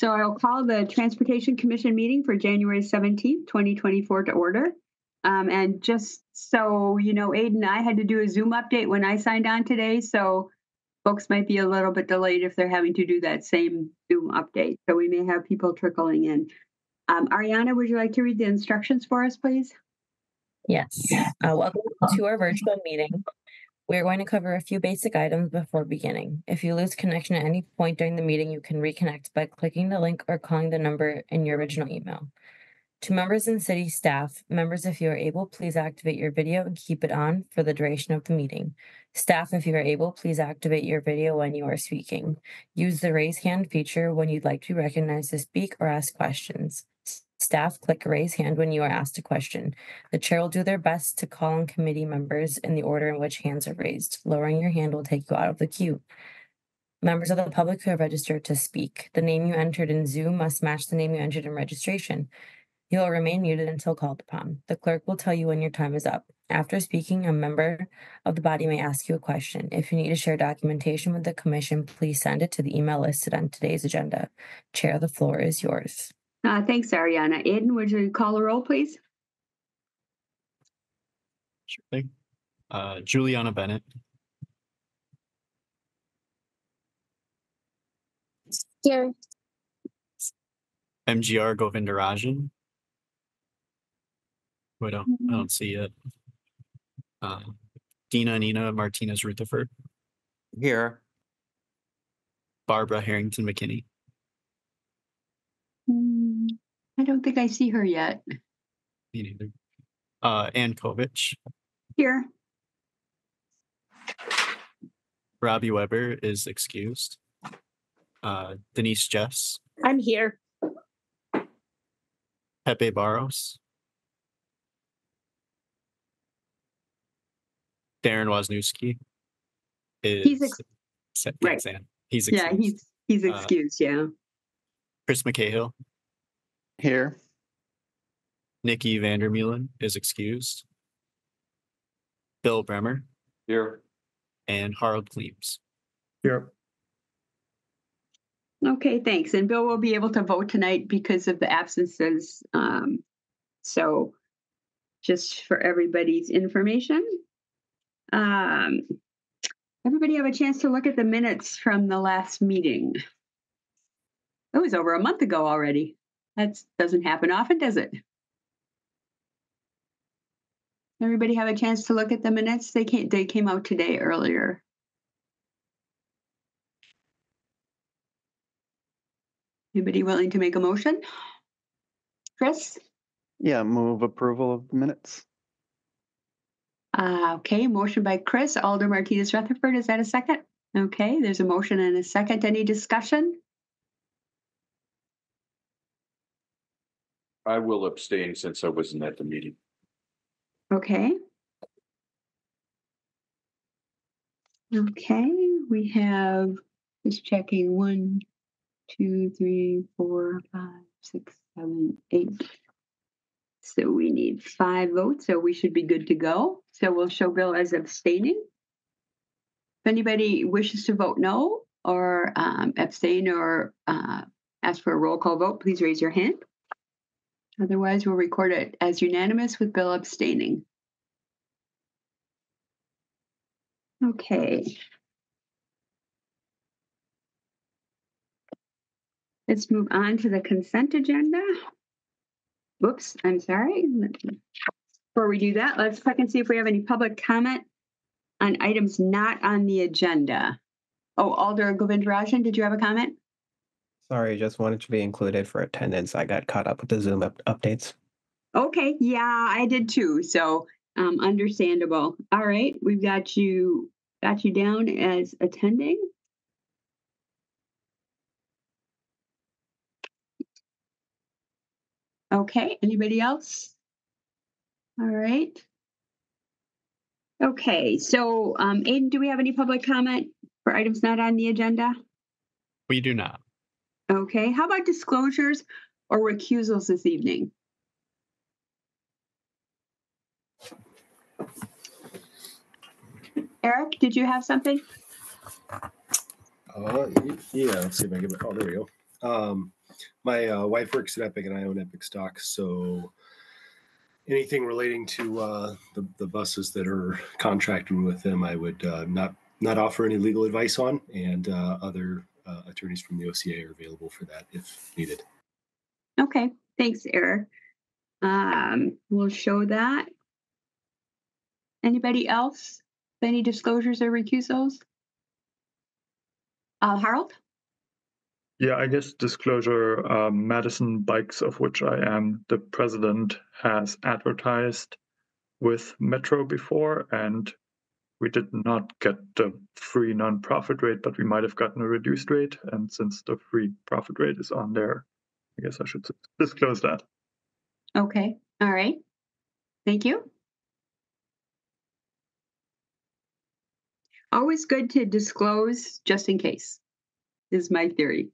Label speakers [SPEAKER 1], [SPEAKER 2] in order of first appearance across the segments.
[SPEAKER 1] So I'll call the Transportation Commission meeting for January 17th, 2024 to order. And just so you know, Aiden, I had to do a Zoom update when I signed on today, so folks might be a little bit delayed if they're having to do that same Zoom update. So we may have people trickling in. Ariana, would you like to read the instructions for us, please?
[SPEAKER 2] Yes. Welcome to our virtual meeting. We're going to cover a few basic items before beginning. If you lose connection at any point during the meeting, you can reconnect by clicking the link or calling the number in your original email. To members and city staff, members, if you are able, please activate your video and keep it on for the duration of the meeting. Staff, if you are able, please activate your video when you are speaking. Use the raise hand feature when you'd like to be recognized to speak or ask questions. Staff, click raise hand when you are asked a question. The chair will do their best to call on committee members in the order in which hands are raised. Lowering your hand will take you out of the queue. Members of the public who have registered to speak, the name you entered in Zoom must match the name you entered in registration. You will remain muted until called upon. The clerk will tell you when your time is up. After speaking, a member of the body may ask you a question. If you need to share documentation with the commission, please send it to the email listed on today's agenda. Chair, the floor is yours.
[SPEAKER 1] Thanks, Ariana. Aiden, would you call the roll, please?
[SPEAKER 3] Sure thing. Juliana Bennett.
[SPEAKER 4] Here.
[SPEAKER 3] MGR Govindarajan. I don't see it. Dina Nina Martinez Rutherford.
[SPEAKER 5] Here.
[SPEAKER 3] Barbara Harrington McKinney.
[SPEAKER 1] I don't think I see her yet.
[SPEAKER 3] Me neither. Ann Kovich.
[SPEAKER 1] Here.
[SPEAKER 3] Robbie Weber is excused. Denise Jess.
[SPEAKER 4] I'm here.
[SPEAKER 3] Pepe Barros. Darren Wozniewski is
[SPEAKER 1] right.
[SPEAKER 3] He's excused.
[SPEAKER 1] Yeah, he's excused. Yeah.
[SPEAKER 3] Chris McCahill.
[SPEAKER 5] Here.
[SPEAKER 3] Nikki Vandermeulen is excused. Bill Bremer.
[SPEAKER 5] Here.
[SPEAKER 3] And Harold Cleaves.
[SPEAKER 5] Here.
[SPEAKER 1] Okay, thanks. And Bill will be able to vote tonight because of the absences. So just for everybody's information. Everybody have a chance to look at the minutes from the last meeting. It was over a month ago already. That doesn't happen often, does it? Everybody have a chance to look at the minutes? They came out today earlier. Anybody willing to make a motion? Chris?
[SPEAKER 5] Yeah, move approval of the minutes.
[SPEAKER 1] Okay, motion by Chris. Alder Martinez Rutherford, is that a second? Okay, there's a motion and a second. Any discussion?
[SPEAKER 6] I will abstain since I wasn't at the meeting.
[SPEAKER 1] Okay. Okay, we have, just checking, 1, 2, 3, 4, 5, 6, 7, 8. So we need 5 votes, so we should be good to go. So we'll show Bill as abstaining. If anybody wishes to vote no or abstain or ask for a roll call vote, please raise your hand. Otherwise, we'll record it as unanimous with Bill abstaining. Okay. Let's move on to the consent agenda. Whoops, I'm sorry. Before we do that, let's check and see if we have any public comment on items not on the agenda. Oh, Alder Govindarajan, did you have a comment?
[SPEAKER 7] Sorry, just wanted to be included for attendance. I got caught up with the Zoom updates.
[SPEAKER 1] Okay, yeah, I did too. So understandable. All right, we've got you down as attending. Okay, anybody else? All right. Okay, so Aiden, do we have any public comment for items not on the agenda?
[SPEAKER 3] We do not.
[SPEAKER 1] Okay, how about disclosures or recusals this evening? Eric, did you have something?
[SPEAKER 8] Yeah, let's see if I can get it. Oh, there we go.
[SPEAKER 4] My wife works at Epic and I own Epic stock, so anything relating to the buses that are contracted with them, I would not offer any legal advice on, and other attorneys from the OCA are available for that if needed.
[SPEAKER 1] Okay, thanks, Eric. We'll show that. Anybody else? Any disclosures or recusals? Harold?
[SPEAKER 8] Yeah, I guess disclosure, Madison Bikes, of which I am the president, has advertised with Metro before, and we did not get the free nonprofit rate, but we might have gotten a reduced rate. And since the free profit rate is on there, I guess I should disclose that.
[SPEAKER 1] Okay, all right. Thank you. Always good to disclose just in case, is my theory.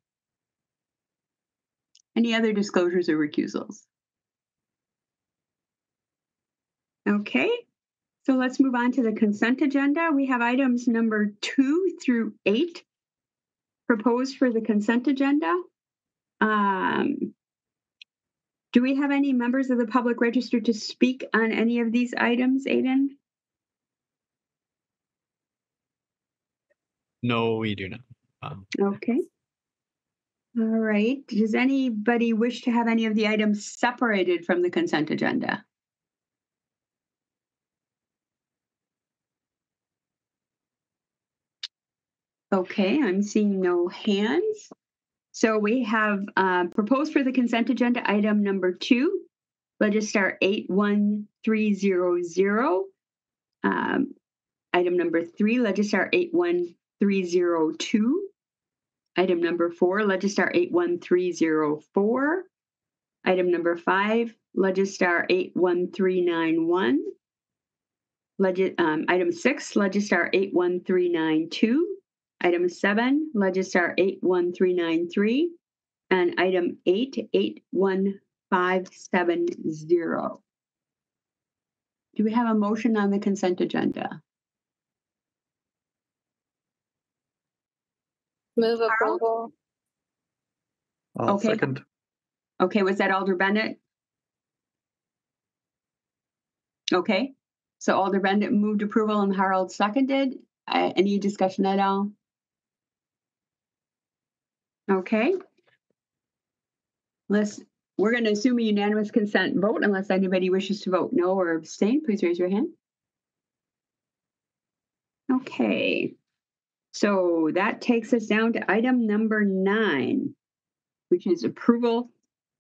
[SPEAKER 1] Any other disclosures or recusals? Okay, so let's move on to the consent agenda. We have items number 2 through 8 proposed for the consent agenda. Do we have any members of the public register to speak on any of these items, Aiden?
[SPEAKER 3] No, we do not.
[SPEAKER 1] Okay. All right. Does anybody wish to have any of the items separated from the consent agenda? Okay, I'm seeing no hands. So we have proposed for the consent agenda item number 2, Register 81300. Item number 3, Legistar 81302. Item number 4, Legistar 81304. Item number 5, Legistar 81391. Item 6, Legistar 81392. Item 7, Legistar 81393. And item 8, 81570. Do we have a motion on the consent agenda?
[SPEAKER 9] Move approval.
[SPEAKER 8] I'll
[SPEAKER 1] Okay.
[SPEAKER 8] second.
[SPEAKER 1] Okay, was that Alder Bennett? Okay, so Alder Bennett moved approval and Harold seconded. Any discussion at all? Okay. We're going to assume a unanimous consent vote unless anybody wishes to vote no or abstain. Please raise your hand. Okay. So that takes us down to item number 9, which is approval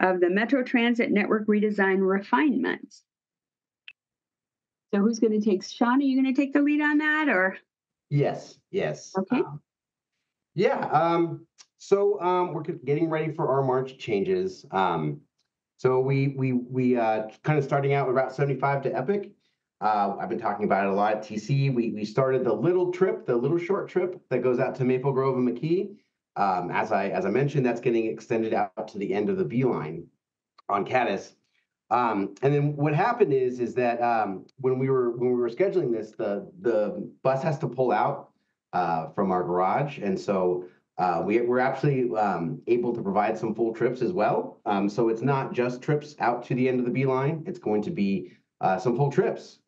[SPEAKER 1] of the Metro Transit Network redesign refinements. So who's going to take, Sean, are you going to take the lead on that or?
[SPEAKER 10] Yes.
[SPEAKER 1] Okay.
[SPEAKER 10] So we're getting ready for our March changes. So we kind of starting out with Route 75 to Epic. I've been talking about it a lot at TC. We started the little short trip that goes out to Maple Grove and McKee. As I mentioned, that's getting extended out to the end of the B line on Caddis. And then what happened is that when we were scheduling this, the bus has to pull out from our garage, and so we're actually able to provide some full trips as well. So it's not just trips out to the end of the B line; it's going to be some full trips.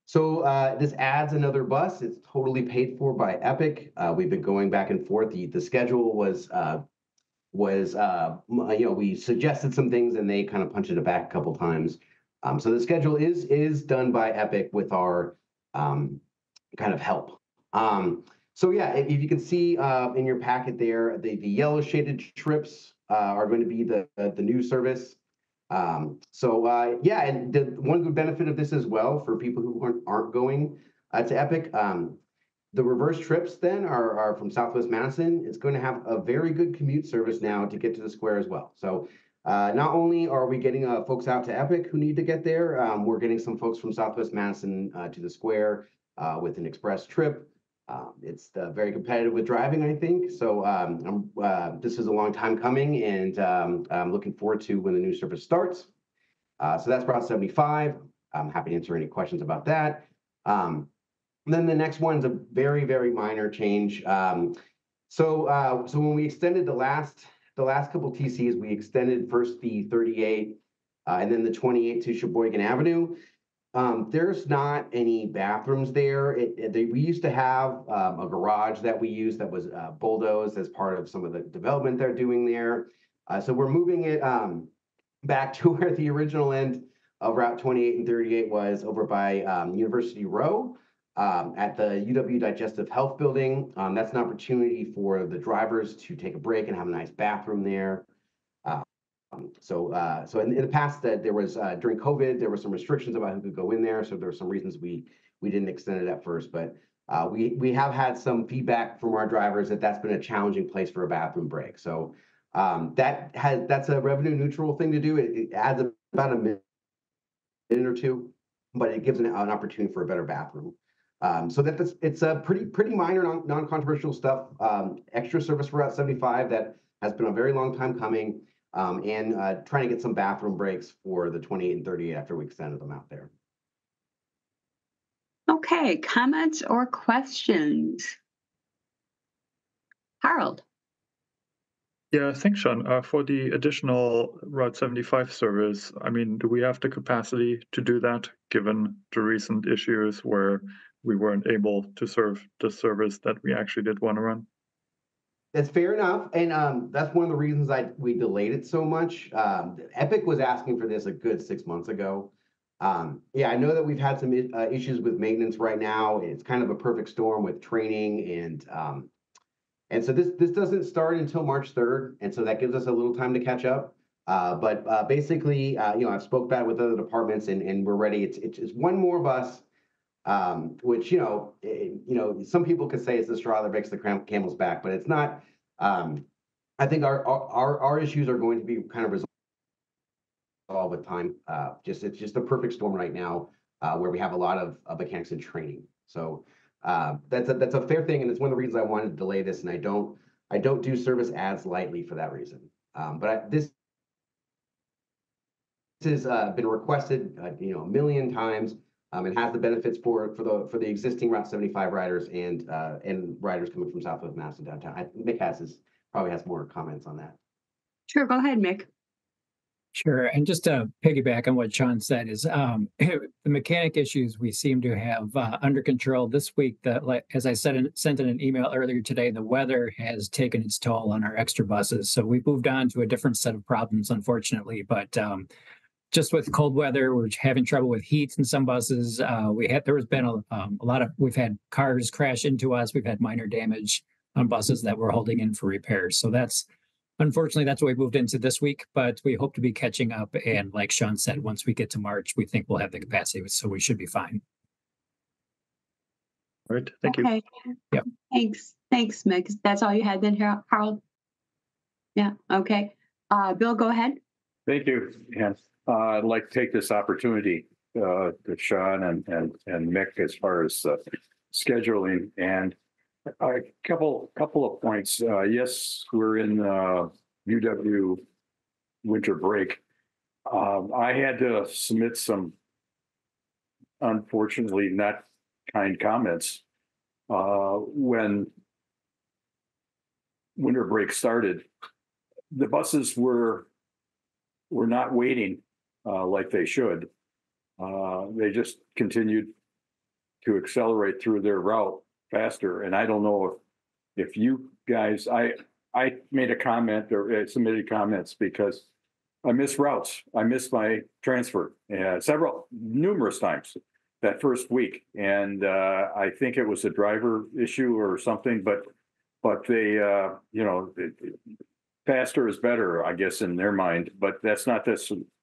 [SPEAKER 10] So this adds another bus. It's totally paid for by Epic. We've been going back and forth. The schedule was we suggested some things and they kind of punched it back a couple times. So the schedule is done by Epic with our kind of help. So yeah, if you can see in your packet there, the yellow shaded trips are going to be the new service. And the one good benefit of this as well for people who aren't going to Epic, the reverse trips then are from Southwest Madison. It's going to have a very good commute service now to get to the square as well. So not only are we getting folks out to Epic who need to get there, we're getting some folks from Southwest Madison to the square with an express trip. It's very competitive with driving, I think. So this is a long time coming, and I'm looking forward to when the new service starts. So that's Route 75. I'm happy to answer any questions about that. Then the next one's a very, very minor change. So when we extended the last last couple TCs, we extended first the 38 and then the 28 to Sheboygan Avenue. There's not any bathrooms there. We used to have a garage that we used that was bulldozed as part of some of the development they're doing there. So we're moving it back to where the original end of Route 28 and 38 was, over by University Row at the UW Digestive Health Building. That's an opportunity for the drivers to take a break and have a nice bathroom there. So in the past, that there was during COVID, there were some restrictions about who could go in there. So there were some reasons we didn't extend it at first, but we have had some feedback from our drivers that that's been a challenging place for a bathroom break. So that's a revenue neutral thing to do. It adds about a minute or two, but it gives an opportunity for a better bathroom. So it's a pretty minor, non-controversial stuff. Extra service for Route 75 that has been a very long time coming, and trying to get some bathroom breaks for the 28 and 38 after we extended them out there.
[SPEAKER 1] Okay, comments or questions? Harold.
[SPEAKER 8] Yeah, thanks, Sean. For the additional Route 75 service, I mean, do we have the capacity to do that, given the recent issues where we weren't able to serve the service that we actually did want to run?
[SPEAKER 10] That's fair enough, and that's one of the reasons we delayed it so much. Epic was asking for this a good 6 months ago. Yeah, I know that we've had some issues with maintenance right now. It's kind of a perfect storm with training and so this doesn't start until March 3rd, and so that gives us a little time to catch up. But basically, I've spoke about it with other departments, and we're ready. It's one more bus, which some people could say it's the straw that breaks the camel's back, but it's not. I think our issues are going to be kind of resolved with time. It's just a perfect storm right now, where we have a lot of mechanics in training. So. That's a fair thing, and it's one of the reasons I wanted to delay this. And I don't do service ads lightly for that reason. This has been requested, a million times. It has the benefits for the existing Route 75 riders and riders coming from Southwest Madison downtown. Mick probably has more comments on that.
[SPEAKER 1] Sure, go ahead, Mick.
[SPEAKER 9] Sure. And just to piggyback on what Sean said is the mechanic issues we seem to have under control this week. As I said, sent in an email earlier today, the weather has taken its toll on our extra buses. So we've moved on to a different set of problems, unfortunately. But just with cold weather, we're having trouble with heat in some buses. There has been we've had cars crash into us. We've had minor damage on buses that we're holding in for repairs. So unfortunately, that's what we moved into this week, but we hope to be catching up. And like Sean said, once we get to March, we think we'll have the capacity, so we should be fine.
[SPEAKER 8] All right, thank
[SPEAKER 1] you.
[SPEAKER 9] Yep.
[SPEAKER 1] Thanks, Mick. That's all you had then, Harold? Yeah, okay. Bill, go ahead.
[SPEAKER 6] Thank you. Yes, I'd like to take this opportunity to Sean and Mick as far as scheduling and a couple of points. Yes, we're in UW winter break. I had to submit some, unfortunately, not kind comments when winter break started. The buses were not waiting like they should. They just continued to accelerate through their route faster. And I don't know if you guys, I made a comment or submitted comments because I missed routes. I missed my transfer numerous times that first week. And I think it was a driver issue or something, but they, faster is better, I guess, in their mind, but that's not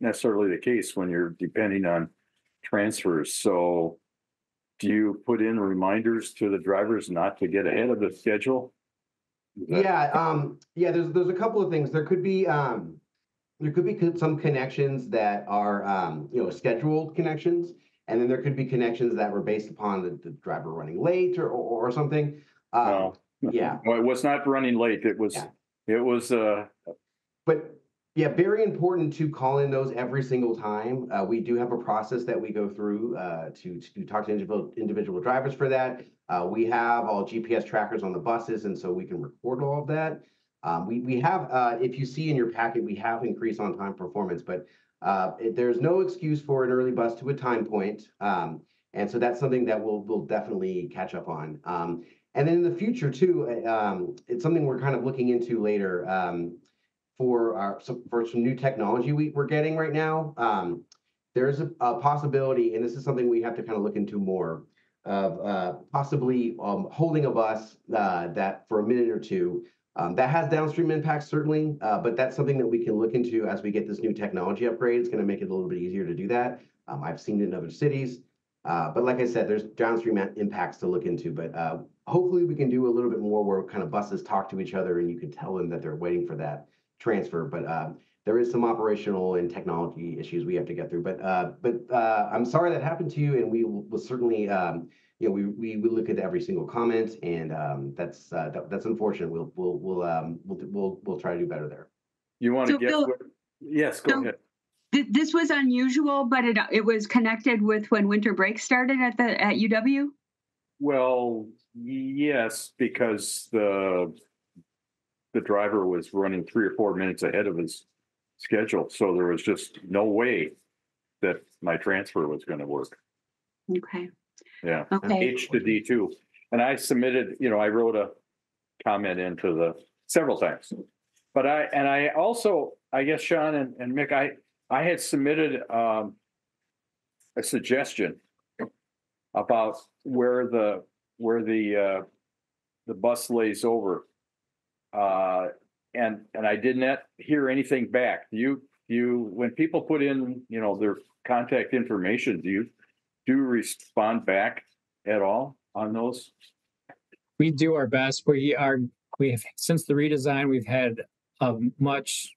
[SPEAKER 6] necessarily the case when you're depending on transfers. So do you put in reminders to the drivers not to get ahead of the schedule?
[SPEAKER 10] Yeah, there's a couple of things. There could be some connections that are scheduled connections, and then there could be connections that were based upon the driver running late or something. Yeah.
[SPEAKER 6] Well, it was not running late. It was. Yeah.
[SPEAKER 10] But yeah, very important to call in those every single time. We do have a process that we go through to talk to individual drivers for that. We have all GPS trackers on the buses, and so we can record all of that. We have, if you see in your packet, we have increased on-time performance, but there's no excuse for an early bus to a time point. And so that's something that we'll definitely catch up on. And then in the future too, it's something we're kind of looking into later for some new technology we're getting right now. There's a possibility, and this is something we have to kind of look into more, of possibly holding a bus that for a minute or two. That has downstream impacts, certainly, but that's something that we can look into as we get this new technology upgrade. It's going to make it a little bit easier to do that. I've seen it in other cities. But like I said, there's downstream impacts to look into. But hopefully we can do a little bit more where kind of buses talk to each other and you can tell them that they're waiting for that transfer. But there is some operational and technology issues we have to get through. But I'm sorry that happened to you, and we will certainly we look at every single comment, and that's unfortunate. We'll try to do better there.
[SPEAKER 6] You want to
[SPEAKER 1] So,
[SPEAKER 6] get?
[SPEAKER 1] Bill,
[SPEAKER 6] Yes, go ahead.
[SPEAKER 1] This was unusual, but it was connected with when winter break started at UW.
[SPEAKER 6] Well, yes, because the driver was running 3 or 4 minutes ahead of his schedule, so there was just no way that my transfer was going to work.
[SPEAKER 1] Okay.
[SPEAKER 6] Yeah.
[SPEAKER 1] Okay.
[SPEAKER 6] H to D2. And I submitted, I wrote a comment into the several times. But I also, I guess, Sean and Mick, I had submitted a suggestion about where the bus lays over. And I did not hear anything back. When people put in, their contact information, do you respond back at all on those?
[SPEAKER 9] We do our best. We have, since the redesign, we've had a much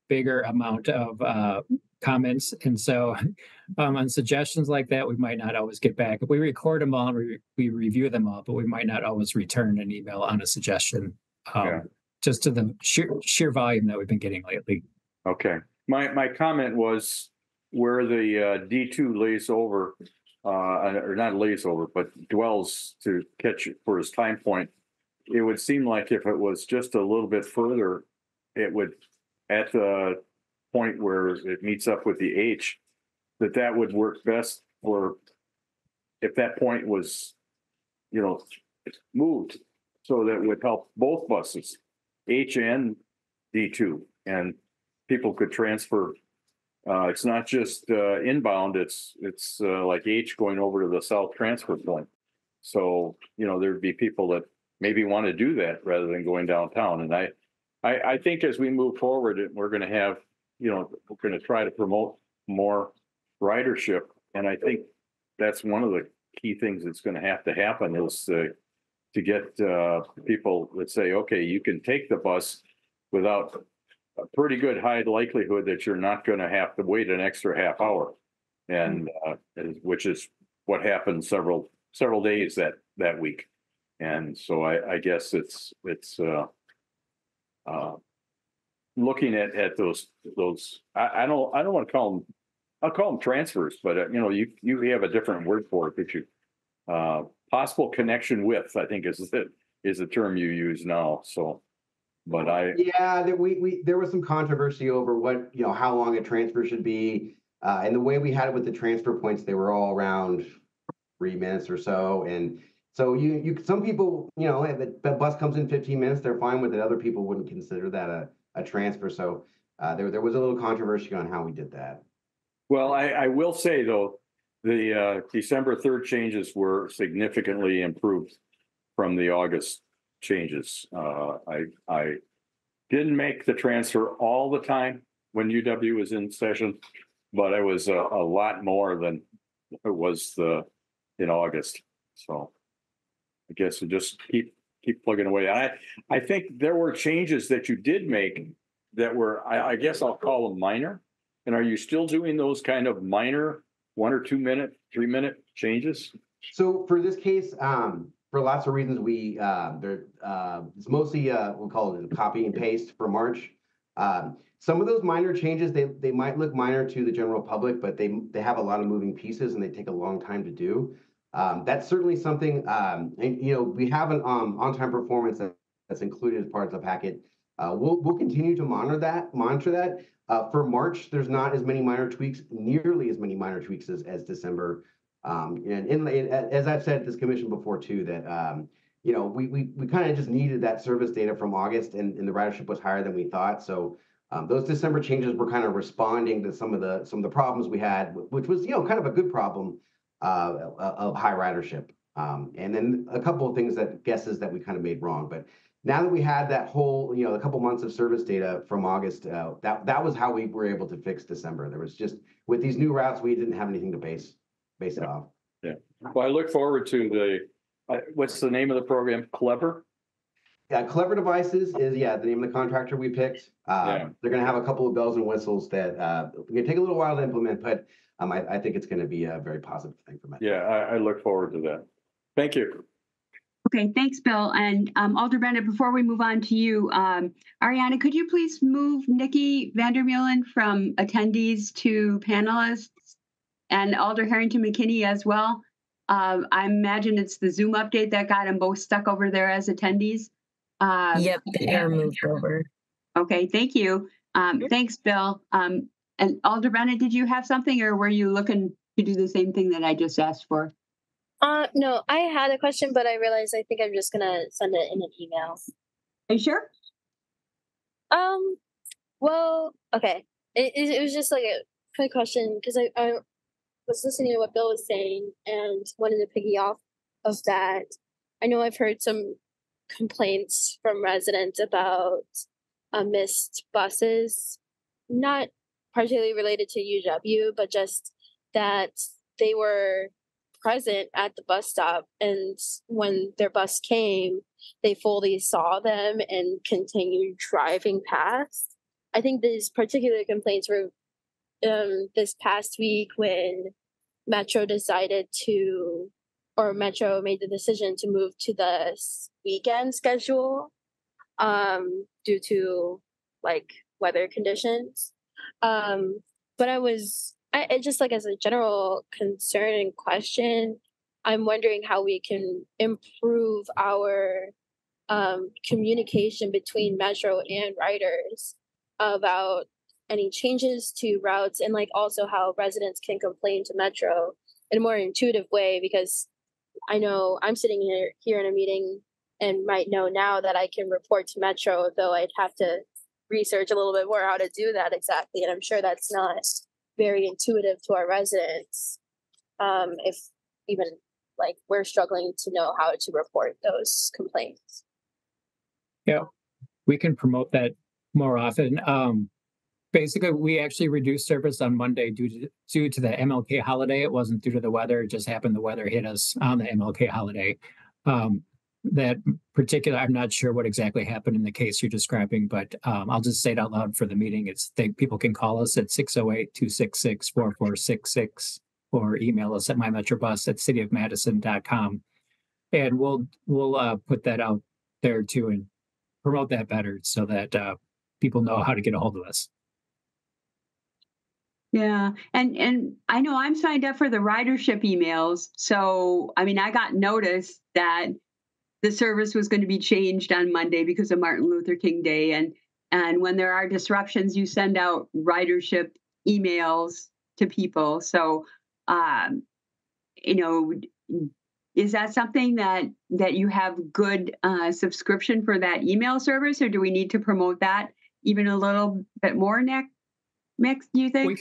[SPEAKER 9] bigger amount of comments. And so on suggestions like that, we might not always get back. We record them all, we review them all, but we might not always return an email on a suggestion. Just to the sheer volume that we've been getting lately.
[SPEAKER 6] Okay. My comment was where the D2 lays over, or not lays over, but dwells to catch for his time point. It would seem like if it was just a little bit further, it would, at the point where it meets up with the H, that would work best. Or if that point was, moved, so that would help both buses, H and D2, and people could transfer. It's not just inbound, it's like H going over to the south transfer point. So, there'd be people that maybe want to do that rather than going downtown. And I think as we move forward, we're going to have, we're going to try to promote more ridership. And I think that's one of the key things that's going to happen is to get people that say, okay, you can take the bus without a pretty good high likelihood that you're not going to have to wait an extra half hour, and which is what happened several days that week. And so I guess it's looking at those I don't want to call them, I'll call them transfers, but you have a different word for it that you possible connection with, I think is the term you use now. So, but
[SPEAKER 10] there was some controversy over what, how long a transfer should be, and the way we had it with the transfer points, they were all around 3 minutes or so, and so some people, if the bus comes in 15 minutes, they're fine with it. Other people wouldn't consider that a transfer. So there was a little controversy on how we did that.
[SPEAKER 6] Well, I will say though, the December 3rd changes were significantly improved from the August changes. I didn't make the transfer all the time when UW was in session, but it was a lot more than it was in August. So I guess we just keep plugging away. I think there were changes that you did make that were, I guess I'll call them minor. And are you still doing those kind of minor 1 or 2 minute, 3 minute changes?
[SPEAKER 10] So for this case, for lots of reasons, it's mostly we'll call it a copy and paste for March. Some of those minor changes, they might look minor to the general public, but they have a lot of moving pieces and they take a long time to do. That's certainly something, and we have an on-time performance that's included as part of the packet. We'll continue to monitor that. For March, there's not as many minor tweaks, nearly as many minor tweaks as December. As I've said at this commission before too, that we kind of just needed that service data from August, and the ridership was higher than we thought. So those December changes were kind of responding to some of the problems we had, which was kind of a good problem of high ridership. And then a couple of guesses that we kind of made wrong, but now that we had that whole, a couple months of service data from August, that was how we were able to fix December. There was just, with these new routes, we didn't have anything to base it off.
[SPEAKER 6] Yeah. Well, I look forward to what's the name of the program? Clever?
[SPEAKER 10] Yeah, Clever Devices is, the name of the contractor we picked. They're going to have a couple of bells and whistles that going to take a little while to implement, but I think it's going to be a very positive thing for Metro.
[SPEAKER 6] Yeah, I look forward to that. Thank you.
[SPEAKER 1] Okay, thanks, Bill. And Alder Bennett, before we move on to you, Ariana, could you please move Nikki Vandermeulen from attendees to panelists, and Alder Harrington McKinney as well? I imagine it's the Zoom update that got them both stuck over there as attendees.
[SPEAKER 2] Yep, they are moved over.
[SPEAKER 1] Okay, thank you. Thanks, Bill. And Alder Bennett, did you have something, or were you looking to do the same thing that I just asked for?
[SPEAKER 11] No, I had a question, but I realized I think I'm just gonna send it in an email.
[SPEAKER 1] Are you sure?
[SPEAKER 11] Well, okay. It was just like a quick question, because I was listening to what Bill was saying and wanted to piggy off of that. I know I've heard some complaints from residents about missed buses, not particularly related to UW, but just that they were present at the bus stop, and when their bus came, they fully saw them and continued driving past. I think these particular complaints were this past week when Metro made the decision to move to the weekend schedule due to like weather conditions. But I just, like, as a general concern and question, I'm wondering how we can improve our communication between Metro and riders about any changes to routes, and like also how residents can complain to Metro in a more intuitive way, because I know I'm sitting here in a meeting and might know now that I can report to Metro, though I'd have to research a little bit more how to do that exactly. And I'm sure that's not very intuitive to our residents, if even like we're struggling to know how to report those complaints.
[SPEAKER 9] Yeah, we can promote that more often. Basically, we actually reduced service on Monday due to the MLK holiday. It wasn't due to the weather. It just happened the weather hit us on the MLK holiday. That particular, I'm not sure what exactly happened in the case you're describing, but I'll just say it out loud for the meeting. People can call us at 608-266-4466 or email us at mymetrobus@cityofmadison.com. And we'll put that out there too and promote that better so that people know how to get a hold of us.
[SPEAKER 1] Yeah, and I know I'm signed up for the ridership emails. So, I mean, I got notice that the service was going to be changed on Monday because of Martin Luther King Day. And when there are disruptions, you send out ridership emails to people. So, is that something that you have good subscription for that email service, or do we need to promote that even a little bit more, Nick? Mix, do you think?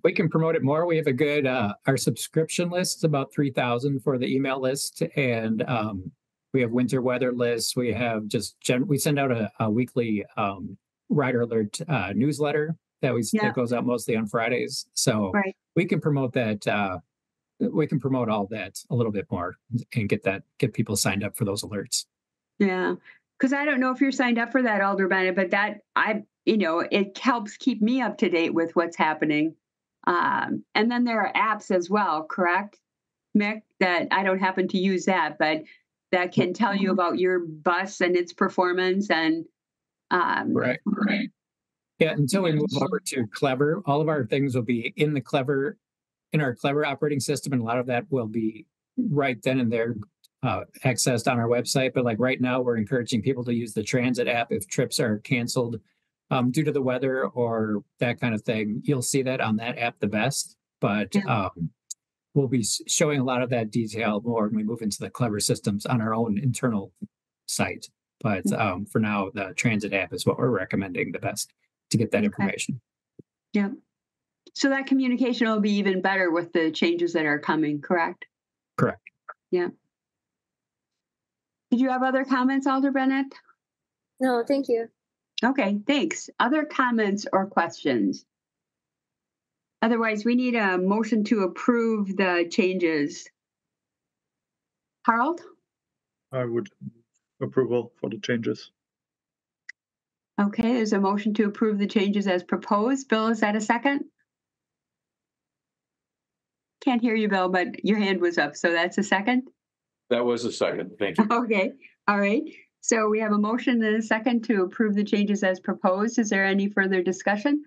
[SPEAKER 9] We can promote it more. We have a good our subscription list is about 3,000 for the email list, and we have winter weather lists. We have we send out a weekly rider alert newsletter that goes out mostly on Fridays. So we can promote that. We can promote all that a little bit more and get people signed up for those alerts.
[SPEAKER 1] Yeah, because I don't know if you're signed up for that, Alder Bennett, but it helps keep me up to date with what's happening. And then there are apps as well, correct, Mick? That I don't happen to use that, but that can tell you about your bus and its performance. And
[SPEAKER 9] right. Yeah, until we move over to Clever, all of our things will be in our Clever operating system, and a lot of that will be right then and there accessed on our website. But like right now, we're encouraging people to use the transit app if trips are canceled due to the weather or that kind of thing. You'll see that on that app the best. But we'll be showing a lot of that detail more when we move into the Clever systems on our own internal site. But for now, the transit app is what we're recommending the best to get that information.
[SPEAKER 1] Yeah. So that communication will be even better with the changes that are coming, correct?
[SPEAKER 9] Correct.
[SPEAKER 1] Yeah. Did you have other comments, Alder Bennett?
[SPEAKER 11] No, thank you.
[SPEAKER 1] Okay, thanks. Other comments or questions? Otherwise, we need a motion to approve the changes. Harold?
[SPEAKER 8] I would approval for the changes.
[SPEAKER 1] Okay, there's a motion to approve the changes as proposed. Bill, is that a second? Can't hear you, Bill, but your hand was up, so that's a second?
[SPEAKER 6] That was a second. Thank you.
[SPEAKER 1] Okay, all right. So we have a motion and a second to approve the changes as proposed. Is there any further discussion?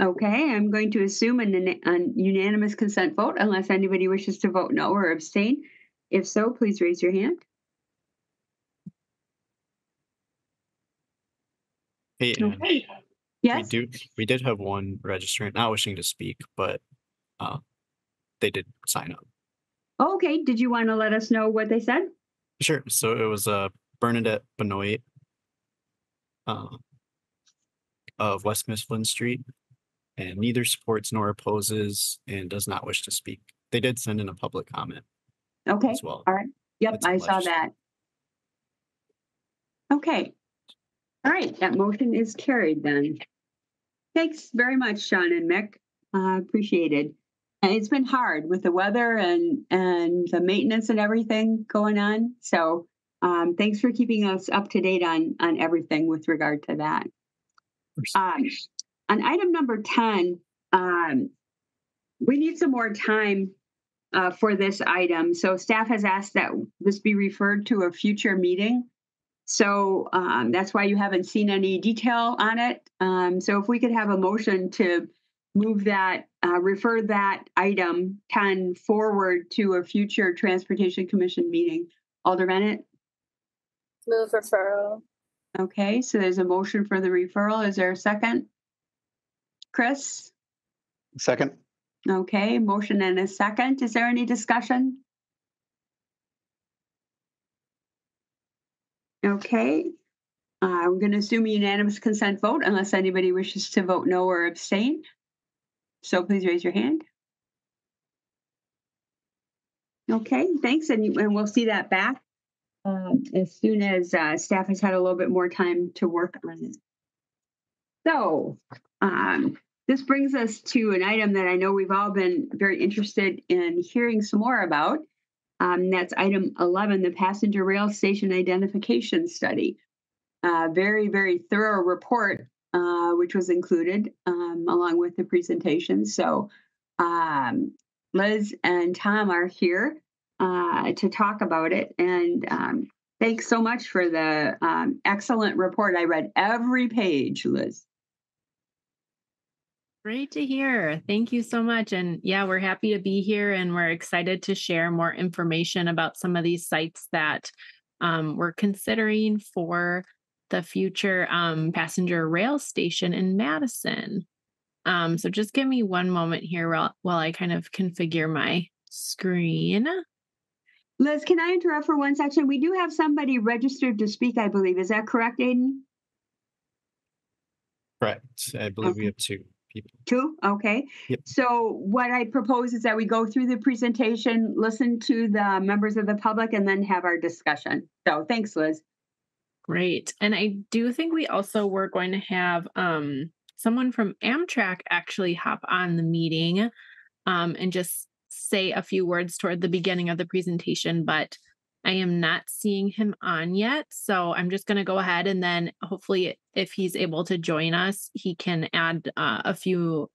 [SPEAKER 1] Okay, I'm going to assume a unanimous consent vote unless anybody wishes to vote no or abstain. If so, please raise your hand.
[SPEAKER 3] Hey, Ann,
[SPEAKER 1] Okay. Yes.
[SPEAKER 3] we did have one registrant not wishing to speak, but they did sign up.
[SPEAKER 1] Okay, did you want to let us know what they said?
[SPEAKER 3] Sure. So it was Bernadette Benoit of West Mifflin Street, and neither supports nor opposes and does not wish to speak. They did send in a public comment
[SPEAKER 1] Okay.
[SPEAKER 3] as well.
[SPEAKER 1] All right. Yep,
[SPEAKER 3] It's
[SPEAKER 1] I saw
[SPEAKER 3] alleged.
[SPEAKER 1] that. Okay. All right, that motion is carried then. Thanks very much, Sean and Mick. Appreciated. And it's been hard with the weather and the maintenance and everything going on. So thanks for keeping us up to date on everything with regard to that. On item number 10, we need some more time for this item. So staff has asked that this be referred to a future meeting. So that's why you haven't seen any detail on it. So if we could have a motion to move that, refer that item 10 forward to a future Transportation Commission meeting. Alder Bennett?
[SPEAKER 11] Move referral.
[SPEAKER 1] Okay, so there's a motion for the referral. Is there a second? Chris?
[SPEAKER 5] Second.
[SPEAKER 1] Okay, motion and a second. Is there any discussion? Okay, I'm going to assume a unanimous consent vote unless anybody wishes to vote no or abstain. So please raise your hand. Okay, thanks, and we'll see that back as soon as staff has had a little bit more time to work on it. So this brings us to an item that I know we've all been very interested in hearing some more about. That's item 11, the passenger rail station identification study. Very, very thorough report, which was included along with the presentation. So Liz and Tom are here to talk about it. And thanks so much for the excellent report. I read every page, Liz.
[SPEAKER 12] Great to hear. Thank you so much. And yeah, we're happy to be here and we're excited to share more information about some of these sites that we're considering for the future passenger rail station in Madison. So just give me one moment here while I kind of configure my screen.
[SPEAKER 1] Liz, can I interrupt for one section? We do have somebody registered to speak, I believe. Is that correct, Aiden?
[SPEAKER 3] Correct. I believe we have two people.
[SPEAKER 1] Two? Okay.
[SPEAKER 3] Yep.
[SPEAKER 1] So what I propose is that we go through the presentation, listen to the members of the public, and then have our discussion. So thanks, Liz.
[SPEAKER 12] Great. And I do think we also were going to have someone from Amtrak actually hop on the meeting and just say a few words toward the beginning of the presentation, but I am not seeing him on yet. So I'm just going to go ahead and then hopefully if he's able to join us, he can add a few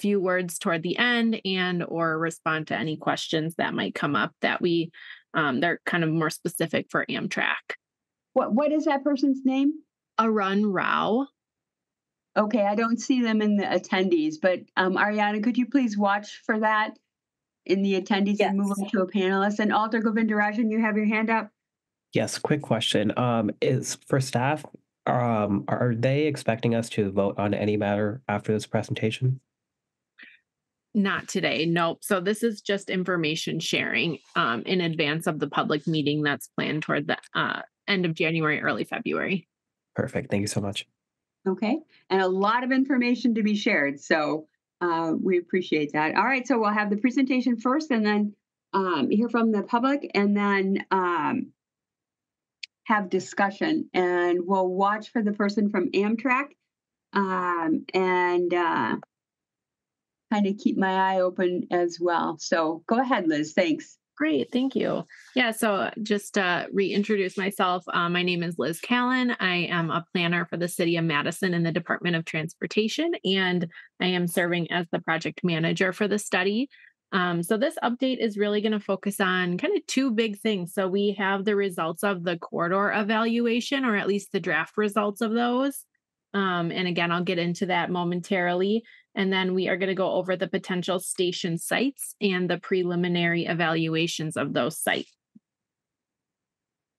[SPEAKER 12] words toward the end and or respond to any questions that might come up that they're kind of more specific for Amtrak.
[SPEAKER 1] What is that person's name?
[SPEAKER 12] Arun Rao.
[SPEAKER 1] Okay, I don't see them in the attendees, but Ariana, could you please watch for that in the attendees and move
[SPEAKER 2] Yes.
[SPEAKER 1] on to a panelist? And Alder Govindarajan, you have your hand up?
[SPEAKER 7] Yes, quick question. Is for staff, are they expecting us to vote on any matter after this presentation?
[SPEAKER 12] Not today, nope. So this is just information sharing in advance of the public meeting that's planned toward the end of January, early February.
[SPEAKER 7] Perfect. Thank you so much.
[SPEAKER 1] Okay, and a lot of information to be shared, so we appreciate that. All right, so we'll have the presentation first, and then hear from the public, and then have discussion. And we'll watch for the person from Amtrak, and kind of keep my eye open as well. So go ahead, Liz. Thanks.
[SPEAKER 12] Great, thank you. Yeah, so just to reintroduce myself, my name is Liz Callan. I am a planner for the City of Madison in the Department of Transportation, and I am serving as the project manager for the study. So this update is really going to focus on kind of two big things. So we have the results of the corridor evaluation, or at least the draft results of those. And again, I'll get into that momentarily. And then we are going to go over the potential station sites and the preliminary evaluations of those sites.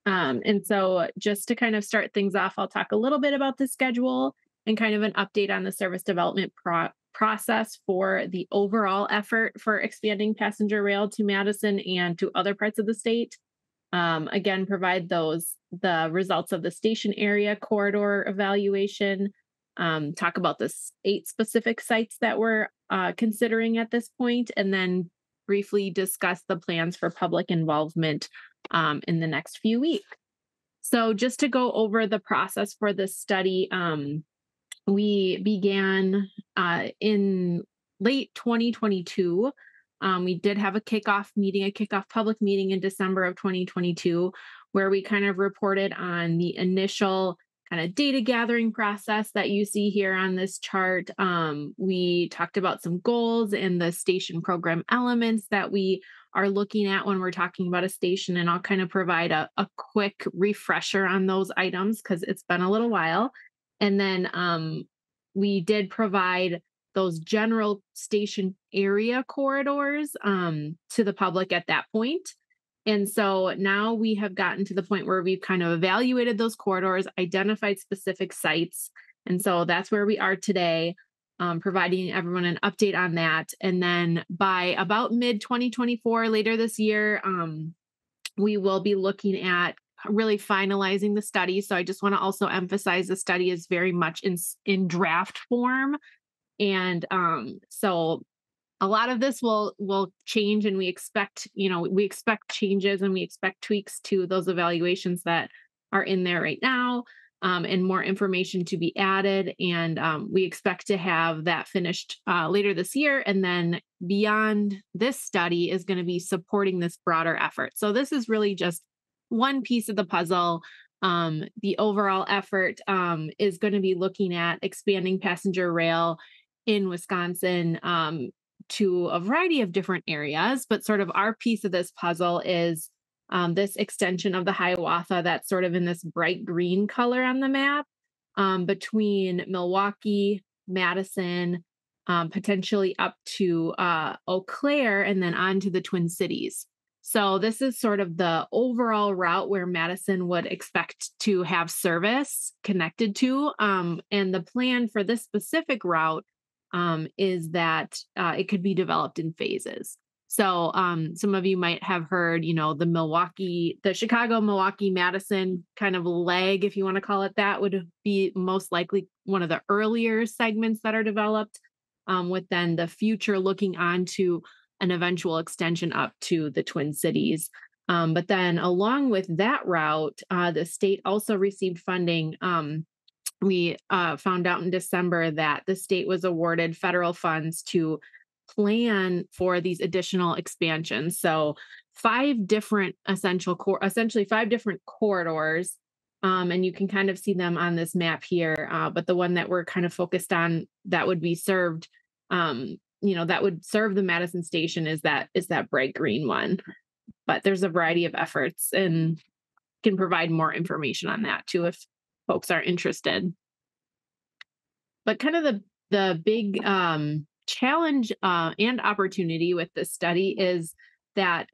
[SPEAKER 12] And so just to kind of start things off, I'll talk a little bit about the schedule and kind of an update on the service development process for the overall effort for expanding passenger rail to Madison and to other parts of the state. Again, provide the results of the station area corridor evaluation, talk about the 8 specific sites that we're considering at this point, and then briefly discuss the plans for public involvement in the next few weeks. So just to go over the process for this study, we began in late 2022. We did have a kickoff public meeting in December of 2022, where we kind of reported on the initial kind of data gathering process that you see here on this chart. We talked about some goals and the station program elements that we are looking at when we're talking about a station, and I'll kind of provide a quick refresher on those items because it's been a little while. And then we did provide those general station area corridors to the public at that point. And so now we have gotten to the point where we've kind of evaluated those corridors, identified specific sites. And so that's where we are today, providing everyone an update on that. And then by about mid-2024, later this year, we will be looking at really finalizing the study. So I just want to also emphasize the study is very much in draft form. And so a lot of this will change, and we expect changes and we expect tweaks to those evaluations that are in there right now, and more information to be added. And we expect to have that finished later this year. And then beyond this study is going to be supporting this broader effort. So this is really just one piece of the puzzle. The overall effort is going to be looking at expanding passenger rail in Wisconsin to a variety of different areas, but sort of our piece of this puzzle is this extension of the Hiawatha that's sort of in this bright green color on the map, between Milwaukee, Madison, potentially up to Eau Claire, and then on to the Twin Cities. So this is sort of the overall route where Madison would expect to have service connected to. And the plan for this specific route is that it could be developed in phases. So some of you might have heard, the Chicago, Milwaukee, Madison kind of leg, if you want to call it that, would be most likely one of the earlier segments that are developed, with then the future looking on to an eventual extension up to the Twin Cities. But then along with that route, the state also received funding. We found out in December that the state was awarded federal funds to plan for these additional expansions. So 5 different essentially 5 different corridors. And you can kind of see them on this map here. But the one that we're kind of focused on that would be served, that would serve the Madison station is that bright green one. But there's a variety of efforts, and can provide more information on that too if folks are interested. but kind of the big challenge and opportunity with this study is that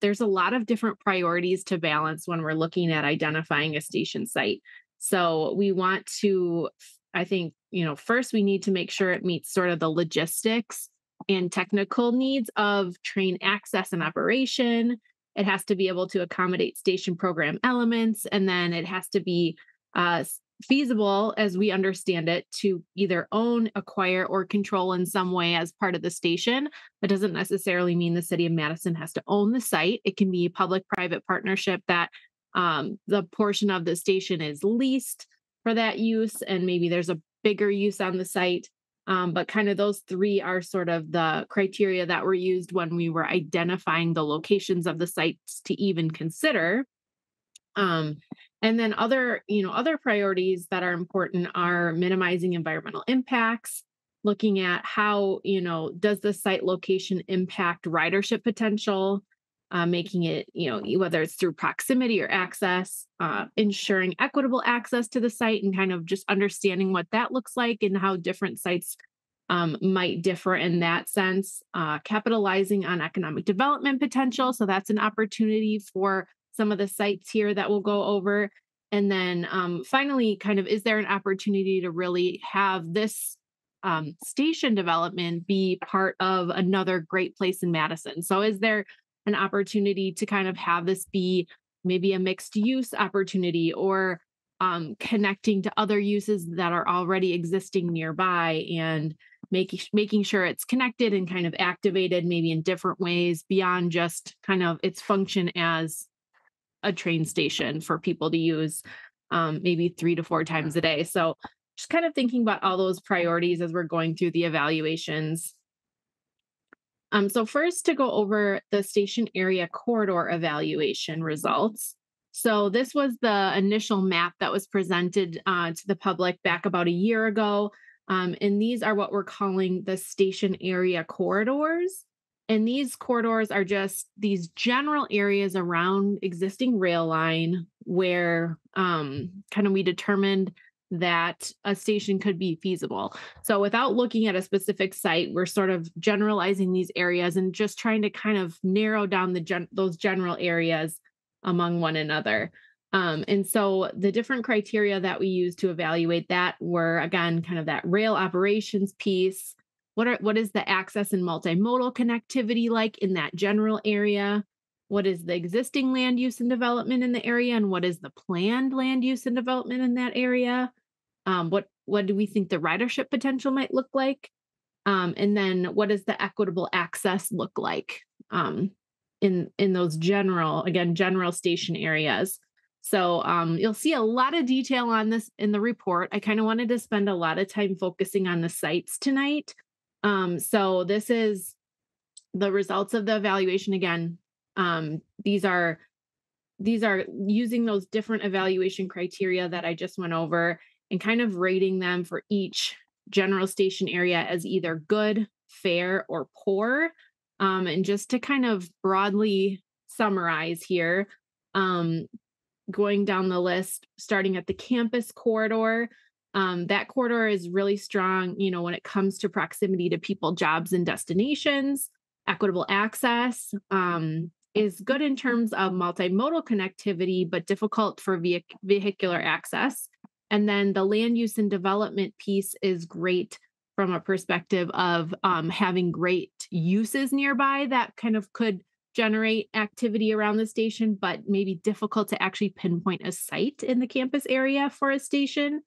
[SPEAKER 12] there's a lot of different priorities to balance when we're looking at identifying a station site. So we want to, I think, first we need to make sure it meets sort of the logistics and technical needs of train access and operation. It has to be able to accommodate station program elements, and then it has to be feasible, as we understand it, to either own, acquire, or control in some way as part of the station. That doesn't necessarily mean the city of Madison has to own the site. It can be a public-private partnership that the portion of the station is leased for that use, and maybe there's a bigger use on the site. But kind of those three are sort of the criteria that were used when we were identifying the locations of the sites to even consider. And then other priorities that are important are minimizing environmental impacts, looking at how, does the site location impact ridership potential, making it, whether it's through proximity or access, ensuring equitable access to the site, and kind of just understanding what that looks like and how different sites might differ in that sense, capitalizing on economic development potential. So that's an opportunity for some of the sites here that we'll go over. And then finally, kind of, is there an opportunity to really have this station development be part of another great place in Madison? So is there an opportunity to kind of have this be maybe a mixed use opportunity, or connecting to other uses that are already existing nearby, and making sure it's connected and kind of activated maybe in different ways beyond just kind of its function as a train station for people to use maybe 3 to 4 times a day. So just kind of thinking about all those priorities as we're going through the evaluations. So first, to go over the station area corridor evaluation results. So this was the initial map that was presented to the public back about a year ago. And these are what we're calling the station area corridors. And these corridors are just these general areas around existing rail line where kind of we determined that a station could be feasible. So without looking at a specific site, we're sort of generalizing these areas and just trying to kind of narrow down those general areas among one another. And so the different criteria that we use to evaluate that were, again, kind of that rail operations piece. What is the access and multimodal connectivity like in that general area? What is the existing land use and development in the area? And what is the planned land use and development in that area? What do we think the ridership potential might look like? And then what does the equitable access look like in those general station areas? So you'll see a lot of detail on this in the report. I kind of wanted to spend a lot of time focusing on the sites tonight. So this is the results of the evaluation. Again, these are using those different evaluation criteria that I just went over and kind of rating them for each general station area as either good, fair, or poor. And just to kind of broadly summarize here, going down the list, starting at the campus corridor, that corridor is really strong, when it comes to proximity to people, jobs, and destinations. Equitable access is good in terms of multimodal connectivity, but difficult for vehicular access. And then the land use and development piece is great from a perspective of having great uses nearby that kind of could generate activity around the station, but maybe difficult to actually pinpoint a site in the campus area for a station.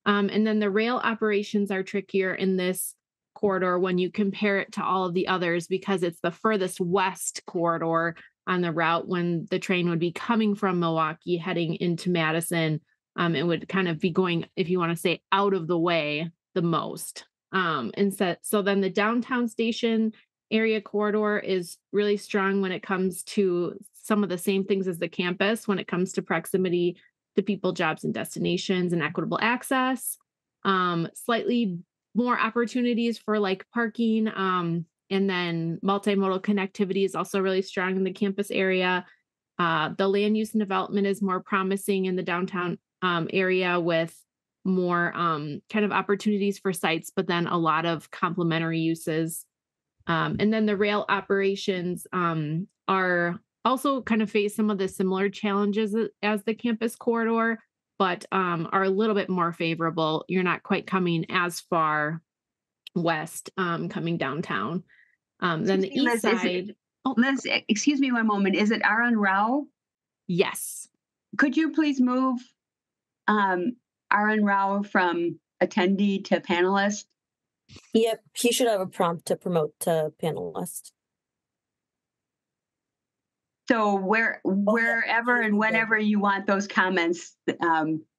[SPEAKER 12] And then the rail operations are trickier in this corridor when you compare it to all of the others, because it's the furthest west corridor on the route when the train would be coming from Milwaukee heading into Madison. It would kind of be going, if you want to say, out of the way the most. And so then the downtown station area corridor is really strong when it comes to some of the same things as the campus, when it comes to proximity to people, jobs, and destinations, and equitable access. Slightly more opportunities for like parking, and then multimodal connectivity is also really strong in the campus area. The land use and development is more promising in the downtown area, with more kind of opportunities for sites, but then a lot of complementary uses. And then the rail operations are also kind of face some of the similar challenges as the campus corridor, but are a little bit more favorable. You're not quite coming as far west coming downtown. Then the east side.
[SPEAKER 1] Liz, excuse me one moment. Is it Aaron Rao?
[SPEAKER 12] Yes.
[SPEAKER 1] Could you please move Aaron Rao from attendee to panelist?
[SPEAKER 2] Yep, he should have a prompt to promote to panelist.
[SPEAKER 1] So wherever and whenever you want those comments,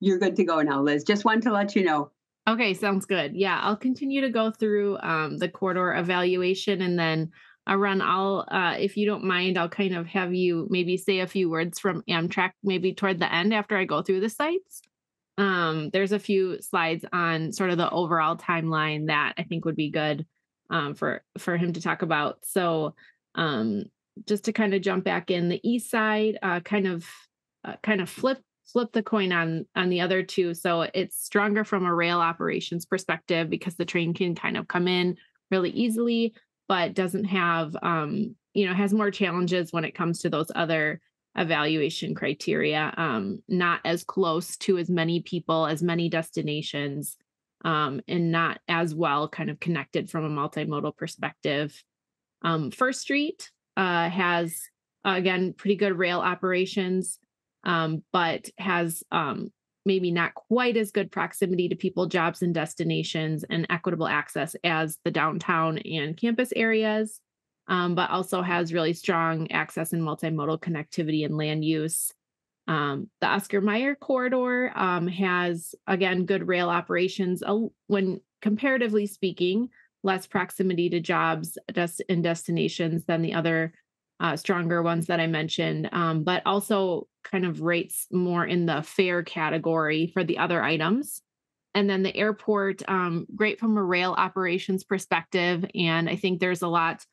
[SPEAKER 1] you're good to go now, Liz. Just wanted to let you know.
[SPEAKER 12] Okay, sounds good. Yeah, I'll continue to go through the corridor evaluation, and then if you don't mind, I'll kind of have you maybe say a few words from Amtrak maybe toward the end after I go through the sites. There's a few slides on sort of the overall timeline that I think would be good for him to talk about. So just to kind of jump back in, the east side kind of flip the coin on the other two. So it's stronger from a rail operations perspective because the train can kind of come in really easily, but doesn't have has more challenges when it comes to those other evaluation criteria, not as close to as many people, as many destinations, and not as well kind of connected from a multimodal perspective. First Street has, again, pretty good rail operations, but has maybe not quite as good proximity to people, jobs, and destinations, and equitable access as the downtown and campus areas. But also has really strong access and multimodal connectivity and land use. The Oscar Mayer corridor has, again, good rail operations when comparatively speaking, less proximity to jobs and destinations than the other stronger ones that I mentioned, but also kind of rates more in the fare category for the other items. And then the airport, great from a rail operations perspective. And I think there's a lot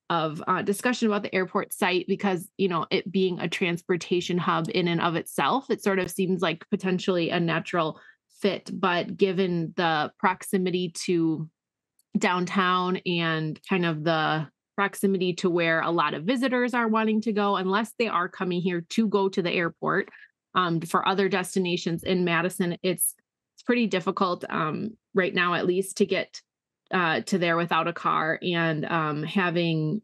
[SPEAKER 12] of discussion about the airport site because, it being a transportation hub in and of itself, it sort of seems like potentially a natural fit. But given the proximity to downtown and kind of the proximity to where a lot of visitors are wanting to go, unless they are coming here to go to the airport for other destinations in Madison, it's pretty difficult right now, at least, to get to there without a car, and having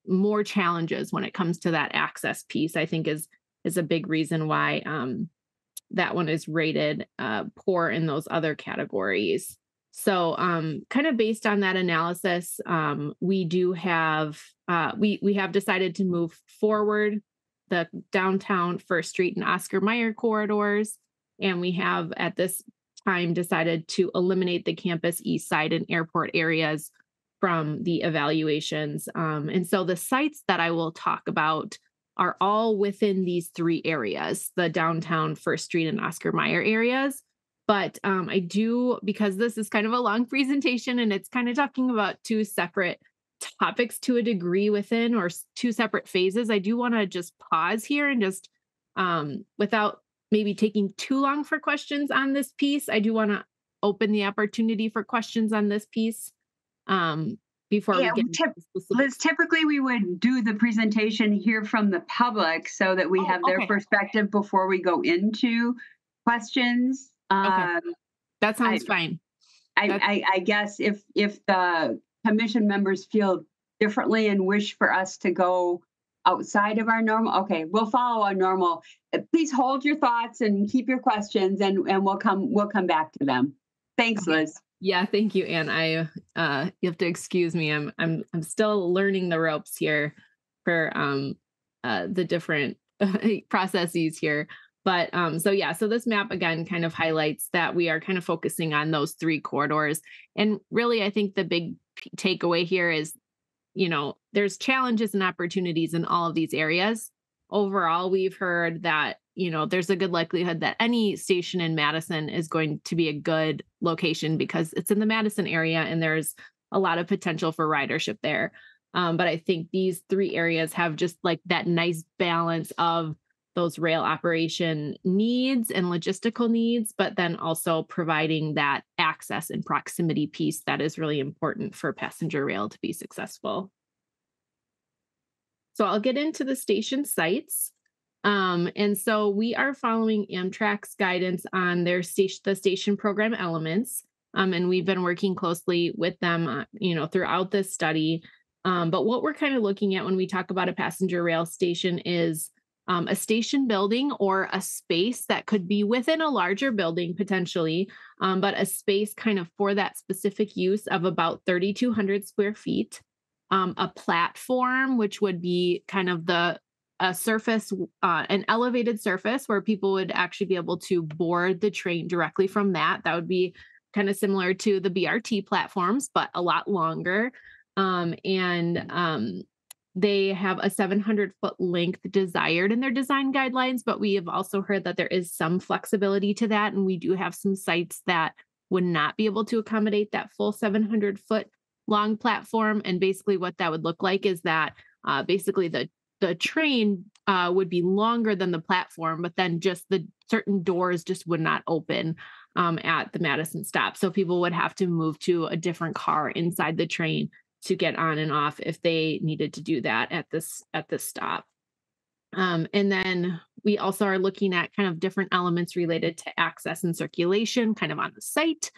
[SPEAKER 12] more challenges when it comes to that access piece, I think is a big reason why that one is rated poor in those other categories. So kind of based on that analysis, we do have we have decided to move forward the downtown First Street and Oscar Mayer corridors, and we have at this time decided to eliminate the campus east side and airport areas from the evaluations. And so the sites that I will talk about are all within these three areas, the downtown First Street and Oscar Mayer areas. But I do, because this is kind of a long presentation and it's kind of talking about two separate topics to a degree within, or two separate phases, I do want to just pause here and just without maybe taking too long for questions on this piece, I do want to open the opportunity for questions on this piece before we get into
[SPEAKER 1] Liz, typically we would do the presentation, hear from the public so that we have their perspective before we go into questions.
[SPEAKER 12] Okay. That sounds fine.
[SPEAKER 1] I guess if the commission members feel differently and wish for us to go outside of our normal, okay, we'll follow our normal. Please hold your thoughts and keep your questions, and we'll come back to them. Thanks, Liz.
[SPEAKER 12] Yeah, thank you, Anne. You have to excuse me. I'm still learning the ropes here for the different processes here. But so this map again kind of highlights that we are kind of focusing on those three corridors. And really, I think the big takeaway here is, there's challenges and opportunities in all of these areas. Overall, we've heard that, there's a good likelihood that any station in Madison is going to be a good location because it's in the Madison area and there's a lot of potential for ridership there. But I think these three areas have just like that nice balance of those rail operation needs and logistical needs, but then also providing that access and proximity piece that is really important for passenger rail to be successful. So I'll get into the station sites. And so we are following Amtrak's guidance on the station program elements. And we've been working closely with them, throughout this study. But what we're kind of looking at when we talk about a passenger rail station is a station building or a space that could be within a larger building potentially, but a space kind of for that specific use of about 3,200 square feet. A platform, which would be kind of a surface, an elevated surface where people would actually be able to board the train directly from that. That would be kind of similar to the BRT platforms, but a lot longer. They have a 700-foot length desired in their design guidelines, but we have also heard that there is some flexibility to that. And we do have some sites that would not be able to accommodate that full 700-foot long platform. And basically what that would look like is that basically the train would be longer than the platform, but then just the certain doors just would not open at the Madison stop. So people would have to move to a different car inside the train to get on and off if they needed to do that at this stop. And then we also are looking at kind of different elements related to access and circulation kind of on the site.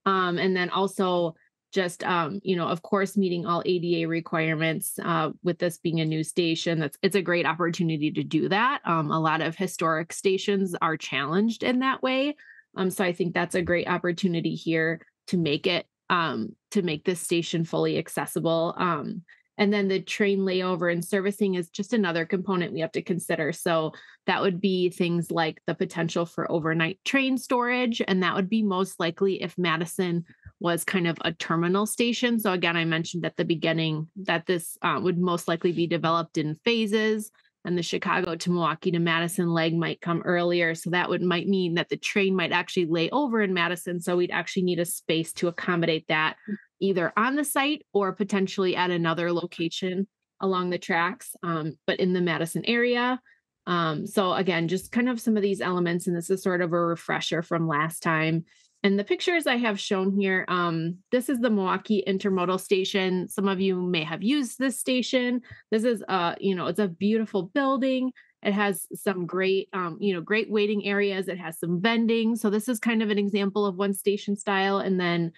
[SPEAKER 12] And then also just, of course, meeting all ADA requirements with this being a new station. It's a great opportunity to do that. A lot of historic stations are challenged in that way. So I think that's a great opportunity here to make this station fully accessible. And then the train layover and servicing is just another component we have to consider. So that would be things like the potential for overnight train storage. And that would be most likely if Madison was kind of a terminal station. So again, I mentioned at the beginning that this would most likely be developed in phases, and the Chicago to Milwaukee to Madison leg might come earlier. So that might mean that the train might actually lay over in Madison. So we'd actually need a space to accommodate that either on the site or potentially at another location along the tracks, but in the Madison area. So again, just kind of some of these elements, and this is sort of a refresher from last time. And the pictures I have shown here, this is the Milwaukee Intermodal Station. Some of you may have used this station. This is, it's a beautiful building. It has some great, great waiting areas. It has some vending. So this is kind of an example of one station style. And then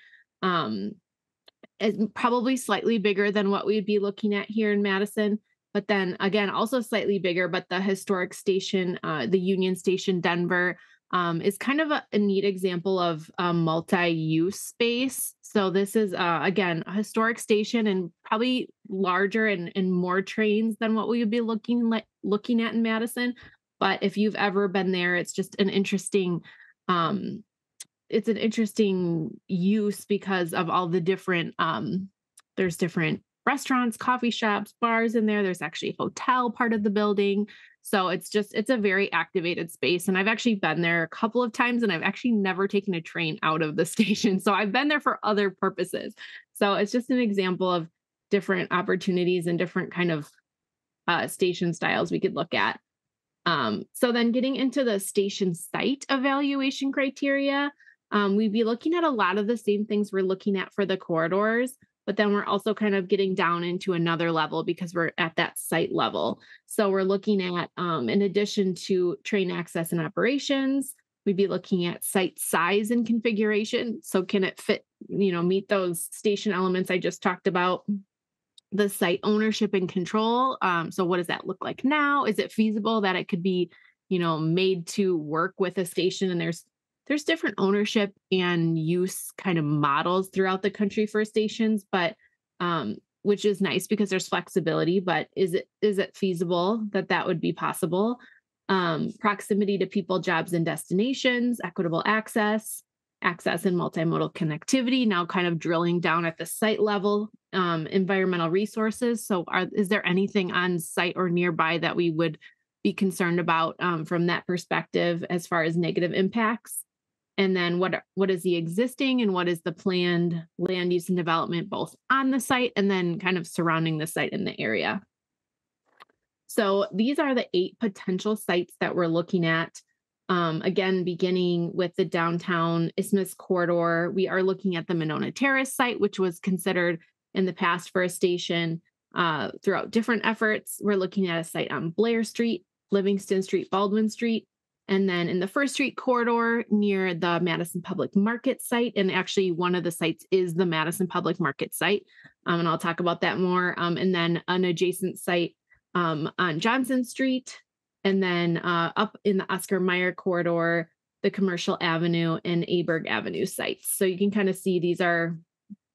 [SPEAKER 12] it's probably slightly bigger than what we'd be looking at here in Madison. But then again, also slightly bigger, but the historic station, the Union Station, Denver, is kind of a neat example of multi-use space. So this is, again, a historic station and probably larger and more trains than what we would be looking at in Madison. But if you've ever been there, it's just an interesting, use because of all the different, there's different restaurants, coffee shops, bars in there. There's actually a hotel part of the building. So it's a very activated space. And I've actually been there a couple of times, and I've actually never taken a train out of the station. So I've been there for other purposes. So it's just an example of different opportunities and different kind of station styles we could look at. So then getting into the station site evaluation criteria, we'd be looking at a lot of the same things we're looking at for the corridors. But then we're also kind of getting down into another level because we're at that site level. So we're looking at, in addition to train access and operations, we'd be looking at site size and configuration. So can it fit, meet those station elements I just talked about? The site ownership and control. So what does that look like now? Is it feasible that it could be, made to work with a station? And there's different ownership and use kind of models throughout the country for stations, but which is nice because there's flexibility, but is it feasible that would be possible? Proximity to people, jobs, and destinations, equitable access and multimodal connectivity, now kind of drilling down at the site level, environmental resources. So is there anything on site or nearby that we would be concerned about from that perspective as far as negative impacts? And then what is the existing and what is the planned land use and development, both on the site and then kind of surrounding the site in the area? So these are the 8 potential sites that we're looking at. Again, beginning with the downtown Isthmus corridor, we are looking at the Monona Terrace site, which was considered in the past for a station throughout different efforts. We're looking at a site on Blair Street, Livingston Street, Baldwin Street, and then in the First Street corridor near the Madison Public Market site. And actually, one of the sites is the Madison Public Market site. And I'll talk about that more. And then an adjacent site on Johnson Street, and then up in the Oscar Mayer corridor, the Commercial Avenue and Aberg Avenue sites. So you can kind of see these are,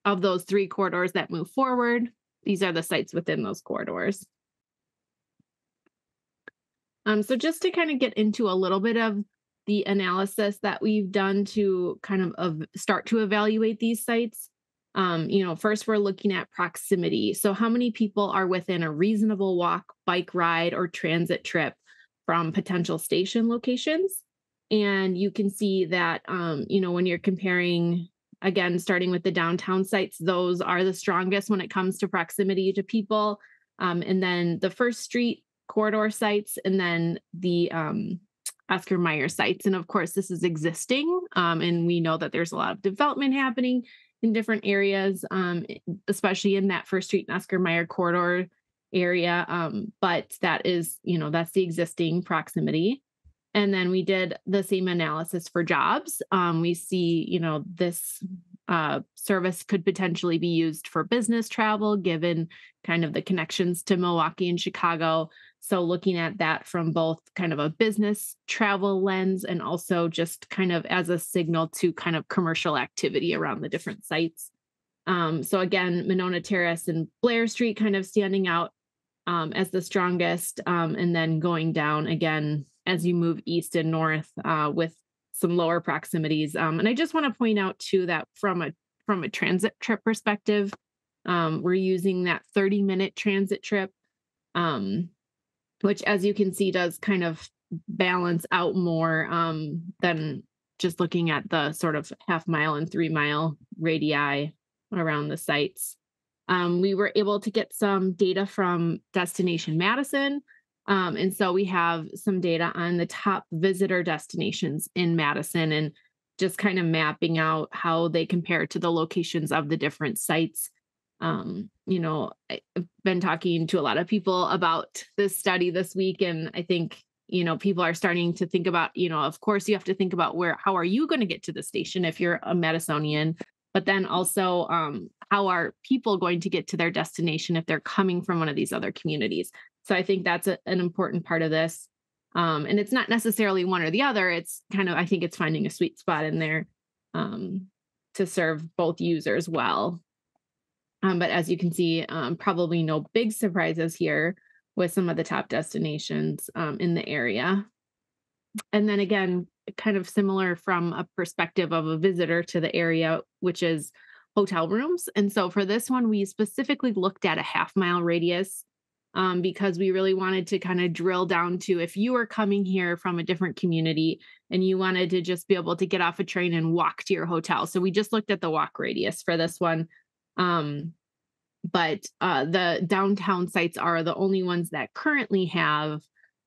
[SPEAKER 12] of those 3 corridors that move forward, these are the sites within those corridors. So just to kind of get into a little bit of the analysis that we've done to kind of start to evaluate these sites. First we're looking at proximity. So how many people are within a reasonable walk, bike ride, or transit trip from potential station locations? And you can see that, when you're comparing, again, starting with the downtown sites, those are the strongest when it comes to proximity to people. And then the First Street corridor sites, and then the Oscar Mayer sites. And of course, this is existing. And we know that there's a lot of development happening in different areas, especially in that First Street and Oscar Mayer corridor area. But that is, that's the existing proximity. And then we did the same analysis for jobs. We see, this service could potentially be used for business travel, given kind of the connections to Milwaukee and Chicago. So looking at that from both kind of a business travel lens and also just kind of as a signal to kind of commercial activity around the different sites. So again, Monona Terrace and Blair Street kind of standing out as the strongest, and then going down again as you move east and north with some lower proximities. And I just want to point out too that from a transit trip perspective, we're using that 30-minute transit trip, which, as you can see, does kind of balance out more than just looking at the sort of half-mile and 3-mile radii around the sites. We were able to get some data from Destination Madison. And so we have some data on the top visitor destinations in Madison and just kind of mapping out how they compare to the locations of the different sites. I've been talking to a lot of people about this study this week, and I think, people are starting to think about, of course you have to think about how are you going to get to the station if you're a Madisonian, but then also how are people going to get to their destination if they're coming from one of these other communities? So I think that's an important part of this. And it's not necessarily one or the other. It's kind of, I think it's finding a sweet spot in there to serve both users well. But as you can see, probably no big surprises here with some of the top destinations in the area. And then again, kind of similar from a perspective of a visitor to the area, which is hotel rooms. And so for this one, we specifically looked at a half-mile radius because we really wanted to kind of drill down to if you were coming here from a different community and you wanted to just be able to get off a train and walk to your hotel. So we just looked at the walk radius for this one. But the downtown sites are the only ones that currently have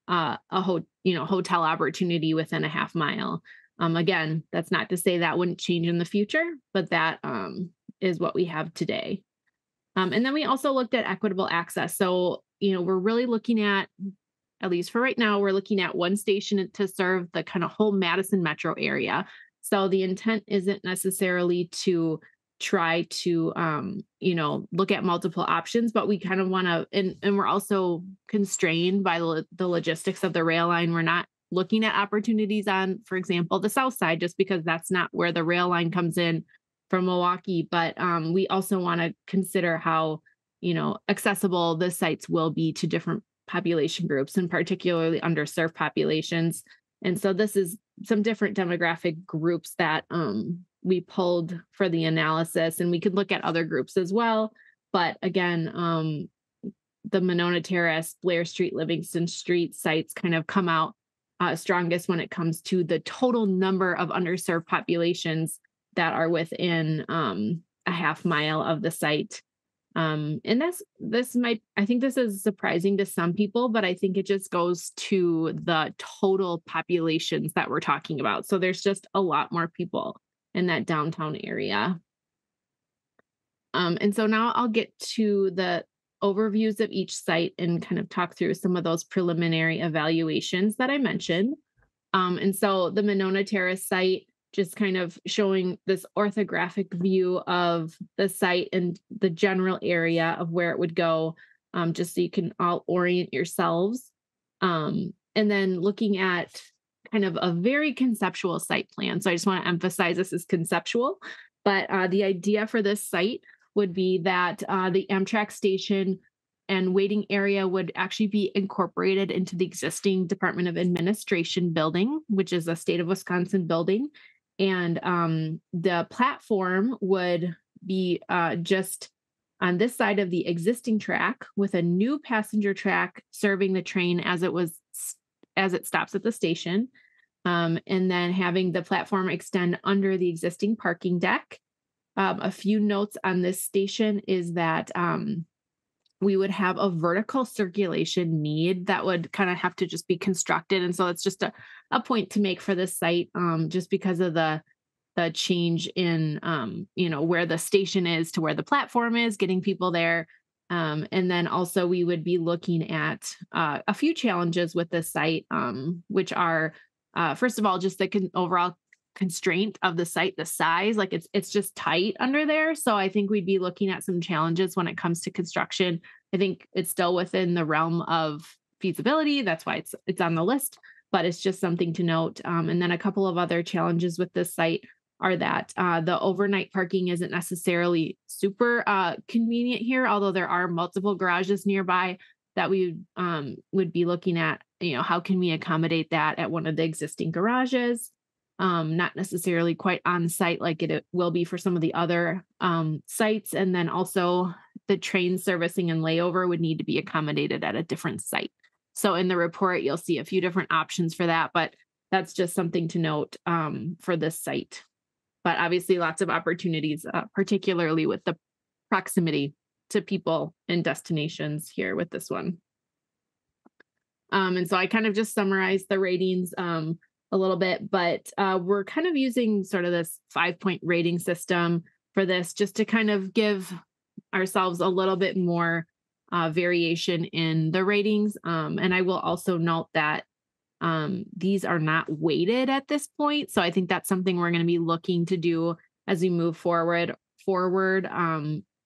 [SPEAKER 12] a hotel opportunity within a half-mile. Again, that's not to say that wouldn't change in the future, but that is what we have today. And then we also looked at equitable access. So, we're really looking at least for right now, we're looking at one station to serve the kind of whole Madison metro area. So the intent isn't necessarily to try to, look at multiple options, but we kind of want to, and we're also constrained by the logistics of the rail line. We're not looking at opportunities on, for example, the south side, just because that's not where the rail line comes in from Milwaukee. But we also want to consider how, accessible the sites will be to different population groups, and particularly underserved populations. And so this is some different demographic groups that we pulled for the analysis, and we could look at other groups as well. But again, the Monona Terrace, Blair Street, Livingston Street sites kind of come out strongest when it comes to the total number of underserved populations that are within a half-mile of the site. And I think this is surprising to some people, but I think it just goes to the total populations that we're talking about. So there's just a lot more people in that downtown area. And so now I'll get to the overviews of each site and kind of talk through some of those preliminary evaluations that I mentioned. And so the Monona Terrace site, just kind of showing this orthographic view of the site and the general area of where it would go, just so you can all orient yourselves. And then looking at kind of a very conceptual site plan. So I just want to emphasize this is conceptual, but the idea for this site would be that the Amtrak station and waiting area would actually be incorporated into the existing Department of Administration building, which is a state of Wisconsin building. And the platform would be just on this side of the existing track with a new passenger track serving the train as it stops at the station. And then having the platform extend under the existing parking deck. A few notes on this station is that we would have a vertical circulation need that would kind of have to just be constructed. And so it's just a point to make for this site, just because of the change in, where the station is to where the platform is, getting people there. And then also we would be looking at a few challenges with this site, which are, first of all, just the overall constraint of the site, the size, like it's just tight under there. So I think we'd be looking at some challenges when it comes to construction. I think it's still within the realm of feasibility. That's why it's on the list, but it's just something to note. And then a couple of other challenges with this site are that the overnight parking isn't necessarily super convenient here, although there are multiple garages nearby that we would be looking at, how can we accommodate that at one of the existing garages? Not necessarily quite on site like it will be for some of the other sites. And then also the train servicing and layover would need to be accommodated at a different site. So in the report, you'll see a few different options for that, but that's just something to note for this site. But obviously lots of opportunities, particularly with the proximity to people and destinations here with this one. And so I kind of just summarized the ratings a little bit, but we're kind of using sort of this 5-point rating system for this just to kind of give ourselves a little bit more variation in the ratings. And I will also note that these are not weighted at this point. So I think that's something we're going to be looking to do as we move forward,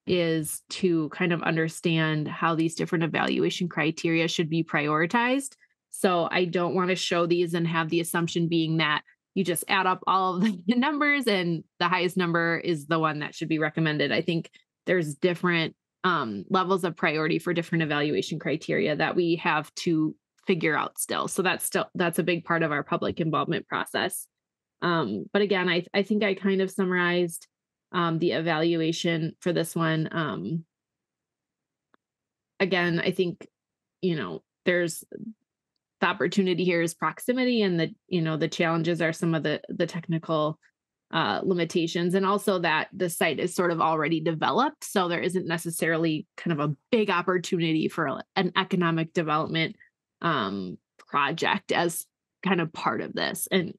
[SPEAKER 12] is to kind of understand how these different evaluation criteria should be prioritized. So I don't want to show these and have the assumption being that you just add up all of the numbers and the highest number is the one that should be recommended. I think there's different levels of priority for different evaluation criteria that we have to figure out still. So that's a big part of our public involvement process. But again, I think I kind of summarized the evaluation for this one. Again, I think, there's the opportunity here is proximity, and the challenges are some of the technical limitations, and also that the site is sort of already developed. So there isn't necessarily kind of a big opportunity for an economic development project as kind of part of this. And,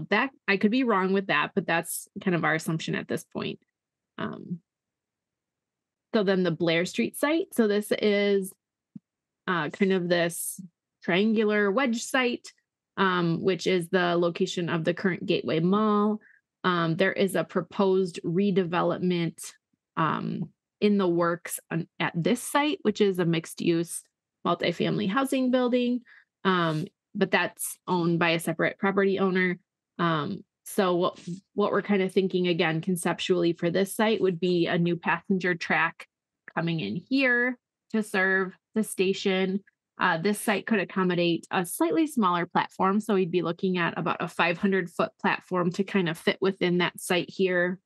[SPEAKER 12] that I could be wrong with that, but that's kind of our assumption at this point. So then the Blair Street site. So this is kind of this triangular wedge site, which is the location of the current Gateway Mall. There is a proposed redevelopment in the works at this site, which is a mixed-use multifamily housing building, but that's owned by a separate property owner. So what we're kind of thinking, again, conceptually for this site would be a new passenger track coming in here to serve the station. This site could accommodate a slightly smaller platform. So we'd be looking at about a 500-foot platform to kind of fit within that site here.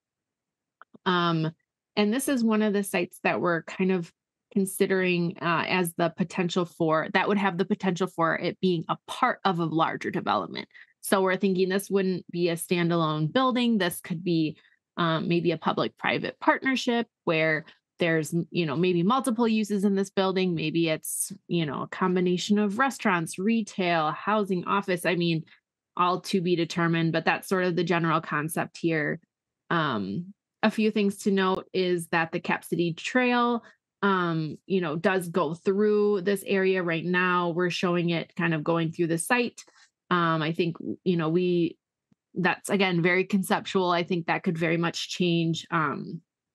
[SPEAKER 12] And this is one of the sites that we're kind of considering as the potential for, that would have the potential for it being a part of a larger development. So we're thinking this wouldn't be a standalone building. This could be maybe a public-private partnership where there's, maybe multiple uses in this building. Maybe it's, a combination of restaurants, retail, housing, office. I mean, all to be determined, but that's sort of the general concept here. A few things to note is that the Cap City Trail, does go through this area right now. We're showing it kind of going through the site. I think, that's again, very conceptual. I think that could very much change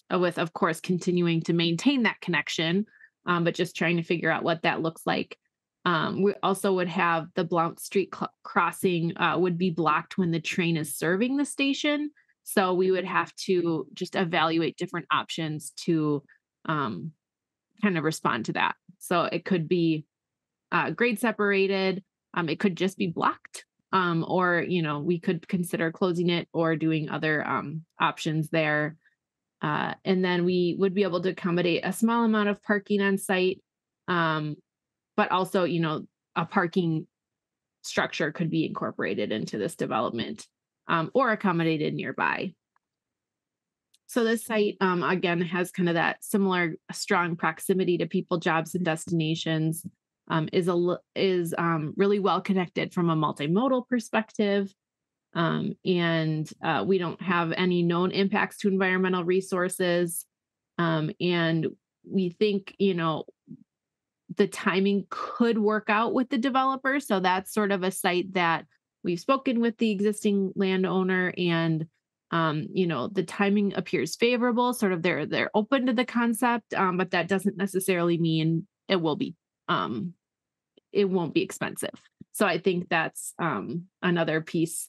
[SPEAKER 12] with, of course, continuing to maintain that connection, but just trying to figure out what that looks like. We also would have the Blount Street crossing would be blocked when the train is serving the station. So we would have to just evaluate different options to kind of respond to that. So it could be grade separated. It could just be blocked. Or, we could consider closing it or doing other options there. And then we would be able to accommodate a small amount of parking on site. But also, a parking structure could be incorporated into this development or accommodated nearby. So this site, again, has kind of that similar strong proximity to people, jobs, and destinations, is really well connected from a multimodal perspective. And we don't have any known impacts to environmental resources. And we think, the timing could work out with the developer. So that's sort of a site that we've spoken with the existing landowner, and the timing appears favorable. Sort of they're open to the concept, but that doesn't necessarily mean it will be it won't be expensive. So I think that's another piece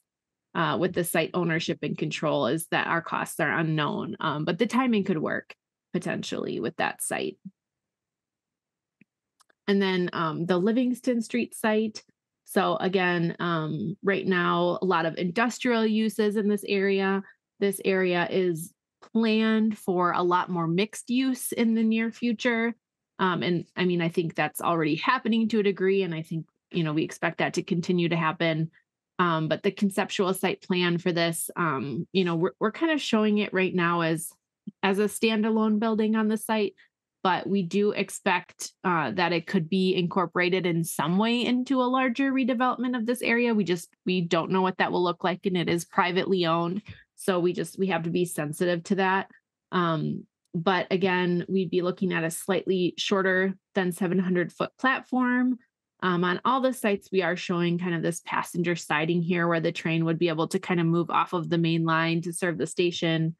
[SPEAKER 12] with the site ownership and control, is that our costs are unknown, but the timing could work potentially with that site. And then the Livingston Street site. So again, right now, a lot of industrial uses in this area. This area is planned for a lot more mixed use in the near future. And I mean, I think that's already happening to a degree. And I think, we expect that to continue to happen. But the conceptual site plan for this, we're kind of showing it right now as a standalone building on the site. But we do expect that it could be incorporated in some way into a larger redevelopment of this area. We don't know what that will look like, and it is privately owned. So we have to be sensitive to that. But again, we'd be looking at a slightly shorter than 700-foot platform. On all the sites, we are showing kind of this passenger siding here, where the train would be able to kind of move off of the main line to serve the station.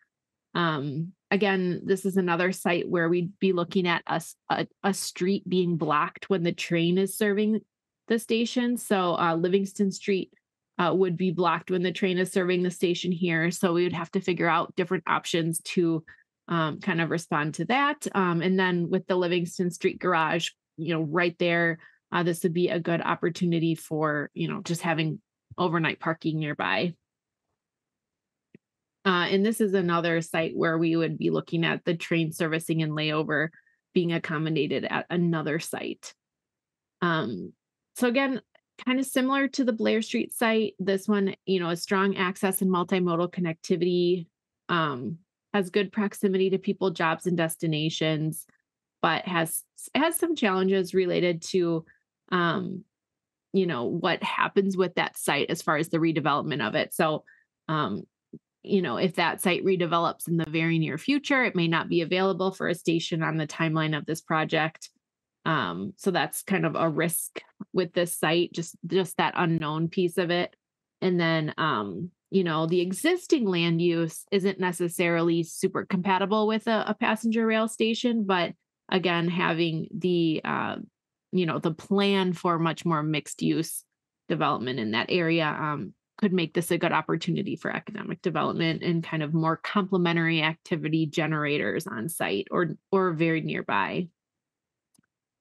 [SPEAKER 12] Again, this is another site where we'd be looking at a street being blocked when the train is serving the station. So Livingston Street would be blocked when the train is serving the station here. So we would have to figure out different options to kind of respond to that. And then with the Livingston Street garage, right there, this would be a good opportunity for, just having overnight parking nearby. And this is another site where we would be looking at the train servicing and layover being accommodated at another site. So again, kind of similar to the Blair Street site, this one, a strong access and multimodal connectivity, has good proximity to people, jobs, and destinations, but has some challenges related to, what happens with that site as far as the redevelopment of it. So, if that site redevelops in the very near future, it may not be available for a station on the timeline of this project. So that's kind of a risk with this site, just that unknown piece of it. And then, the existing land use isn't necessarily super compatible with a passenger rail station, but again, having the plan for much more mixed use development in that area could make this a good opportunity for economic development and kind of more complementary activity generators on site or very nearby.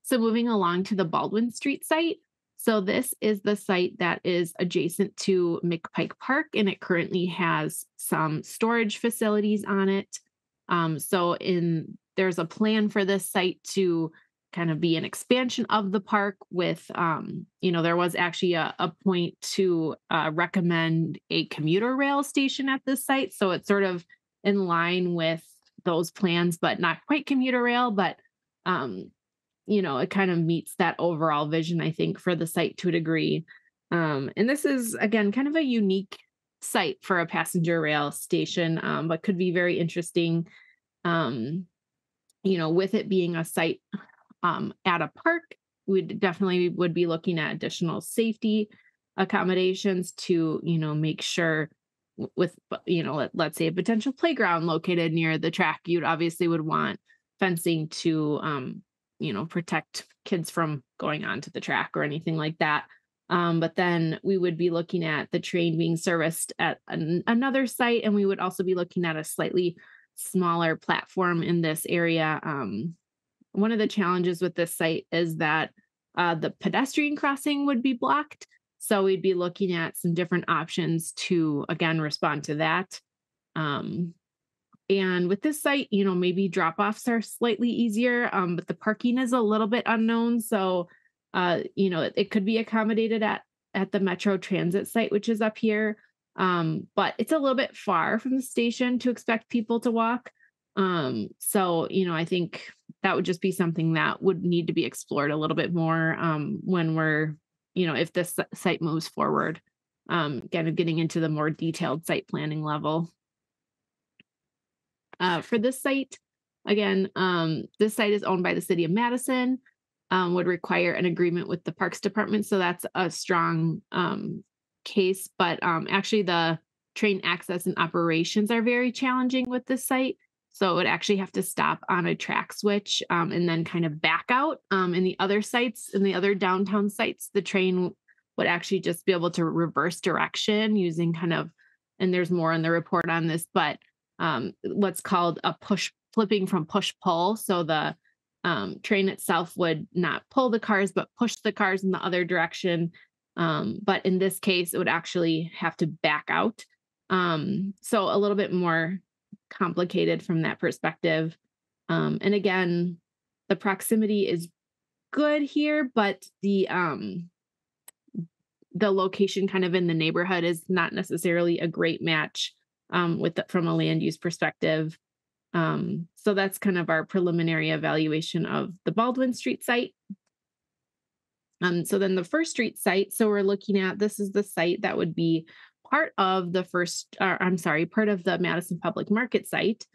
[SPEAKER 12] So moving along to the Baldwin Street site. So this is the site that is adjacent to McPike Park, and it currently has some storage facilities on it. There's a plan for this site to kind of be an expansion of the park with, there was actually a point to recommend a commuter rail station at this site. So it's sort of in line with those plans, but not quite commuter rail, but it kind of meets that overall vision, I think, for the site to a degree. And this is, again, kind of a unique site for a passenger rail station, but could be very interesting, with it being a site at a park. We definitely would be looking at additional safety accommodations to, make sure with, let's say a potential playground located near the track, you'd obviously would want fencing to, protect kids from going onto the track or anything like that. But then we would be looking at the train being serviced at another site, and we would also be looking at a slightly smaller platform in this area. One of the challenges with this site is that the pedestrian crossing would be blocked. So we'd be looking at some different options to, again, respond to that. And with this site, maybe drop-offs are slightly easier, but the parking is a little bit unknown. So, it could be accommodated at the Metro Transit site, which is up here. But it's a little bit far from the station to expect people to walk. So, I think that would just be something that would need to be explored a little bit more when we're, if this site moves forward, kind of getting into the more detailed site planning level. For this site, again, this site is owned by the city of Madison, would require an agreement with the Parks Department. So that's a strong case, but actually the train access and operations are very challenging with this site. So it would actually have to stop on a track switch and then kind of back out. In the other sites, in the other downtown sites, the train would actually just be able to reverse direction using kind of, and there's more in the report on this, but what's called a flipping from push-pull. So the train itself would not pull the cars, but push the cars in the other direction. But in this case, it would actually have to back out. So a little bit more complicated from that perspective. And again, the proximity is good here, but the location kind of in the neighborhood is not necessarily a great match from a land use perspective. So that's kind of our preliminary evaluation of the Baldwin Street site. So then the First Street site, so we're looking at, this is the site that would be part of the part of the Madison Public Market site.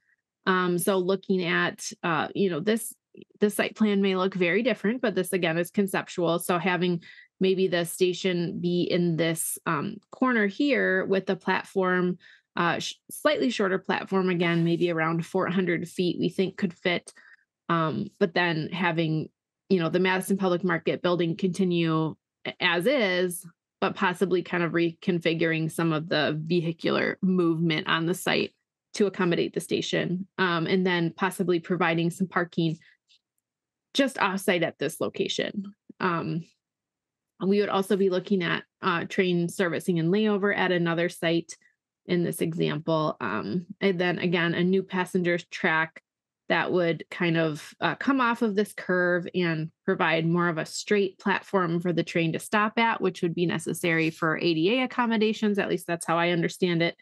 [SPEAKER 12] So looking at, this site plan may look very different, but this again is conceptual. So having maybe the station be in this corner here with the platform, slightly shorter platform, again, maybe around 400 feet, we think could fit. But then having, the Madison Public Market building continue as is, but possibly kind of reconfiguring some of the vehicular movement on the site to accommodate the station. And then possibly providing some parking just offsite at this location. We would also be looking at train servicing and layover at another site in this example. And then again, a new passenger track that would kind of come off of this curve and provide more of a straight platform for the train to stop at, which would be necessary for ADA accommodations. At least that's how I understand it.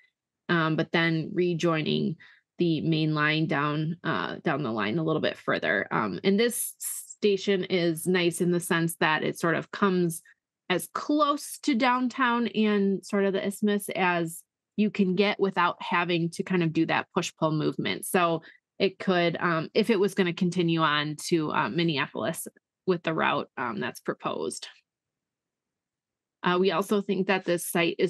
[SPEAKER 12] But then rejoining the main line down the line a little bit further. And this station is nice in the sense that it sort of comes as close to downtown and sort of the isthmus as you can get without having to kind of do that push-pull movement. So it could, if it was going to continue on to Minneapolis with the route that's proposed. We also think that this site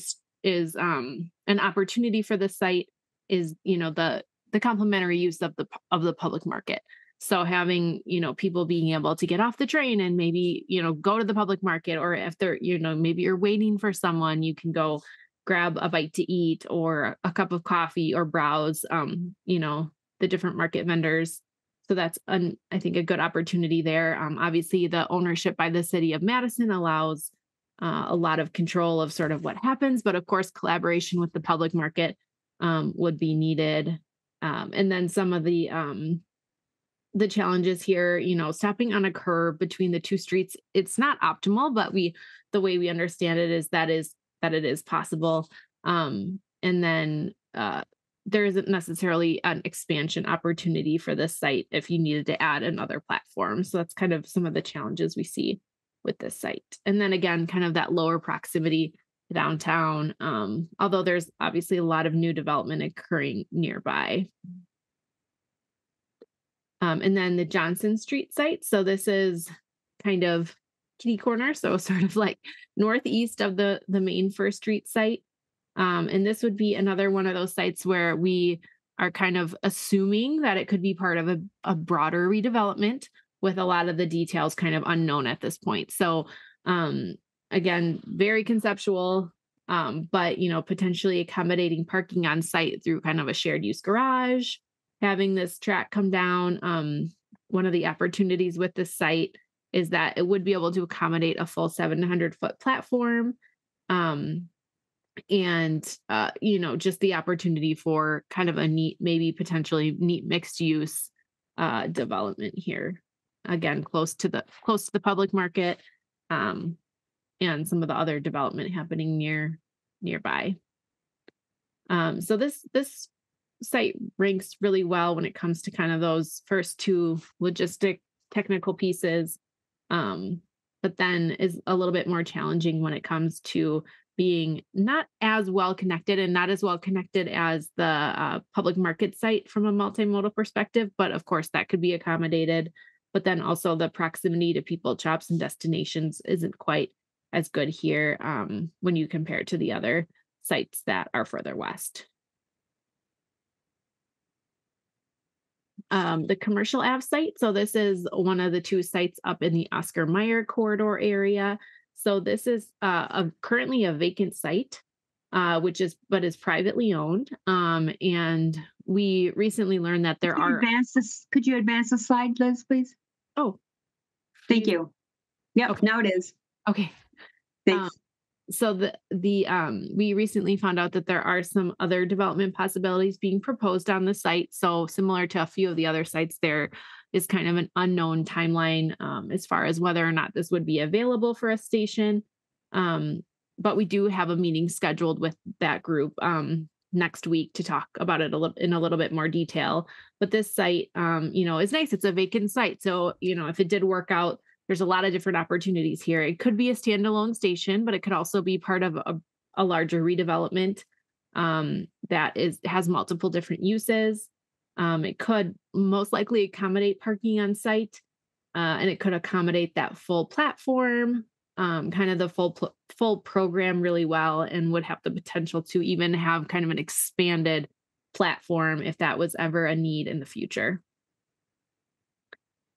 [SPEAKER 12] is an opportunity for the site is, the complementary use of the public market. So having, people being able to get off the train and maybe, go to the public market, or if they're, maybe you're waiting for someone, you can go grab a bite to eat or a cup of coffee or browse, the different market vendors. So that's, I think, a good opportunity there. Obviously, the ownership by the city of Madison allows a lot of control of sort of what happens, but of course, collaboration with the public market would be needed. And then some of the challenges here, stopping on a curb between the two streets, it's not optimal, but the way we understand it is that it is possible. And then there isn't necessarily an expansion opportunity for this site if you needed to add another platform. So that's kind of some of the challenges we see with this site. And then again, kind of that lower proximity to downtown, although there's obviously a lot of new development occurring nearby. And then the Johnson Street site. So this is kind of kitty corner, so sort of like northeast of the main First Street site. And this would be another one of those sites where we are kind of assuming that it could be part of a broader redevelopment with a lot of the details kind of unknown at this point. So again, very conceptual, but potentially accommodating parking on site through kind of a shared use garage, having this track come down. One of the opportunities with this site is that it would be able to accommodate a full 700-foot platform. And just the opportunity for kind of a neat, maybe potentially neat mixed use development here. Again, close to the public market, and some of the other development happening nearby. So this site ranks really well when it comes to kind of those first two logistic technical pieces, but then is a little bit more challenging when it comes to being not as well connected and not as well connected as the public market site from a multimodal perspective. But of course, that could be accommodated. But then also the proximity to people, shops, and destinations isn't quite as good here when you compare to the other sites that are further west. The Commercial Ave site. So this is one of the two sites up in the Oscar Mayer corridor area. So this is currently a vacant site, but is privately owned. And we recently learned that there are.
[SPEAKER 1] Could you advance the slide, Liz, please?
[SPEAKER 12] Oh,
[SPEAKER 1] thank you. Yep, okay. Now it is.
[SPEAKER 12] Okay.
[SPEAKER 1] Thanks.
[SPEAKER 12] So we recently found out that there are some other development possibilities being proposed on the site. So similar to a few of the other sites, there is kind of an unknown timeline as far as whether or not this would be available for a station. But we do have a meeting scheduled with that group next week to talk about it in a little bit more detail. But this site, is nice. It's a vacant site. So, if it did work out, there's a lot of different opportunities here. It could be a standalone station, but it could also be part of a larger redevelopment that has multiple different uses. It could most likely accommodate parking on site, and it could accommodate that full platform, kind of the full program really well, and would have the potential to even have kind of an expanded platform if that was ever a need in the future.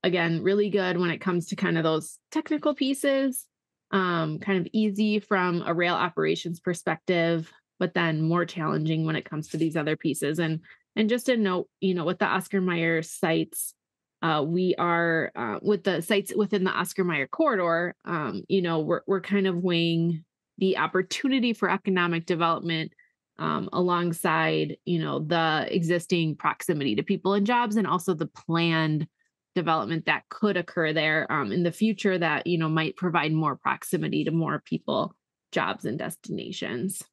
[SPEAKER 12] Again, really good when it comes to kind of those technical pieces, kind of easy from a rail operations perspective, but then more challenging when it comes to these other pieces. And just a note, with the Oscar Mayer sites, we are with the sites within the Oscar Mayer corridor, we're kind of weighing the opportunity for economic development alongside, the existing proximity to people and jobs, and also the planned development that could occur there in the future that, might provide more proximity to more people, jobs, and destinations.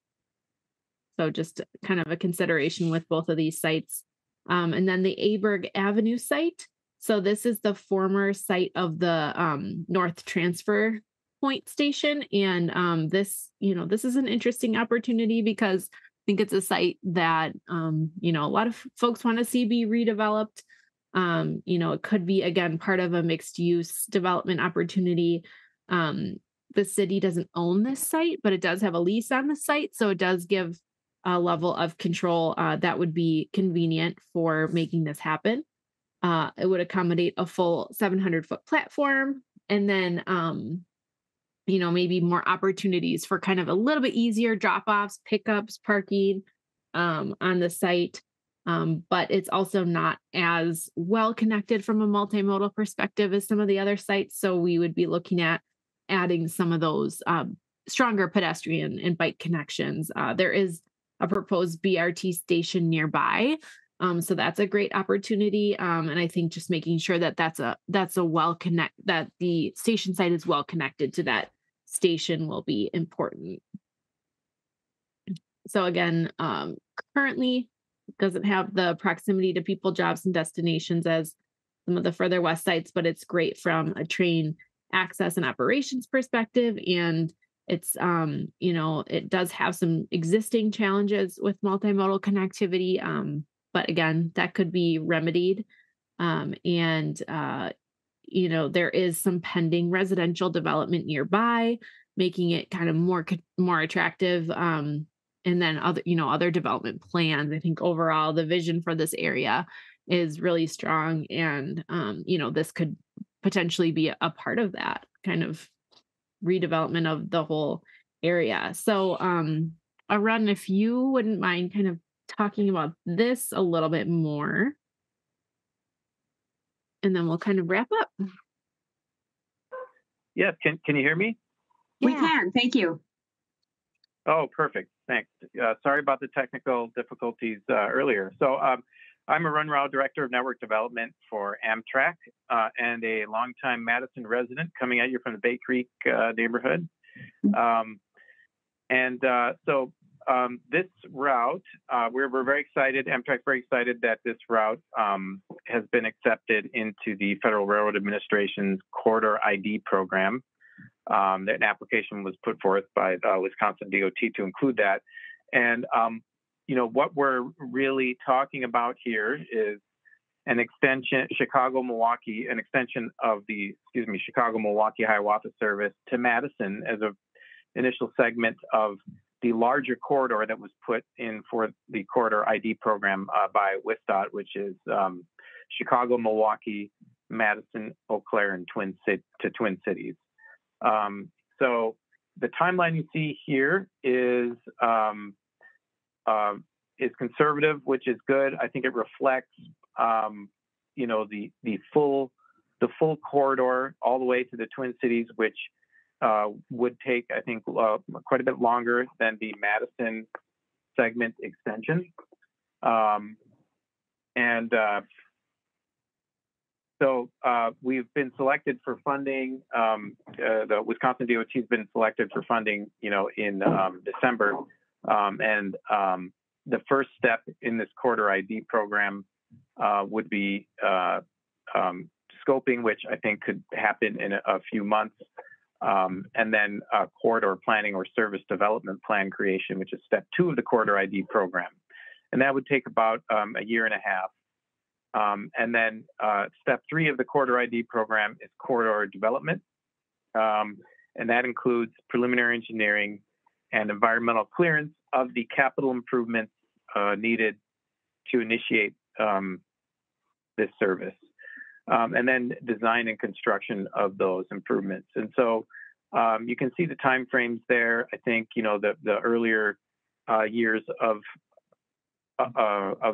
[SPEAKER 12] So just kind of a consideration with both of these sites. And then the Aberg Avenue site. So this is the former site of the North Transfer Point station. And this is an interesting opportunity because I think it's a site that, a lot of folks want to see be redeveloped. It could be, again, part of a mixed use development opportunity. The city doesn't own this site, but it does have a lease on the site. So it does give a level of control that would be convenient for making this happen. It would accommodate a full 700-foot platform, and then, maybe more opportunities for kind of a little bit easier drop-offs, pickups, parking on the site. But it's also not as well connected from a multimodal perspective as some of the other sites. So we would be looking at adding some of those stronger pedestrian and bike connections. There is a proposed BRT station nearby. So that's a great opportunity. And I think just making sure that that the station site is well connected to that station will be important. So again, currently doesn't have the proximity to people, jobs, and destinations as some of the further west sites, but it's great from a train access and operations perspective. And it's, it does have some existing challenges with multimodal connectivity. But again, that could be remedied. There is some pending residential development nearby, making it kind of more attractive. And then other development plans. I think overall the vision for this area is really strong. And, this could potentially be a part of that kind of redevelopment of the whole area. So, Arun, if you wouldn't mind kind of talking about this a little bit more, and then we'll kind of wrap up.
[SPEAKER 13] Yes, can you hear me?
[SPEAKER 1] We can, thank you.
[SPEAKER 13] Oh, perfect, thanks. Sorry about the technical difficulties earlier. So I'm Arun Rao, Director of Network Development for Amtrak, and a longtime Madison resident coming at you from the Bay Creek neighborhood. This route, we're very excited, Amtrak's very excited that this route has been accepted into the Federal Railroad Administration's Corridor ID program. That an application was put forth by Wisconsin DOT to include that. And, what we're really talking about here is an extension, Chicago-Milwaukee, an extension of the, Chicago-Milwaukee-Hiawatha service to Madison as an initial segment of the larger corridor that was put in for the Corridor ID program by WISDOT, which is Chicago, Milwaukee, Madison, Eau Claire, and Twin Cities. So the timeline you see here is conservative, which is good. I think it reflects, the full corridor all the way to the Twin Cities, which would take, I think, quite a bit longer than the Madison segment extension. So we've been selected for funding. The Wisconsin DOT has been selected for funding, in December. The first step in this Corridor ID program would be scoping, which I think could happen in a few months. And then corridor planning or service development plan creation, which is step 2 of the Corridor ID program. And that would take about a year and a half. And then step 3 of the Corridor ID program is corridor development. And that includes preliminary engineering and environmental clearance of the capital improvements needed to initiate this service. And then design and construction of those improvements. And so you can see the timeframes there. I think, the earlier years of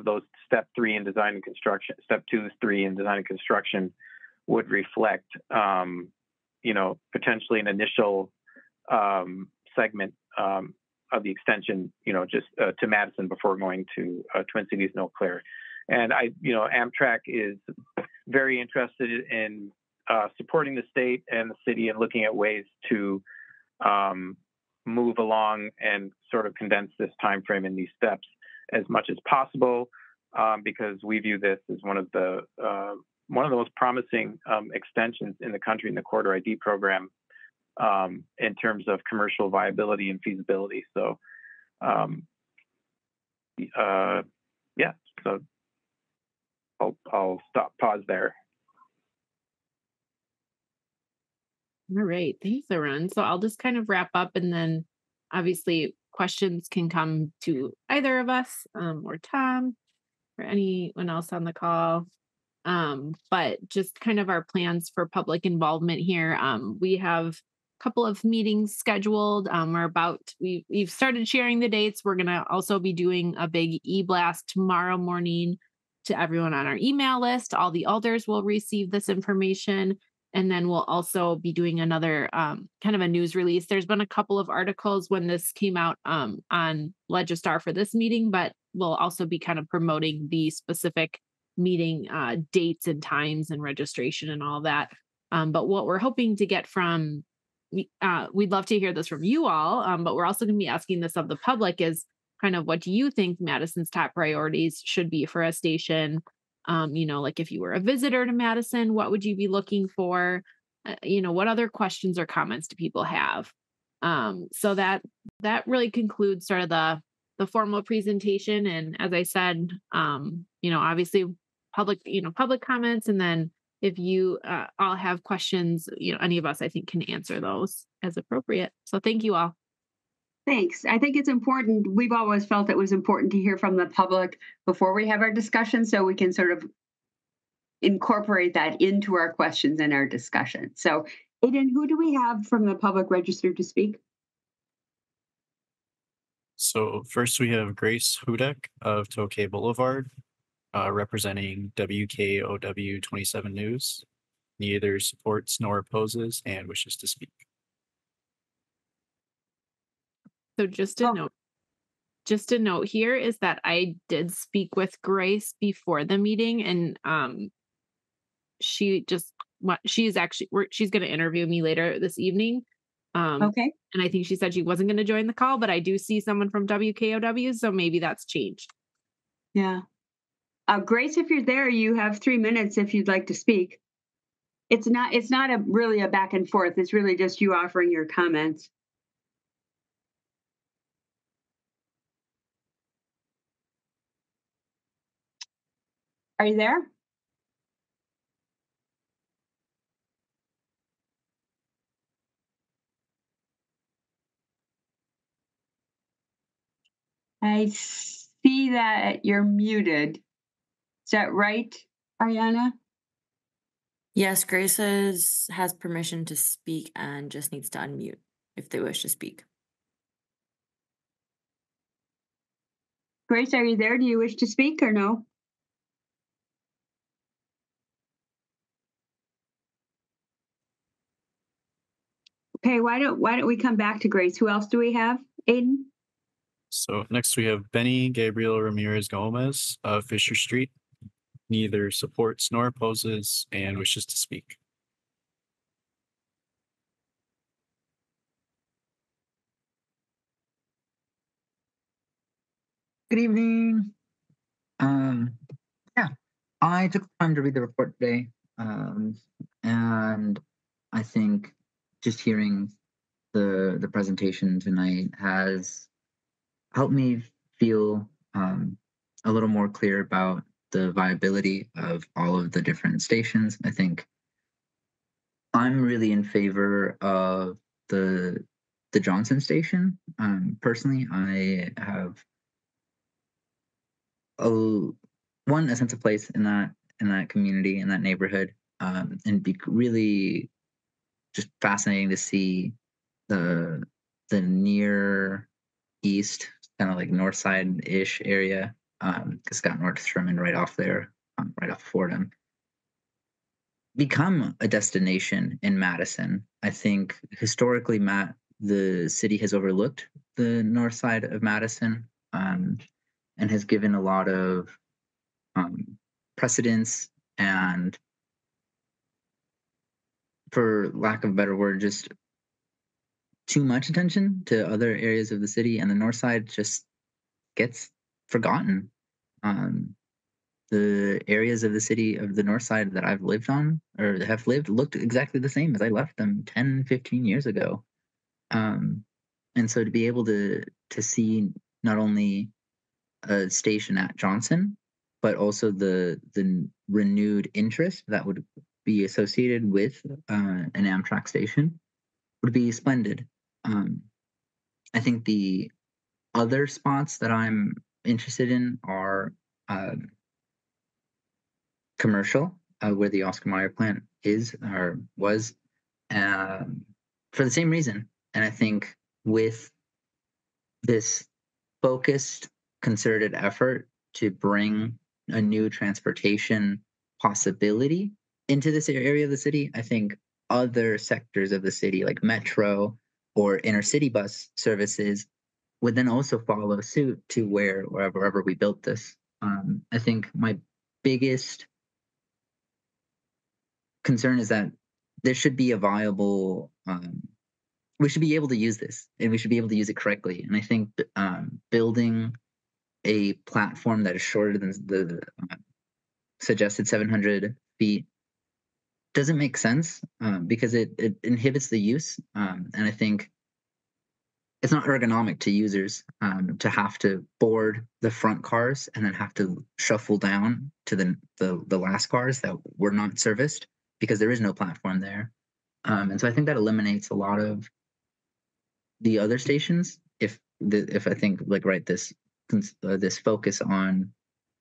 [SPEAKER 13] those step 3 in design and construction, step 2, 3 in design and construction would reflect, potentially an initial segment of the extension, just to Madison before going to Twin Cities and Eau Claire. And Amtrak is very interested in supporting the state and the city and looking at ways to move along and sort of condense this time frame in these steps as much as possible, because we view this as one of the most promising extensions in the country in the Corridor ID program in terms of commercial viability and feasibility. So, so I'll pause there.
[SPEAKER 12] All right. Thanks, Arun. So I'll just kind of wrap up, and then obviously questions can come to either of us or Tom or anyone else on the call. But just kind of our plans for public involvement here. We have a couple of meetings scheduled. We've started sharing the dates. We're going to also be doing a big e-blast tomorrow morning to everyone on our email list. All the alders will receive this information. And then we'll also be doing another kind of a news release. There's been a couple of articles when this came out on Legistar for this meeting, but we'll also be kind of promoting the specific meeting dates and times and registration and all that. But what we're hoping to get we'd love to hear this from you all, but we're also going to be asking this of the public, is kind of what do you think Madison's top priorities should be for a station? Like if you were a visitor to Madison, what would you be looking for? What other questions or comments do people have? So that really concludes sort of the formal presentation. And as I said, obviously public comments, and then if you all have questions, any of us, I think, can answer those as appropriate. So thank you all.
[SPEAKER 1] Thanks. I think it's important. We've always felt it was important to hear from the public before we have our discussion, so we can sort of incorporate that into our questions and our discussion. So, Aiden, who do we have from the public registered to speak?
[SPEAKER 3] So first we have Grace Hudek of Tokay Boulevard, representing WKOW 27 News. Neither supports nor opposes and wishes to speak.
[SPEAKER 12] So just a note here is that I did speak with Grace before the meeting, and she's going to interview me later this evening.
[SPEAKER 1] Okay.
[SPEAKER 12] And I think she said she wasn't going to join the call, but I do see someone from WKOW, so maybe that's changed.
[SPEAKER 1] Yeah. Grace, if you're there, you have 3 minutes if you'd like to speak. It's not really a back and forth. It's really just you offering your comments. Are you there? I see that you're muted. Is that right, Ariana?
[SPEAKER 2] Yes, Grace has permission to speak and just needs to unmute if they wish to speak.
[SPEAKER 1] Grace, are you there? Do you wish to speak or no? Okay, why don't we come back to Grace? Who else do we have? Aiden?
[SPEAKER 3] So next we have Benny Gabriel Ramirez Gomez of Fisher Street. Neither supports nor opposes and wishes to speak.
[SPEAKER 14] Good evening. Yeah, I took the time to read the report today, and I think just hearing the presentation tonight has helped me feel a little more clear about the viability of all of the different stations. I think I'm really in favor of the Johnson station. Personally, I have a sense of place in that community, in that neighborhood, and be really just fascinating to see the near east, kind of like north side ish area. It's got North Sherman right off there, right off Fordham, become a destination in Madison. I think historically, the city has overlooked the north side of Madison, and has given a lot of precedence and, for lack of a better word, just too much attention to other areas of the city, and the north side just gets forgotten. The areas of the city of the north side that I've lived on or have lived looked exactly the same as I left them 10, 15 years ago. And so to be able to see not only a station at Johnson, but also the renewed interest that would be associated with an Amtrak station would be splendid. I think the other spots that I'm interested in are commercial, where the Oscar Mayer plant is or was, for the same reason. And I think with this focused, concerted effort to bring a new transportation possibility into this area of the city, I think other sectors of the city, like metro or inner city bus services, would then also follow suit to wherever we built this. I think my biggest concern is that there should be a viable we should be able to use this, and we should be able to use it correctly. And I think building a platform that is shorter than the suggested 700 feet doesn't make sense because it inhibits the use. And I think it's not ergonomic to users to have to board the front cars and then have to shuffle down to the last cars that were not serviced because there is no platform there. And so I think that eliminates a lot of the other stations if I think like this focus on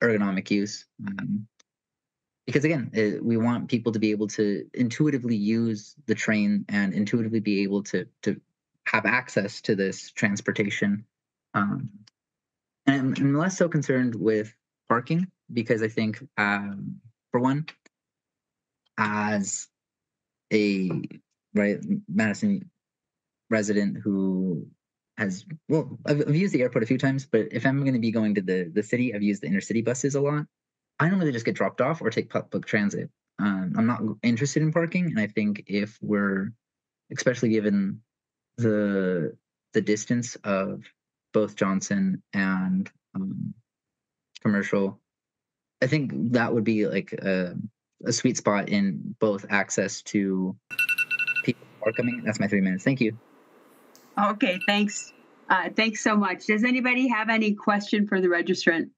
[SPEAKER 14] ergonomic use. Because again, we want people to be able to intuitively use the train and intuitively be able to have access to this transportation. And I'm less so concerned with parking because I think, for one, as a Madison resident who has, well, I've used the airport a few times, but if I'm going to be going to the city, I've used the intercity buses a lot. I normally just get dropped off or take public transit. I'm not interested in parking, and I think if we're, especially given the distance of both Johnson and Commercial, I think that would be like a sweet spot in both access to people who are coming. That's my 3 minutes. Thank you.
[SPEAKER 1] Okay, thanks. Thanks so much. Does anybody have any question for the registrant?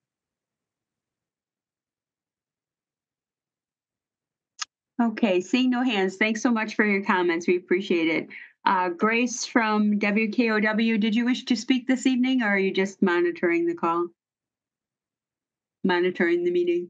[SPEAKER 1] Okay, seeing no hands, thanks so much for your comments. We appreciate it. Grace from WKOW, did you wish to speak this evening, or are you just monitoring the call? Monitoring the meeting?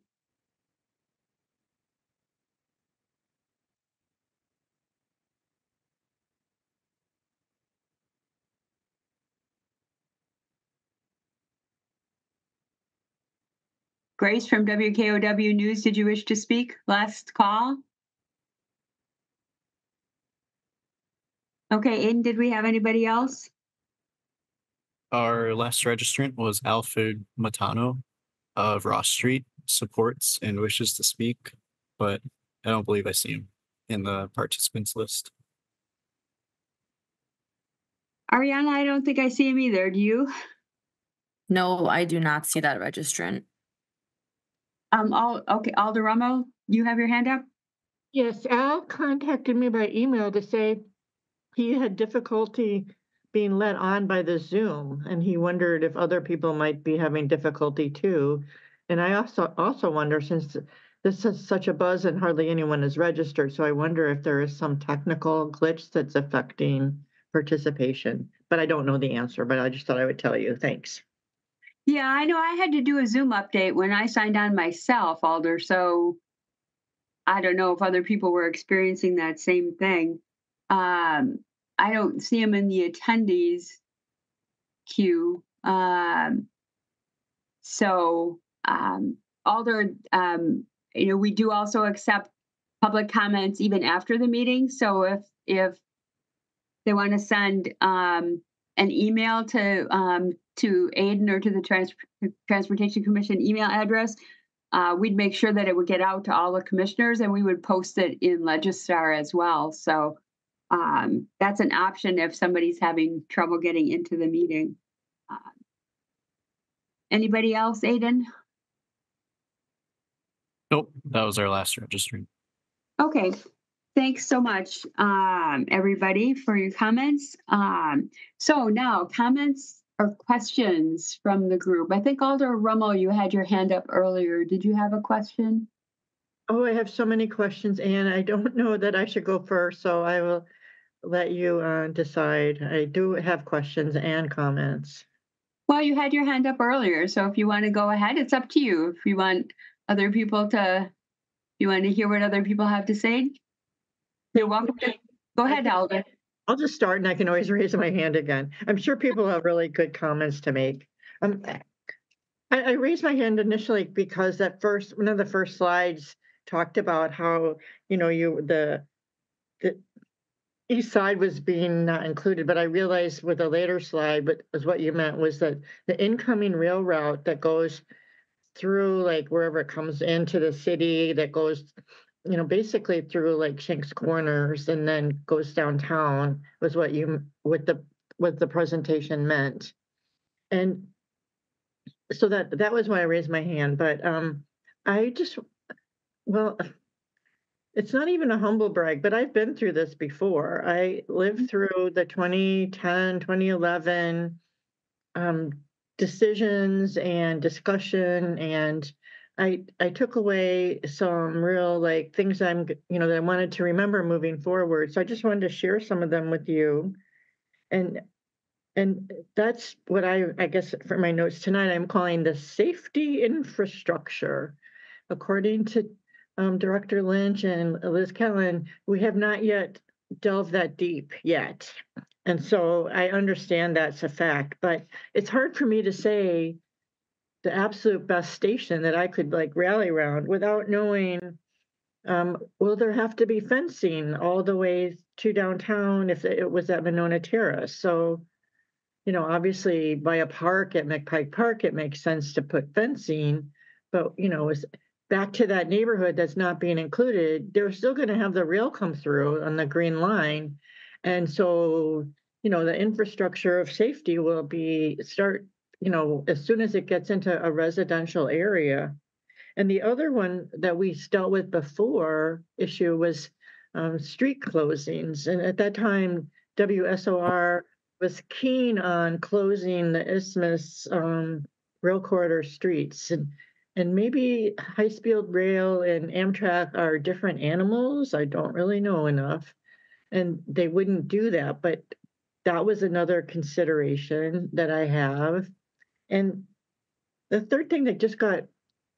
[SPEAKER 1] Grace from WKOW News, did you wish to speak? Last call? Okay, Aiden, did we have anybody else?
[SPEAKER 3] Our last registrant was Alfred Matano of Ross Street, supports and wishes to speak, but I don't believe I see him in the participants list.
[SPEAKER 1] Ariana, I don't think I see him either. Do you?
[SPEAKER 2] No, I do not see that registrant.
[SPEAKER 1] Okay, Aldo Romo, you have your hand up?
[SPEAKER 15] Yes, Al contacted me by email to say he had difficulty being let on by the Zoom, and he wondered if other people might be having difficulty too. And I also wonder, since this is such a buzz and hardly anyone is registered, so I wonder if there is some technical glitch that's affecting participation. But I don't know the answer, but I just thought I would tell you. Thanks.
[SPEAKER 1] Yeah, I know I had to do a Zoom update when I signed on myself, Alder, so I don't know if other people were experiencing that same thing. I don't see him in the attendees queue. Alder, we do also accept public comments even after the meeting. So if they want to send an email to Aiden or to the Transportation Commission email address, we'd make sure that it would get out to all the commissioners, and we would post it in Legistar as well. So that's an option if somebody's having trouble getting into the meeting. Anybody else, Aiden?
[SPEAKER 3] Nope, that was our last registrant.
[SPEAKER 1] Okay, thanks so much, everybody, for your comments. So now comments or questions from the group. I think Alder Rummel, you had your hand up earlier. Did you have a question?
[SPEAKER 15] Oh, I have so many questions, and I don't know that I should go first, so I will let you decide. I do have questions and comments.
[SPEAKER 1] Well, you had your hand up earlier, so if you want to go ahead, it's up to you. If you want other people to, you want to hear what other people have to say, you're welcome to go ahead, Alder.
[SPEAKER 15] I'll just start, and I can always raise my hand again. I'm sure people have really good comments to make. I raised my hand initially because one of the first slides talked about how the east side was being not included, but I realized with a later slide, but was what you meant was that the incoming rail route that goes through like wherever it comes into the city, that goes basically through like Shanks Corners and then goes downtown was what the presentation meant. And so that was why I raised my hand. But I just, well, it's not even a humble brag, but I've been through this before. I lived through the 2010, 2011 decisions and discussion, and I took away some real like things that I wanted to remember moving forward. So I just wanted to share some of them with you. And that's what I guess for my notes tonight, I'm calling the safety infrastructure. According to Director Lynch and Liz Kellen, we have not yet delved that deep yet. And so I understand that's a fact, but it's hard for me to say the absolute best station that I could like rally around without knowing, will there have to be fencing all the way to downtown if it was at Monona Terrace? So, obviously by a park at McPike Park, it makes sense to put fencing, but, back to that neighborhood that's not being included, they're still going to have the rail come through on the green line. And so, the infrastructure of safety will start, as soon as it gets into a residential area. And the other one that we dealt with before issue was street closings. And at that time, WSOR was keen on closing the Isthmus rail corridor streets. And maybe high-speed rail and Amtrak are different animals. I don't really know enough. And they wouldn't do that. But that was another consideration that I have. And the third thing that just got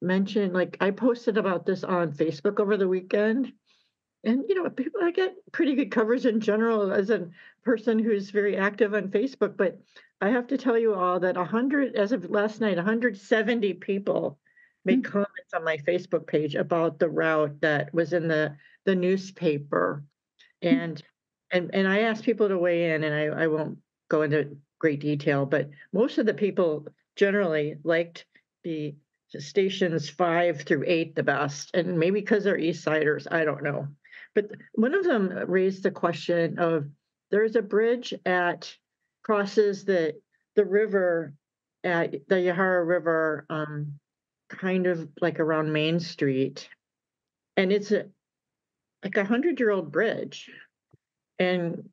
[SPEAKER 15] mentioned, like I posted about this on Facebook over the weekend. And, I get pretty good coverage in general as a person who's very active on Facebook. But I have to tell you all that as of last night, 170 people made comments on my Facebook page about the route that was in the newspaper. And I asked people to weigh in, and I won't go into great detail, but most of the people generally liked the stations 5 through 8 the best, and maybe because they're East Siders, I don't know. But one of them raised the question of there's a bridge crosses the river at the Yahara River, kind of like around Main Street, and it's like 100-year-old bridge. And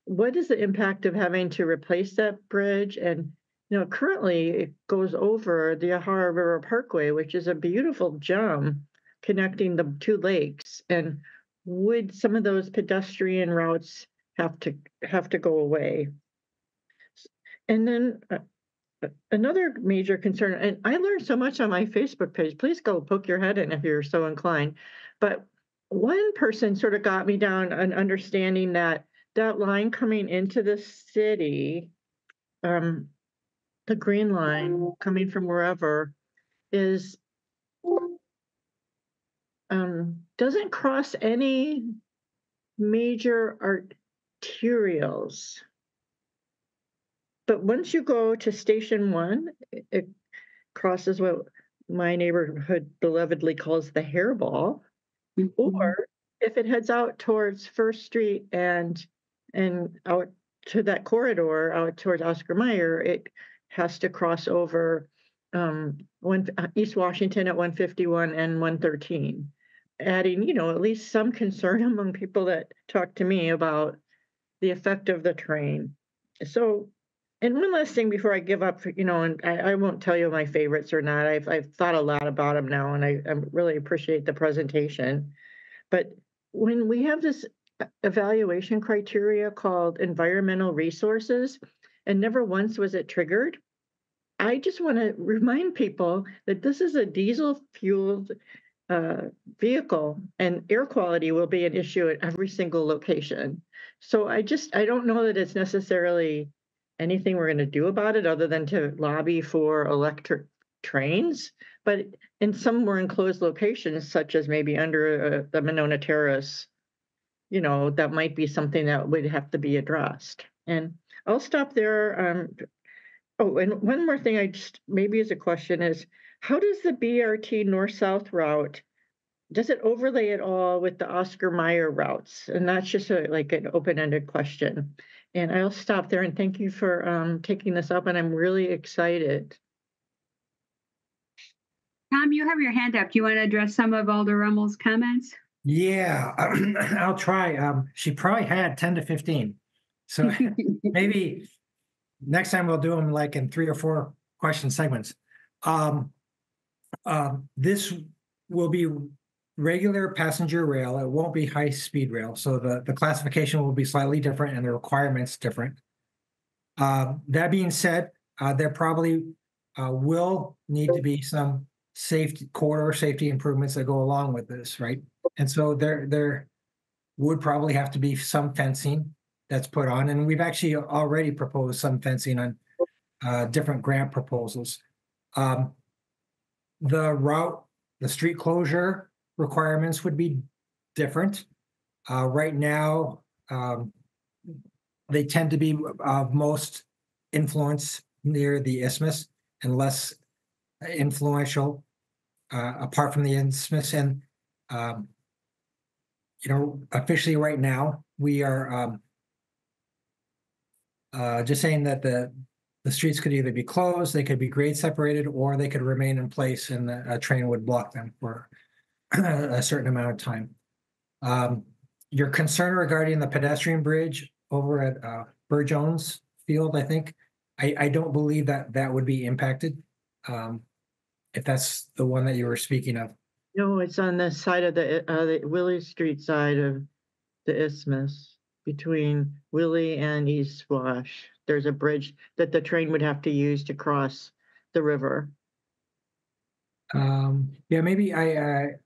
[SPEAKER 15] what is the impact of having to replace that bridge? And currently it goes over the Yahara River Parkway, which is a beautiful gem connecting the two lakes. And would some of those pedestrian routes have to go away? And then another major concern, and I learned so much on my Facebook page. Please go poke your head in if you're so inclined. But one person sort of got me down on understanding that line coming into the city, the green line coming from wherever, doesn't cross any major arterials. But once you go to Station 1, it crosses what my neighborhood belovedly calls the hairball. Or if it heads out towards First Street and out to that corridor out towards Oscar Mayer, it has to cross over East Washington at 151 and 113, adding, at least some concern among people that talk to me about the effect of the train. So, and one last thing before I give up, and I won't tell you my favorites or not. I've thought a lot about them now, and I really appreciate the presentation. But when we have this evaluation criteria called environmental resources, and never once was it triggered, I just want to remind people that this is a diesel-fueled vehicle, and air quality will be an issue at every single location. So I don't know that it's necessarily anything we're going to do about it other than to lobby for electric trains. But in some more enclosed locations, such as maybe under the Monona Terrace, that might be something that would have to be addressed. And I'll stop there. Oh, and one more thing maybe as a question is, how does the BRT north-south route does it overlay it all with the Oscar Mayer routes? And that's just like an open-ended question. And I'll stop there and thank you for taking this up. And I'm really excited.
[SPEAKER 1] Tom, you have your hand up. Do you want to address some of Alder Rummel's comments?
[SPEAKER 16] Yeah, I'll try. She probably had 10 to 15. So maybe next time we'll do them like in 3 or 4 question segments. This will be regular passenger rail. It won't be high-speed rail. So the classification will be slightly different and the requirements different. That being said, there probably will need to be some corridor safety improvements that go along with this, right? And so there would probably have to be some fencing that's put on, and we've actually already proposed some fencing on different grant proposals. The street closure requirements would be different. Right now, they tend to be of most influence near the isthmus and less influential apart from the isthmus. And officially right now, we are just saying that the streets could either be closed, they could be grade separated, or they could remain in place and a train would block them for a certain amount of time. Your concern regarding the pedestrian bridge over at Burr-Jones Field, I think, I don't believe that would be impacted, if that's the one that you were speaking of.
[SPEAKER 15] No, it's on the side of the Willie Street side of the isthmus between Willie and East Wash. There's a bridge that the train would have to use to cross the river.
[SPEAKER 16] Yeah, maybe I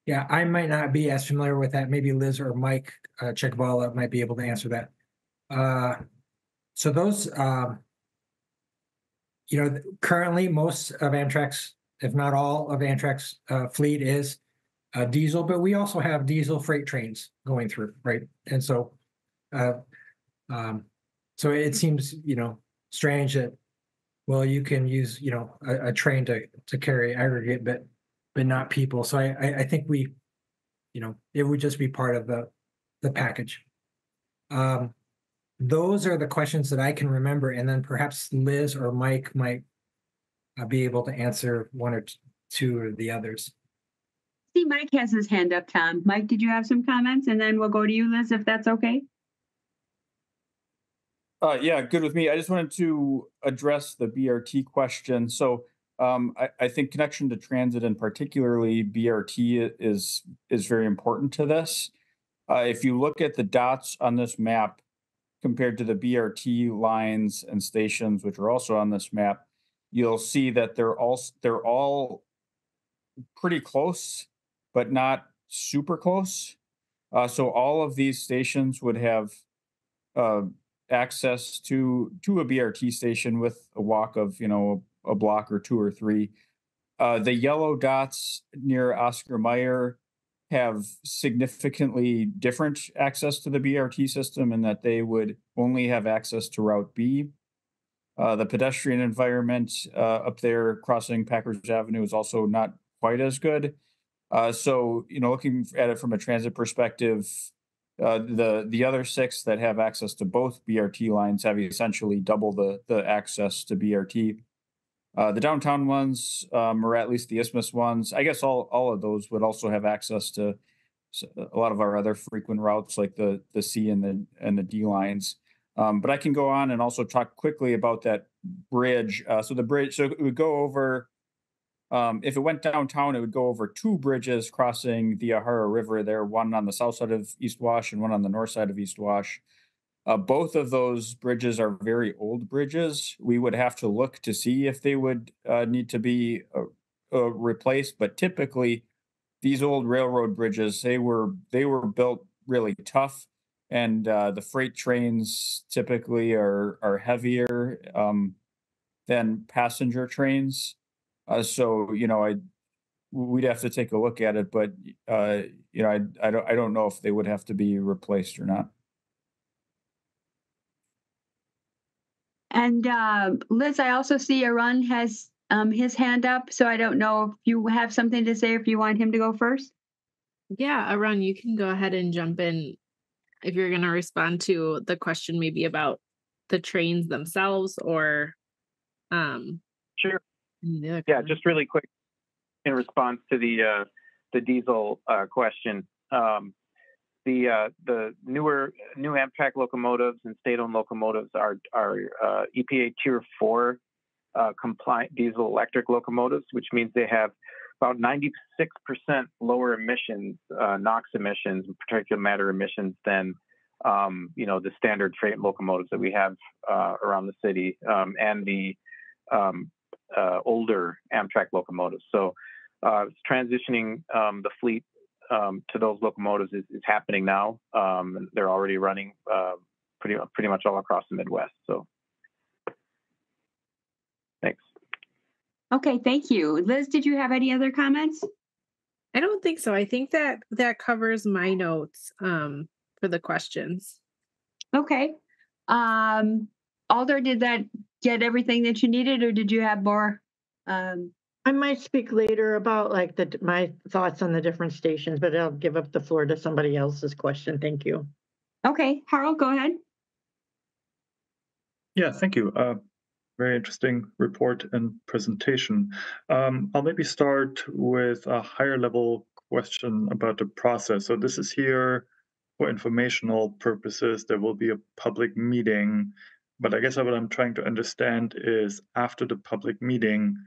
[SPEAKER 16] might not be as familiar with that. Maybe Liz or Mike Chekbala might be able to answer that. So those, currently most of Amtrak's, if not all of Amtrak's fleet is diesel, but we also have diesel freight trains going through, right? And so, so it seems, strange that, well, you can use, a train to carry aggregate, but not people. So I think it would just be part of the package. Those are the questions that I can remember, and then perhaps Liz or Mike might be able to answer one or two or the others.
[SPEAKER 1] See, Mike has his hand up, Tom. Mike, did you have some comments? And then we'll go to you, Liz, if that's okay.
[SPEAKER 6] Yeah, good with me. I just wanted to address the BRT question. So I think connection to transit and particularly BRT is very important to this. If you look at the dots on this map compared to the BRT lines and stations, which are also on this map, you'll see that they're all pretty close, but not super close. So all of these stations would have access to a BRT station with a walk of a block or 2 or 3. The yellow dots near Oscar Mayer have significantly different access to the BRT system in that they would only have access to Route B. The pedestrian environment up there crossing Packers Avenue is also not quite as good. So, looking at it from a transit perspective, the other 6 that have access to both BRT lines have essentially double the access to BRT. The downtown ones, or at least the isthmus ones, I guess all of those would also have access to a lot of our other frequent routes like the C and the D lines. But I can go on and also talk quickly about that bridge. So it would go over, if it went downtown, it would go over 2 bridges crossing the Ahara River there, one on the south side of East Wash and one on the north side of East Wash. Both of those bridges are very old bridges. We would have to look to see if they would need to be replaced. But typically, these old railroad bridges, they were built really tough, and the freight trains typically are heavier than passenger trains. So we'd have to take a look at it, but I don't know if they would have to be replaced or not.
[SPEAKER 1] And Liz, I also see Arun has his hand up, so I don't know if you have something to say, if you want him to go first.
[SPEAKER 12] Yeah, Arun, you can go ahead and jump in if you're going to respond to the question maybe about the trains themselves or
[SPEAKER 13] Sure.
[SPEAKER 12] Yeah,
[SPEAKER 13] just really quick in response to the diesel question. The new Amtrak locomotives and state-owned locomotives are EPA Tier 4 compliant diesel electric locomotives, which means they have about 96% lower emissions, NOx emissions, particulate matter emissions than the standard freight locomotives that we have around the city and the older Amtrak locomotives. So transitioning the fleet to those locomotives is happening now. They're already running pretty much all across the Midwest. So thanks.
[SPEAKER 1] Okay, thank you. Liz, did you have any other comments?
[SPEAKER 12] I don't think so. I think that covers my notes for the questions.
[SPEAKER 1] Okay. Alder, did that get everything that you needed, or did you have more?
[SPEAKER 15] I might speak later about like my thoughts on the different stations, but I'll give up the floor to somebody else's question. Thank you.
[SPEAKER 1] Okay, Harold, go ahead.
[SPEAKER 8] Yeah, thank you. Very interesting report and presentation. I'll maybe start with a higher level question about the process. So this is here for informational purposes. There will be a public meeting, but I guess what I'm trying to understand is after the public meeting,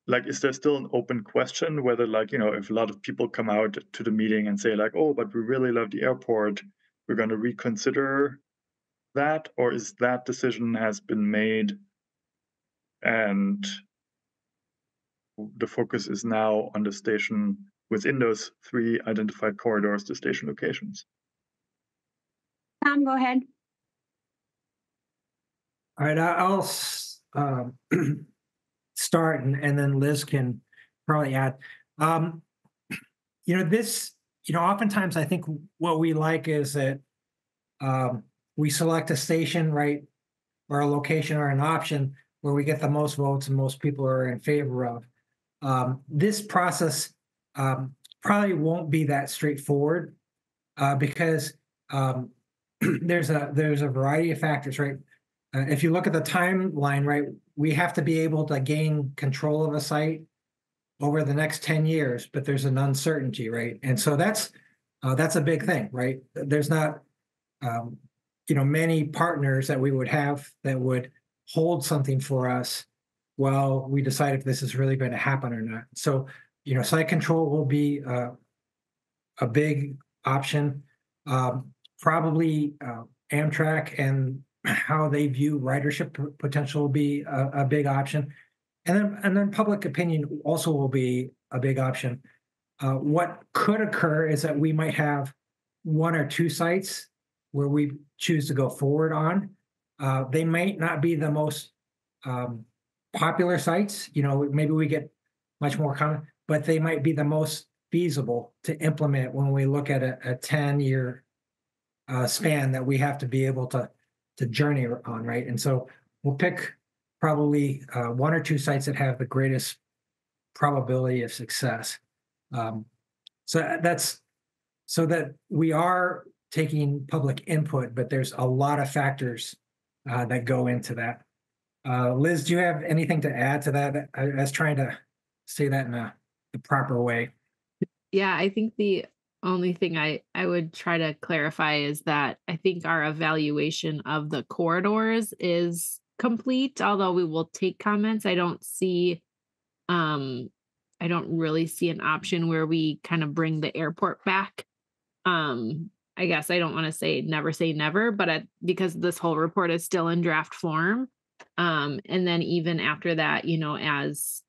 [SPEAKER 8] like, is there still an open question whether, like, if a lot of people come out to the meeting and say like, oh, but we really love the airport, we're going to reconsider that, or is that decision has been made and the focus is now on the station within those 3 identified corridors, the station locations?
[SPEAKER 1] Tom, go ahead.
[SPEAKER 16] All right, I'll start and then Liz can probably add. Oftentimes I think what we like is that we select a station, right, or a location or an option where we get the most votes and most people are in favor of. This process probably won't be that straightforward because there's a variety of factors, right? If you look at the timeline, right, we have to be able to gain control of a site over the next 10 years, but there's an uncertainty, right? And so that's a big thing, right? There's not, many partners that we would have that would hold something for us while we decide if this is really going to happen or not. So, site control will be a big option. Probably Amtrak and how they view ridership potential will be a big option. And then public opinion also will be a big option. What could occur is that we might have 1 or 2 sites where we choose to go forward on. They might not be the most popular sites. Maybe we get much more common, but they might be the most feasible to implement when we look at a 10-year span that we have to be able to journey on, right? And so we'll pick probably 1 or 2 sites that have the greatest probability of success. So that's so that we are taking public input, but there's a lot of factors that go into that. Liz, do you have anything to add to that? I was trying to say that in the proper way.
[SPEAKER 12] Yeah, I think the only thing I would try to clarify is that I think our evaluation of the corridors is complete, although we will take comments. I don't really see an option where we kind of bring the airport back. I guess I don't want to say never, but because this whole report is still in draft form. And then even after that, as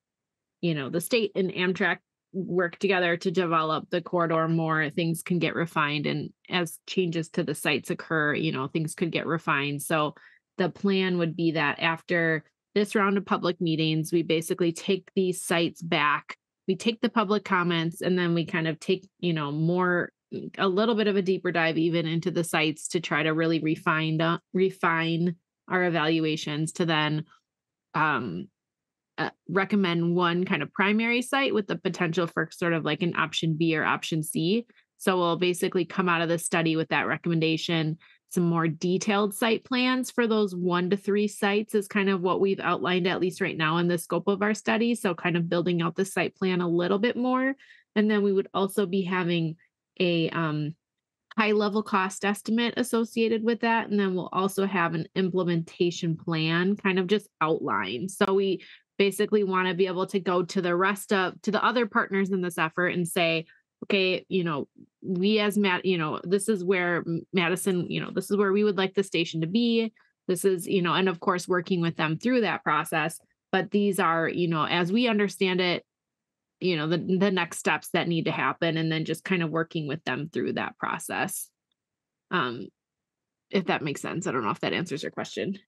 [SPEAKER 12] the state and Amtrak work together to develop the corridor more, things can get refined. And as changes to the sites occur, things could get refined. So the plan would be that after this round of public meetings, we basically take these sites back, we take the public comments, and then we kind of take, a little bit of a deeper dive even into the sites to try to really refine our evaluations to then recommend one kind of primary site with the potential for sort of like an option B or option C. So we'll basically come out of the study with that recommendation. Some more detailed site plans for those 1 to 3 sites is kind of what we've outlined, at least right now in the scope of our study. So kind of building out the site plan a little bit more. And then we would also be having a high level cost estimate associated with that. And then we'll also have an implementation plan kind of just outlined. So we basically want to be able to go to the other partners in this effort and say, okay, we as this is where Madison, this is where we would like the station to be. This is, and of course, working with them through that process. But these are, as we understand it, the next steps that need to happen, and then just kind of working with them through that process. If that makes sense. I don't know if that answers your question.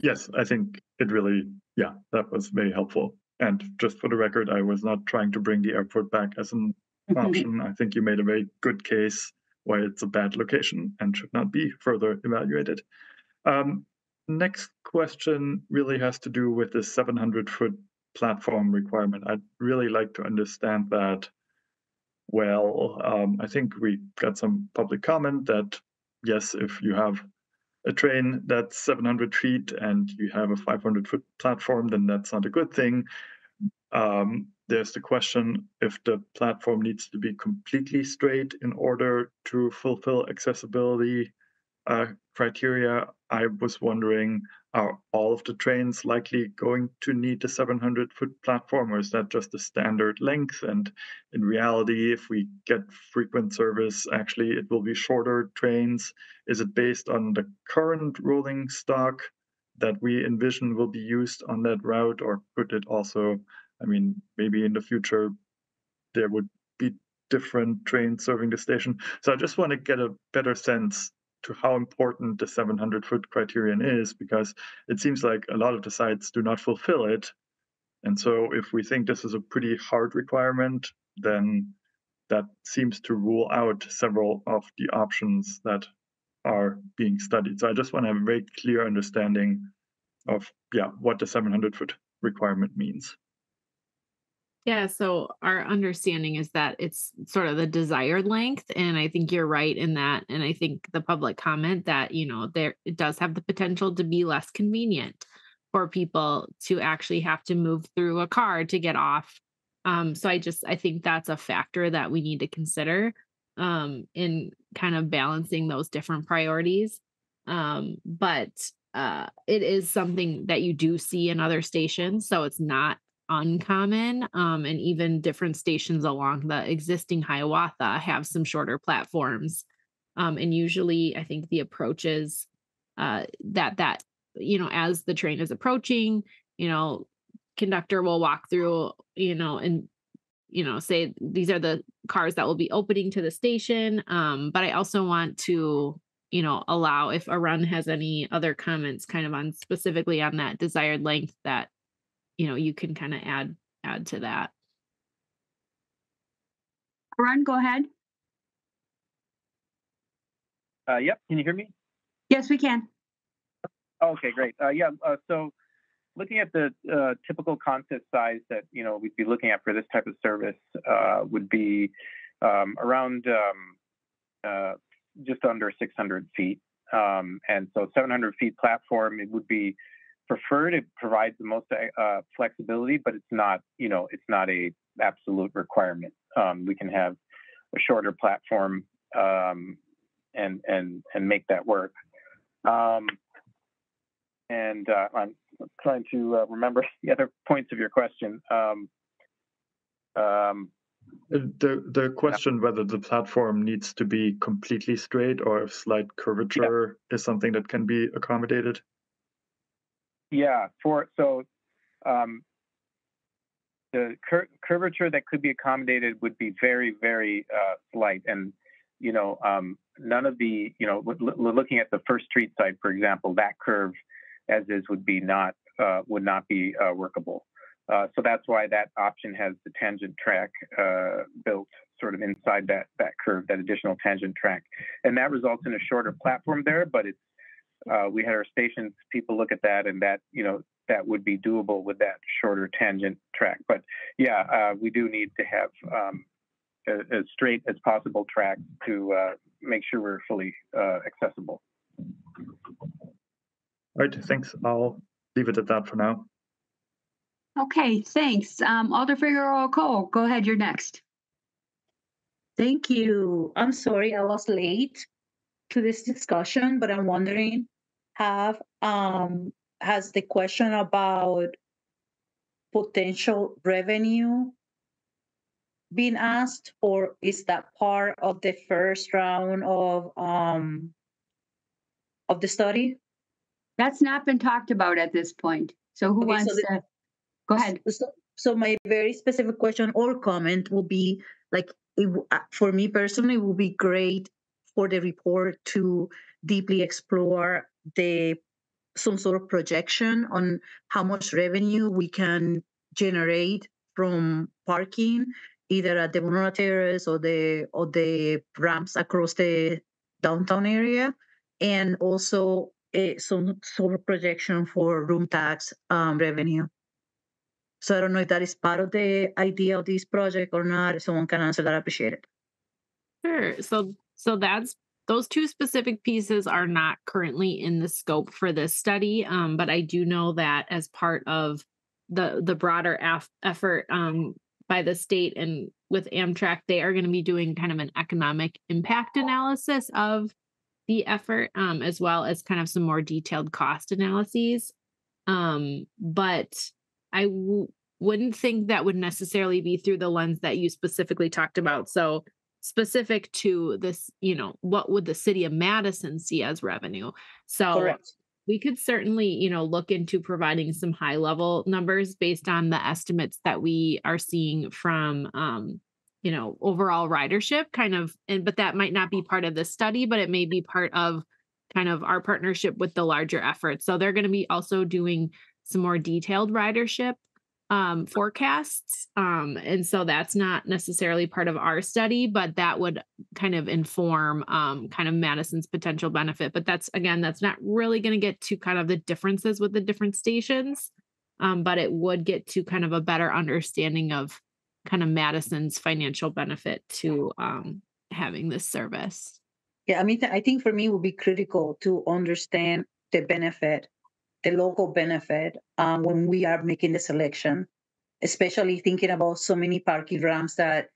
[SPEAKER 8] Yes, I think it really, that was very helpful. And just for the record, I was not trying to bring the airport back as an option. I think you made a very good case why it's a bad location and should not be further evaluated. Next question really has to do with the 700-foot platform requirement. I'd really like to understand that well. I think we got some public comment that, yes, if you have a train that's 700 feet and you have a 500-foot platform, then that's not a good thing. There's the question if the platform needs to be completely straight in order to fulfill accessibility criteria. I was wondering, are all of the trains likely going to need a 700-foot platform, or is that just the standard length? And in reality, if we get frequent service, actually it will be shorter trains. Is it based on the current rolling stock that we envision will be used on that route, or could it also, maybe in the future there would be different trains serving the station? So I just want to get a better sense to how important the 700-foot criterion is, because it seems like a lot of the sites do not fulfill it. And so if we think this is a pretty hard requirement, then that seems to rule out several of the options that are being studied. So I just want to have a very clear understanding of what the 700-foot requirement means.
[SPEAKER 12] Yeah, so our understanding is that it's sort of the desired length, and I think you're right in that. And I think the public comment that it does have the potential to be less convenient for people to actually have to move through a car to get off. So I think that's a factor that we need to consider in kind of balancing those different priorities. But it is something that you do see in other stations, so it's not uncommon, and even different stations along the existing Hiawatha have some shorter platforms, and usually I think the approach is that as the train is approaching, conductor will walk through, and say these are the cars that will be opening to the station, but I also want to allow, if Arun has any other comments kind of on specifically on that desired length, that you can kind of add to that.
[SPEAKER 1] Arun, go ahead.
[SPEAKER 13] Yep. Can you hear me?
[SPEAKER 1] Yes, we can.
[SPEAKER 13] Okay, great. So looking at the typical concept size that we'd be looking at for this type of service would be around just under 600 feet. And so 700 feet platform, it would be preferred. It provides the most flexibility, but it's not a absolute requirement. We can have a shorter platform and make that work. I'm trying to remember the other points of your question.
[SPEAKER 8] The question whether the platform needs to be completely straight or if slight curvature is something that can be accommodated.
[SPEAKER 13] Yeah, the curvature that could be accommodated would be very, very slight, and none of the looking at the First Street site, for example, that curve as is would not be workable. So that's why that option has the tangent track built sort of inside that curve, that additional tangent track, and that results in a shorter platform there, but it's we had our stations people look at that, and that that would be doable with that shorter tangent track. But yeah, we do need to have as straight as possible track to make sure we're fully accessible.
[SPEAKER 8] All right, thanks. I'll leave it at that for now.
[SPEAKER 1] Okay, thanks. Alder Figueroa Cole, go ahead, you're next.
[SPEAKER 17] Thank you. I'm sorry I was late to this discussion, but I'm wondering, has the question about potential revenue been asked, or is that part of the first round of the study?
[SPEAKER 1] That's not been talked about at this point. So who wants to go ahead?
[SPEAKER 17] So my very specific question or comment will be like, for me personally, it will be great for the report to deeply explore some sort of projection on how much revenue we can generate from parking, either at the Monona Terrace or the ramps across the downtown area, and also some sort of projection for room tax revenue. So I don't know if that is part of the idea of this project or not. If someone can answer that, I appreciate it.
[SPEAKER 12] Sure. So that's those two specific pieces are not currently in the scope for this study, but I do know that as part of the broader effort by the state and with Amtrak, they are going to be doing kind of an economic impact analysis of the effort, as well as kind of some more detailed cost analyses. But I wouldn't think that would necessarily be through the lens that you specifically talked about. So specific to this, what would the city of Madison see as revenue? So
[SPEAKER 17] Correct.
[SPEAKER 12] We could certainly, look into providing some high level numbers based on the estimates that we are seeing from, overall ridership but that might not be part of the study, but it may be part of kind of our partnership with the larger effort. So they're going to be also doing some more detailed ridership forecasts. And so that's not necessarily part of our study, but that would kind of inform kind of Madison's potential benefit. But that's not really going to get to kind of the differences with the different stations. But it would get to kind of a better understanding of kind of Madison's financial benefit to having this service.
[SPEAKER 17] Yeah, I mean, I think for me it would be critical to understand the benefit, the local benefit, when we are making the selection, especially thinking about so many parking ramps that,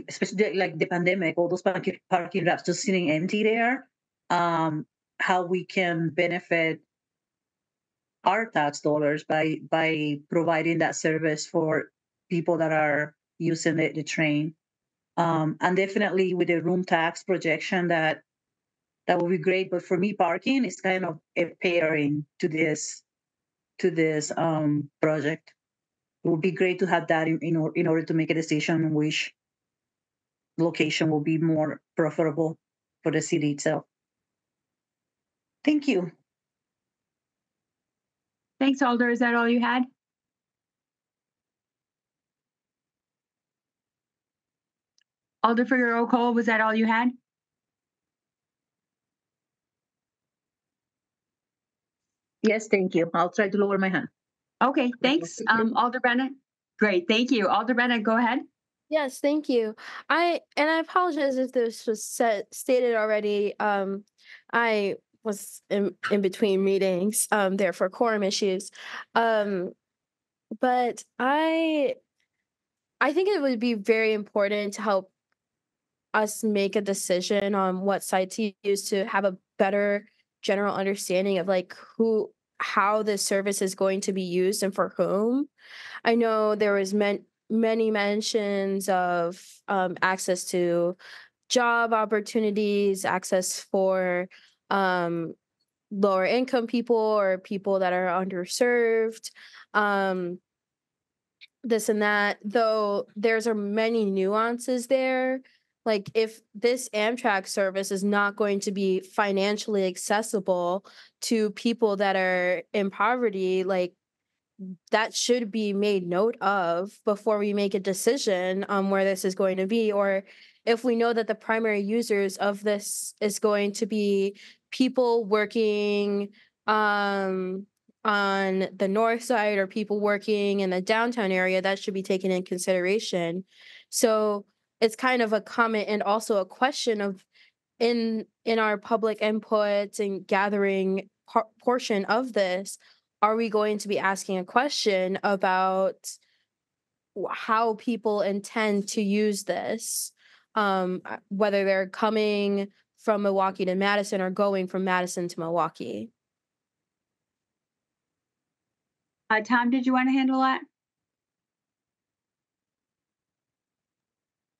[SPEAKER 17] especially like the pandemic, all those parking ramps just sitting empty there, how we can benefit our tax dollars by providing that service for people that are using the train. And definitely with the room tax projection, that would be great. But for me, parking is kind of a pairing to this project. It would be great to have that in order to make a decision on which location will be more profitable for the city itself. Thank you.
[SPEAKER 1] Thanks, Alder. Is that all you had? Alder Figueroa Cole, was that all you had?
[SPEAKER 17] Yes, thank you. I'll try to lower my hand.
[SPEAKER 1] Okay, thanks. Alder Bennett. Great, thank you. Alder Bennett, go ahead.
[SPEAKER 11] Yes, thank you. I apologize if this was stated already. I was in between meetings there for quorum issues. But I think it would be very important to help us make a decision on what site to use to have a better general understanding of like how this service is going to be used and for whom. I know there was many mentions of access to job opportunities, access for lower income people or people that are underserved, this and that, though there's many nuances there. Like if this Amtrak service is not going to be financially accessible to people that are in poverty, like that should be made note of before we make a decision on where this is going to be. Or if we know that the primary users of this is going to be people working on the north side or people working in the downtown area, that should be taken in consideration. So it's kind of a comment and also a question of in our public inputs and gathering portion of this, are we going to be asking a question about how people intend to use this, whether they're coming from Milwaukee to Madison or going from Madison to Milwaukee?
[SPEAKER 1] Tom, did you want to handle that?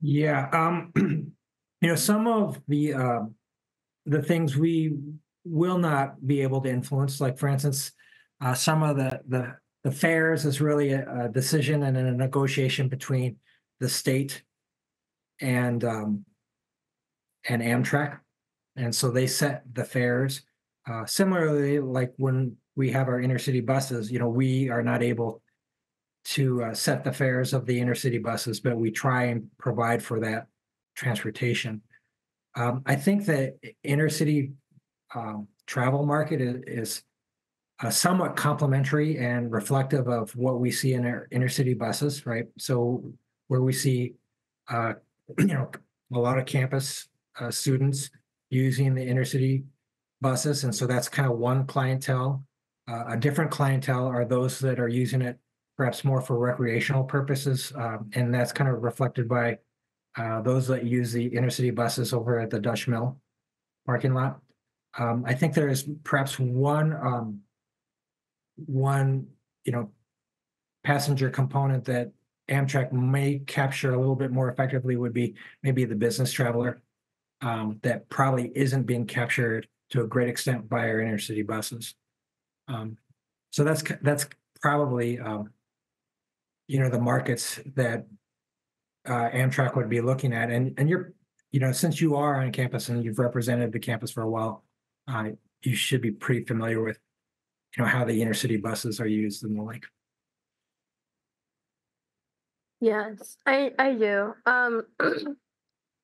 [SPEAKER 16] Yeah, some of the things we will not be able to influence, like for instance, some of the fares is really a decision and a negotiation between the state and Amtrak, and so they set the fares. Similarly, like when we have our intercity buses, we are not able to set the fares of the intercity buses, but we try and provide for that transportation. I think the intercity travel market is somewhat complementary and reflective of what we see in our intercity buses, right? So where we see, a lot of campus students using the intercity buses, and so that's kind of one clientele. A different clientele are those that are using it perhaps more for recreational purposes, and that's kind of reflected by those that use the intercity buses over at the Dutch Mill parking lot. I think there is perhaps one passenger component that Amtrak may capture a little bit more effectively would be maybe the business traveler, that probably isn't being captured to a great extent by our intercity buses. So that's probably the markets that Amtrak would be looking at, and you're since you are on campus and you've represented the campus for a while, you should be pretty familiar with how the intercity buses are used and the like.
[SPEAKER 11] Yes, I do.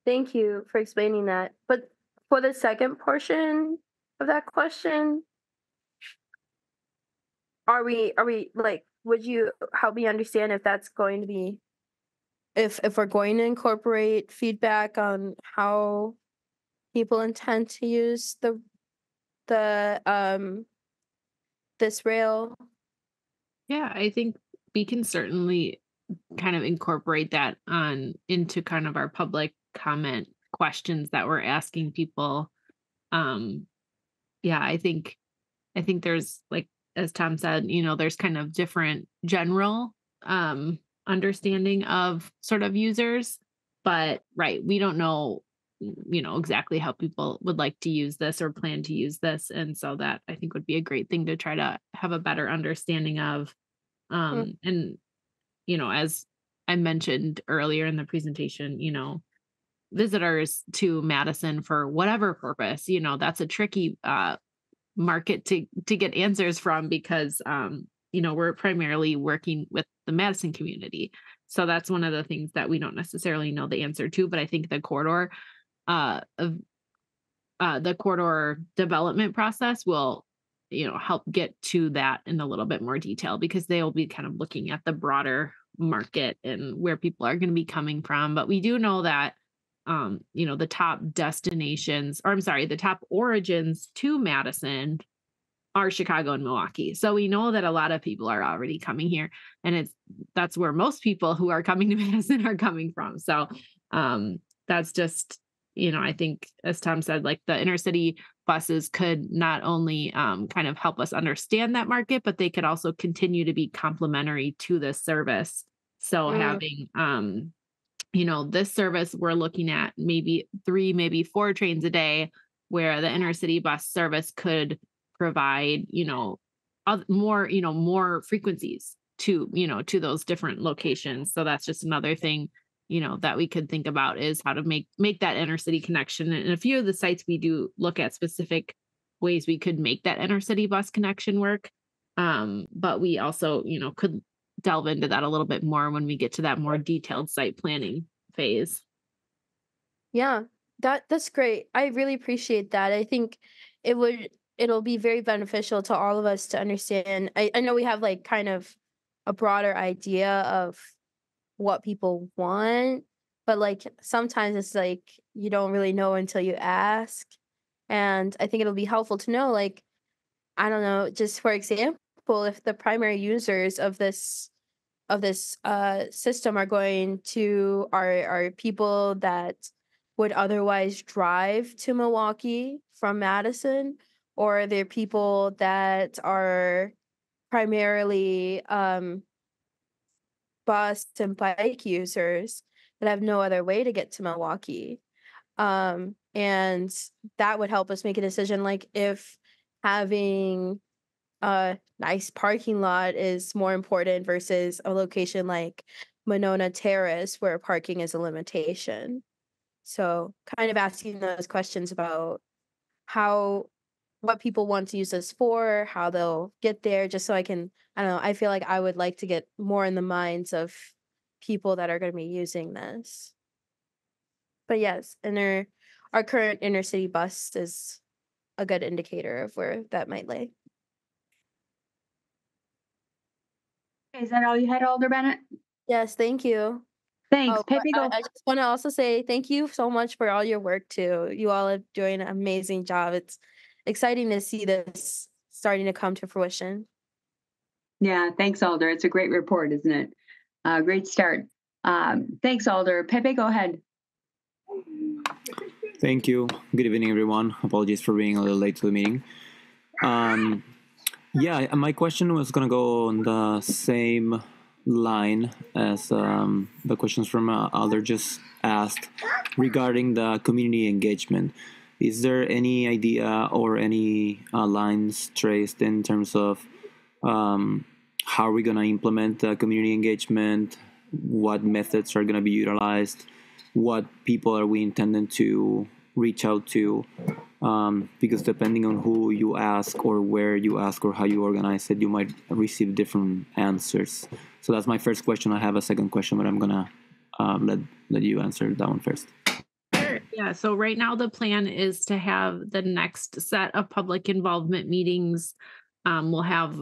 [SPEAKER 11] Thank you for explaining that. But for the second portion of that question, are we like, would you help me understand if that's going to be, if we're going to incorporate feedback on how people intend to use the this rail?
[SPEAKER 12] Yeah, I think we can certainly kind of incorporate that into kind of our public comment questions that we're asking people. Yeah, I think there's, like, as Tom said, there's kind of different general understanding of sort of users, but right, we don't know exactly how people would like to use this or plan to use this, and so that I think would be a great thing to try to have a better understanding of. And as I mentioned earlier in the presentation, visitors to Madison for whatever purpose, that's a tricky market to get answers from, because we're primarily working with the Madison community. So that's one of the things that we don't necessarily know the answer to, but I think the corridor development process will help get to that in a little bit more detail, because they will be kind of looking at the broader market and where people are going to be coming from. But we do know that the top destinations, or I'm sorry, the top origins to Madison are Chicago and Milwaukee. So we know that a lot of people are already coming here, and that's where most people who are coming to Madison are coming from. So that's just, I think, as Tom said, like, the intercity buses could not only kind of help us understand that market, but they could also continue to be complementary to this service. So having, this service, we're looking at maybe 3, maybe 4 trains a day, where the intercity bus service could provide, more frequencies to those different locations. So that's just another thing, that we could think about, is how to make that intercity connection. And a few of the sites, we do look at specific ways we could make that intercity bus connection work. But we also, could delve into that a little bit more when we get to that more detailed site planning phase.
[SPEAKER 11] Yeah, that's great. I really appreciate that. I think it'll be very beneficial to all of us to understand. I know we have like kind of a broader idea of what people want, but like sometimes it's like you don't really know until you ask. And I think it'll be helpful to know, like, I don't know, just for example, if the primary users of this system are going to are people that would otherwise drive to Milwaukee from Madison, or they're people that are primarily bus and bike users that have no other way to get to Milwaukee. And that would help us make a decision, like if having a nice parking lot is more important versus a location like Monona Terrace where parking is a limitation. So kind of asking those questions about what people want to use this for, how they'll get there, just so I don't know, I feel like I would like to get more in the minds of people that are going to be using this. But yes, our current inner city bus is a good indicator of where that might lay.
[SPEAKER 1] Is that all you had, Alder Bennett?
[SPEAKER 11] Yes, thank you.
[SPEAKER 1] Thanks.
[SPEAKER 11] Oh,
[SPEAKER 1] Pepe, go.
[SPEAKER 11] I just want to also say thank you so much for all your work too. You all are doing an amazing job. It's exciting to see this starting to come to fruition.
[SPEAKER 1] Yeah, thanks, Alder. It's a great report, isn't it? Great start. Thanks, Alder. Pepe, go ahead.
[SPEAKER 18] Thank you. Good evening, everyone. Apologies for being a little late to the meeting. Yeah, my question was going to go on the same line as the questions from Alder just asked regarding the community engagement. Is there any idea or any lines traced in terms of how are we going to implement the community engagement? What methods are going to be utilized? What people are we intending to reach out to? Because depending on who you ask or where you ask or how you organize it, you might receive different answers. So that's my first question. I have a second question, but I'm gonna let you answer that one first.
[SPEAKER 12] Sure. Yeah. So right now the plan is to have the next set of public involvement meetings. We'll have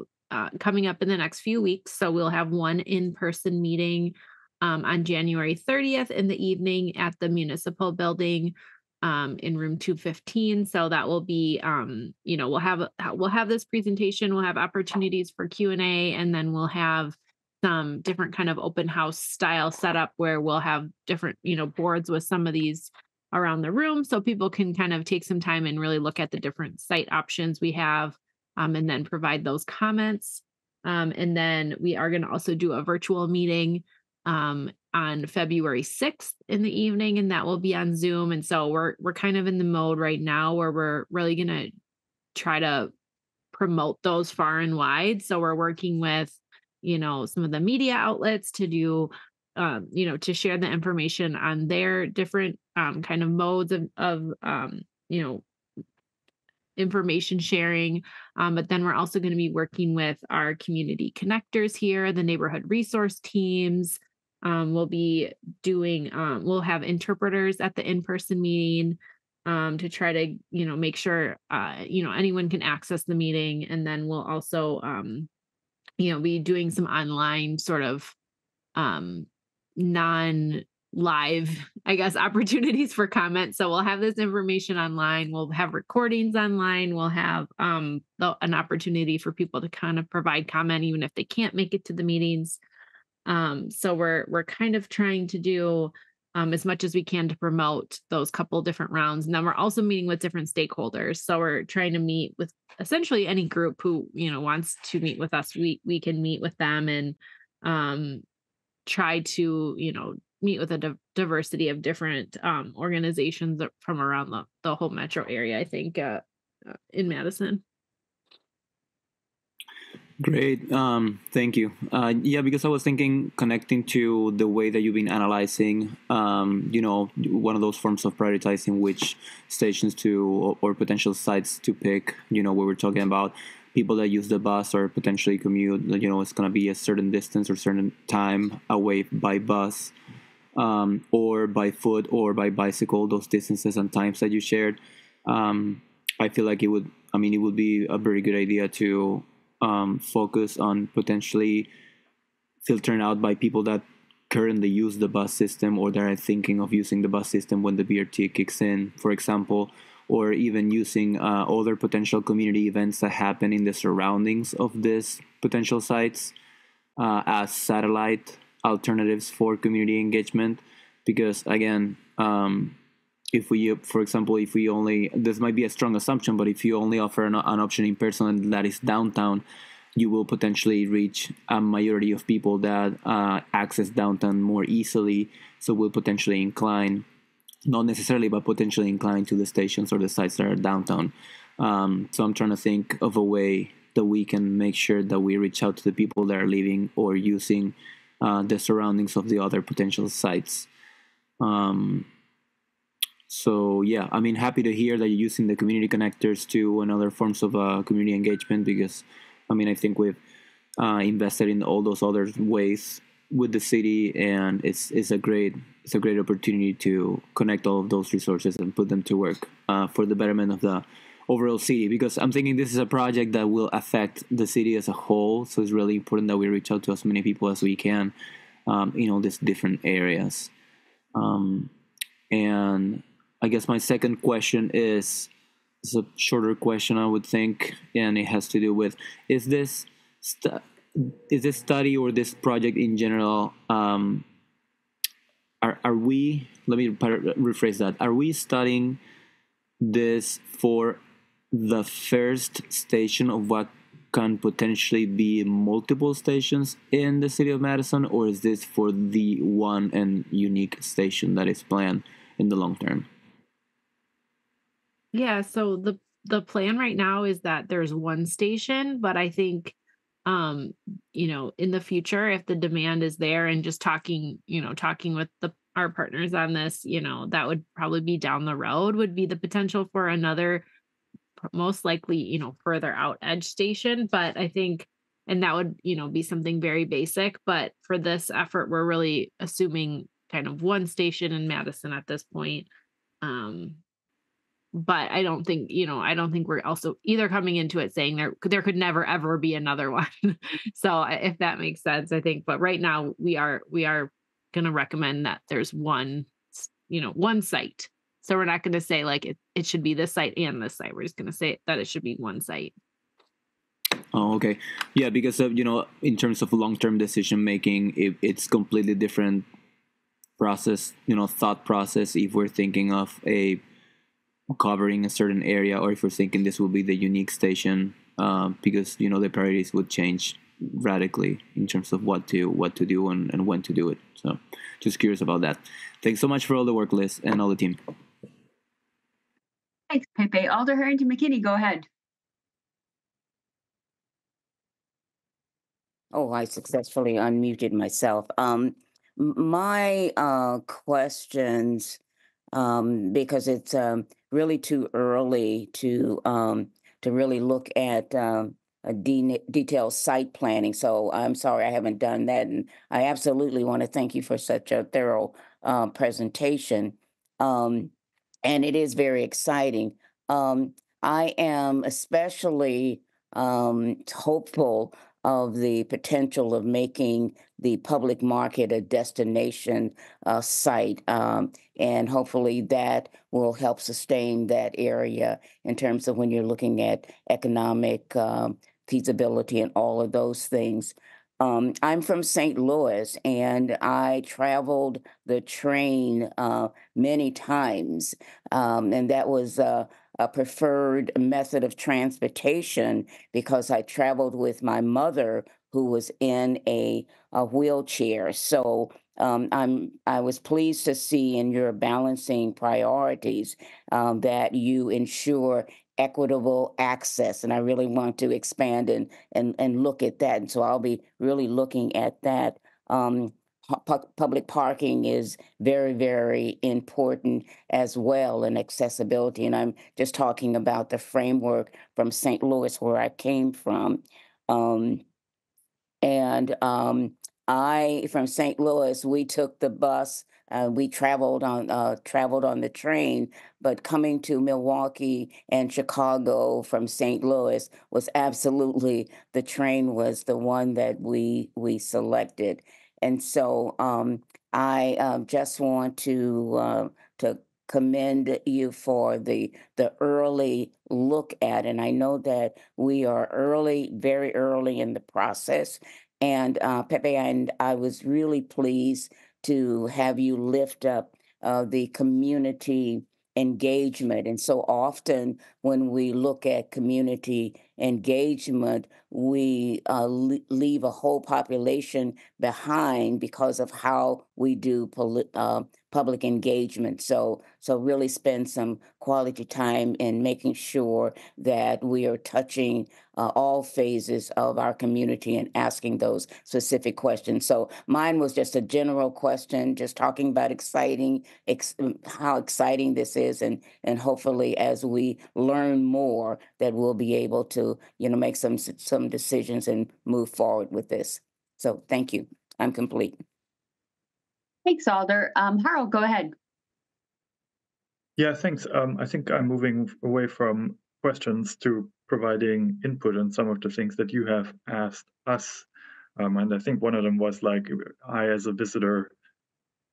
[SPEAKER 12] coming up in the next few weeks. So we'll have one in-person meeting on January 30th in the evening at the municipal building in room 215. So that will be, we'll have this presentation, we'll have opportunities for Q&A, and then we'll have some different kind of open house style setup where we'll have different, boards with some of these around the room so people can kind of take some time and really look at the different site options we have and then provide those comments. And then we are going to also do a virtual meeting on February 6th in the evening, and that will be on Zoom. And so we're kind of in the mode right now where we're really going to try to promote those far and wide. So we're working with, some of the media outlets to do, to share the information on their different kind of modes of information sharing. But then we're also going to be working with our community connectors here, the neighborhood resource teams. We'll be doing, we'll have interpreters at the in-person meeting to try to, make sure, anyone can access the meeting. And then we'll also, be doing some online sort of non-live, I guess, opportunities for comment. So we'll have this information online. We'll have recordings online. We'll have an opportunity for people to kind of provide comment, even if they can't make it to the meetings. So we're kind of trying to do as much as we can to promote those couple different rounds. And then we're also meeting with different stakeholders. So we're trying to meet with essentially any group who, wants to meet with us. We can meet with them and try to, meet with a diversity of different organizations from around the whole metro area, I think, in Madison.
[SPEAKER 18] Great. Thank you. Yeah, because I was thinking connecting to the way that you've been analyzing, one of those forms of prioritizing which stations to or potential sites to pick, where we're talking about people that use the bus or potentially commute, it's going to be a certain distance or certain time away by bus or by foot or by bicycle, those distances and times that you shared. I feel like it would. I mean, it would be a very good idea to focus on potentially filtering out by people that currently use the bus system or that are thinking of using the bus system when the BRT kicks in, for example, or even using other potential community events that happen in the surroundings of these potential sites as satellite alternatives for community engagement. Because again, if we, for example, if we only, this might be a strong assumption, but if you only offer an option in person that is downtown, you will potentially reach a majority of people that access downtown more easily. So will potentially incline, not necessarily, but potentially incline to the stations or the sites that are downtown. So I'm trying to think of a way that we can make sure that we reach out to the people that are living or using the surroundings of the other potential sites. So yeah, I mean, happy to hear that you're using the community connectors too and other forms of community engagement, because I mean, I think we've invested in all those other ways with the city, and it's a great opportunity to connect all of those resources and put them to work for the betterment of the overall city. Because I'm thinking this is a project that will affect the city as a whole, so it's really important that we reach out to as many people as we can in all these different areas. And I guess my second question is a shorter question, I would think, and it has to do with: is this study or this project in general? Are we? Let me rephrase that. Are we studying this for the first station of what can potentially be multiple stations in the city of Madison, or is this for the one and unique station that is planned in the long term?
[SPEAKER 12] Yeah, so the plan right now is that there's one station, but I think in the future, if the demand is there, and just talking with our partners on this, that would probably be down the road, would be the potential for another, most likely, further out edge station. But I think, and that would, be something very basic, but for this effort, we're really assuming kind of one station in Madison at this point. But I don't think we're also either coming into it saying there could never ever be another one. So if that makes sense, I think. But right now we are going to recommend that there's one site. So we're not going to say like it should be this site and this site. We're just going to say that it should be one site.
[SPEAKER 18] Oh, okay. Yeah, because of, in terms of long-term decision making, it's completely different process, thought process if we're thinking of covering a certain area, or if we're thinking this will be the unique station, because the priorities would change radically in terms of what to do and when to do it. So just curious about that. Thanks so much for all the work, Liz, and all the team.
[SPEAKER 1] Thanks, Pepe. Alder Harrington McKinney, go ahead.
[SPEAKER 19] Oh, I successfully unmuted myself. My questions, because it's really too early to really look at a detailed site planning. So I'm sorry I haven't done that, and I absolutely want to thank you for such a thorough presentation. And it is very exciting. I am especially hopeful of the potential of making the public market a destination site. And hopefully that will help sustain that area in terms of when you're looking at economic feasibility and all of those things. I'm from St. Louis, and I traveled the train many times, and that was a preferred method of transportation because I traveled with my mother, who was in a wheelchair. So I was pleased to see in your balancing priorities that you ensure equitable access, and I really want to expand and look at that. And so I'll be really looking at that. Public parking is very, very important as well, and accessibility. And I'm just talking about the framework from St. Louis, where I came from. I, from St. Louis, we took the bus we traveled on the train, but coming to Milwaukee and Chicago from St. Louis was absolutely, the train was the one that we selected. And so I just want to commend you for the early look at, and I know that we are early, very early in the process. And Pepe, and I was really pleased to have you lift up the community engagement. And so often when we look at community engagement, we leave a whole population behind because of how we do public engagement. So really spend some quality time in making sure that we are touching all phases of our community and asking those specific questions. So mine was just a general question, just talking about how exciting this is, and hopefully as we learn more, that we'll be able to make some decisions and move forward with this. So thank you. I'm complete.
[SPEAKER 1] Thanks, Alder. Harold, go ahead.
[SPEAKER 8] Yeah, thanks. I think I'm moving away from questions to providing input on some of the things that you have asked us. And I think one of them was like, I, as a visitor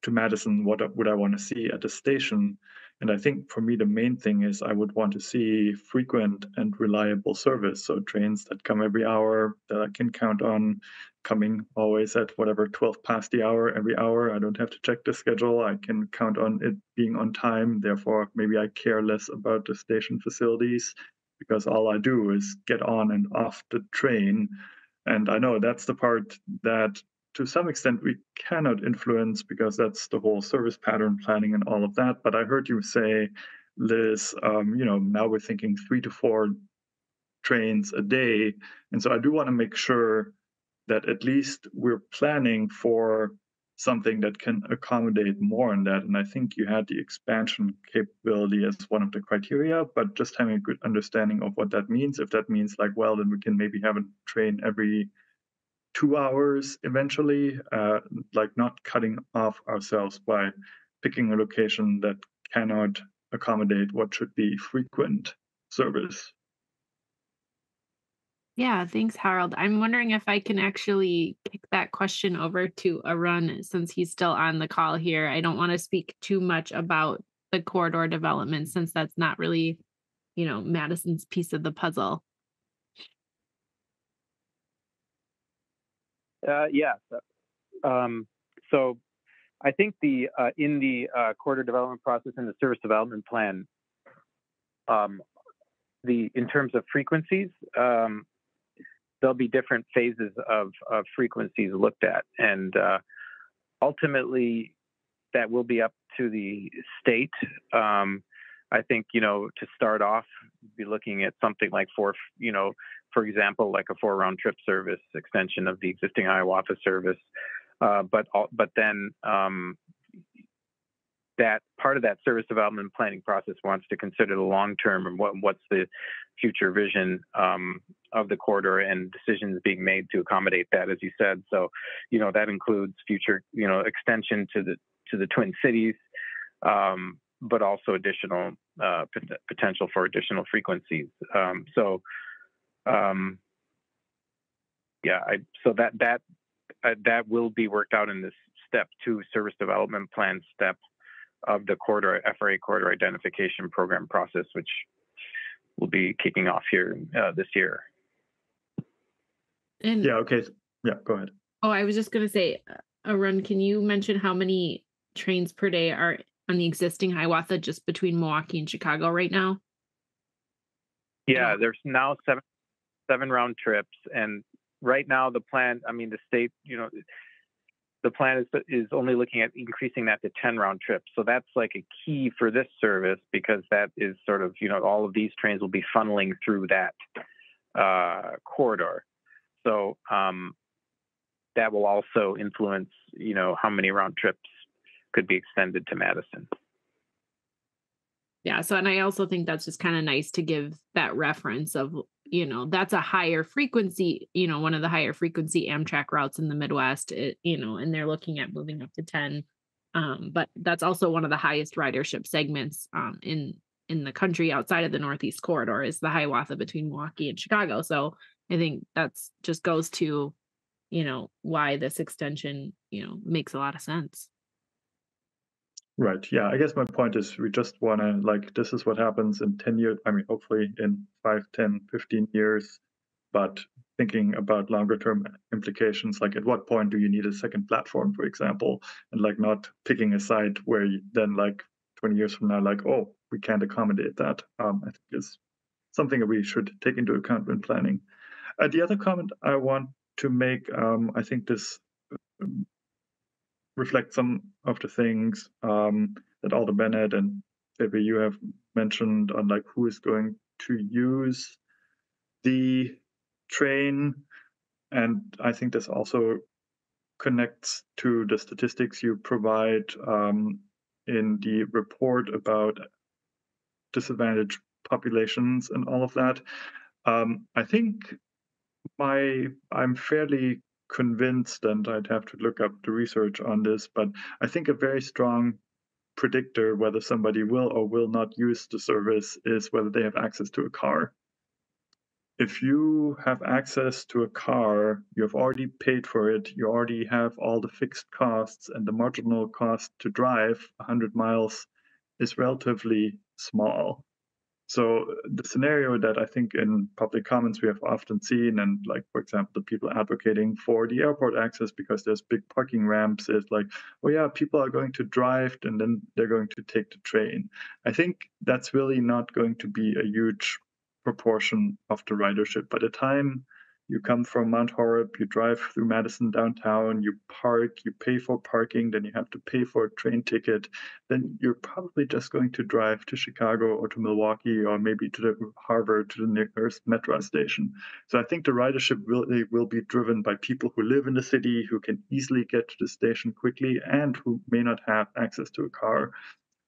[SPEAKER 8] to Madison, what would I want to see at the station? And I think for me, the main thing is I would want to see frequent and reliable service. So trains that come every hour that I can count on coming always at whatever 12 past the hour every hour. I don't have to check the schedule. I can count on it being on time. Therefore, maybe I care less about the station facilities because all I do is get on and off the train. And I know that's the part that to some extent we cannot influence because that's the whole service pattern planning and all of that. But I heard you say, Liz, now we're thinking 3 to 4 trains a day. And so I do want to make sure that at least we're planning for something that can accommodate more in that. And I think you had the expansion capability as one of the criteria, but just having a good understanding of what that means. If that means like, well, then we can maybe have a train every 2 hours eventually, like not cutting off ourselves by picking a location that cannot accommodate what should be frequent service.
[SPEAKER 12] Yeah, thanks, Harold. I'm wondering if I can actually kick that question over to Arun since he's still on the call here. I don't want to speak too much about the corridor development since that's not really, Madison's piece of the puzzle.
[SPEAKER 13] Yeah. So I think in the corridor development process and the service development plan, in terms of frequencies, there'll be different phases of frequencies looked at, and ultimately that will be up to the state. I think to start off, be looking at something like for example, like a 4 round trip service extension of the existing Hiawatha service. But then that part of that service development planning process wants to consider the long term and what's the future vision of the corridor and decisions being made to accommodate that, as you said. So, that includes future, extension to the Twin Cities, but also additional potential for additional frequencies. So that will be worked out in this step 2 service development plan step of the corridor FRA corridor identification program process, which will be kicking off here this year.
[SPEAKER 12] And
[SPEAKER 8] yeah, okay. Yeah, go ahead.
[SPEAKER 12] Oh, I was just going to say, Arun, can you mention how many trains per day are on the existing Hiawatha just between Milwaukee and Chicago right now?
[SPEAKER 13] Yeah, there's now seven round trips, and right now the plan, the state, the plan is only looking at increasing that to 10 round trips. So that's like a key for this service because that is sort of, all of these trains will be funneling through that corridor. So that will also influence, how many round trips could be extended to Madison.
[SPEAKER 12] Yeah. So, and I also think that's just kind of nice to give that reference of, that's a higher frequency, one of the higher frequency Amtrak routes in the Midwest, and they're looking at moving up to 10 But that's also one of the highest ridership segments in the country outside of the Northeast corridor is the Hiawatha between Milwaukee and Chicago. So I think that's just goes to, why this extension, makes a lot of sense.
[SPEAKER 8] Right. Yeah. I guess my point is we just want to, like, this is what happens in 10 years. I mean, hopefully in 5, 10, 15 years, but thinking about longer term implications, like at what point do you need a second platform, for example, and like not picking a site where you then like 20 years from now, like, oh, we can't accommodate that. I think is something that we should take into account when planning. The other comment I want to make, I think this reflect some of the things that Alder Bennett and maybe you have mentioned on like who is going to use the train. And I think this also connects to the statistics you provide in the report about disadvantaged populations and all of that. I think I'm fairly convinced, and I'd have to look up the research on this, but I think a very strong predictor whether somebody will or will not use the service is whether they have access to a car. If you have access to a car, you have already paid for it, you already have all the fixed costs, and the marginal cost to drive 100 miles is relatively small. So the scenario that I think in public comments we have often seen, and like, for example, the people advocating for the airport access because there's big parking ramps is like, oh yeah, people are going to drive and then they're going to take the train. I think that's really not going to be a huge proportion of the ridership. By the time you come from Mount Horeb, you drive through Madison downtown, you park, you pay for parking, then you have to pay for a train ticket. Then you're probably just going to drive to Chicago or to Milwaukee or maybe to the Harvard, to the nearest metro station. So I think the ridership really will be driven by people who live in the city, who can easily get to the station quickly, and who may not have access to a car.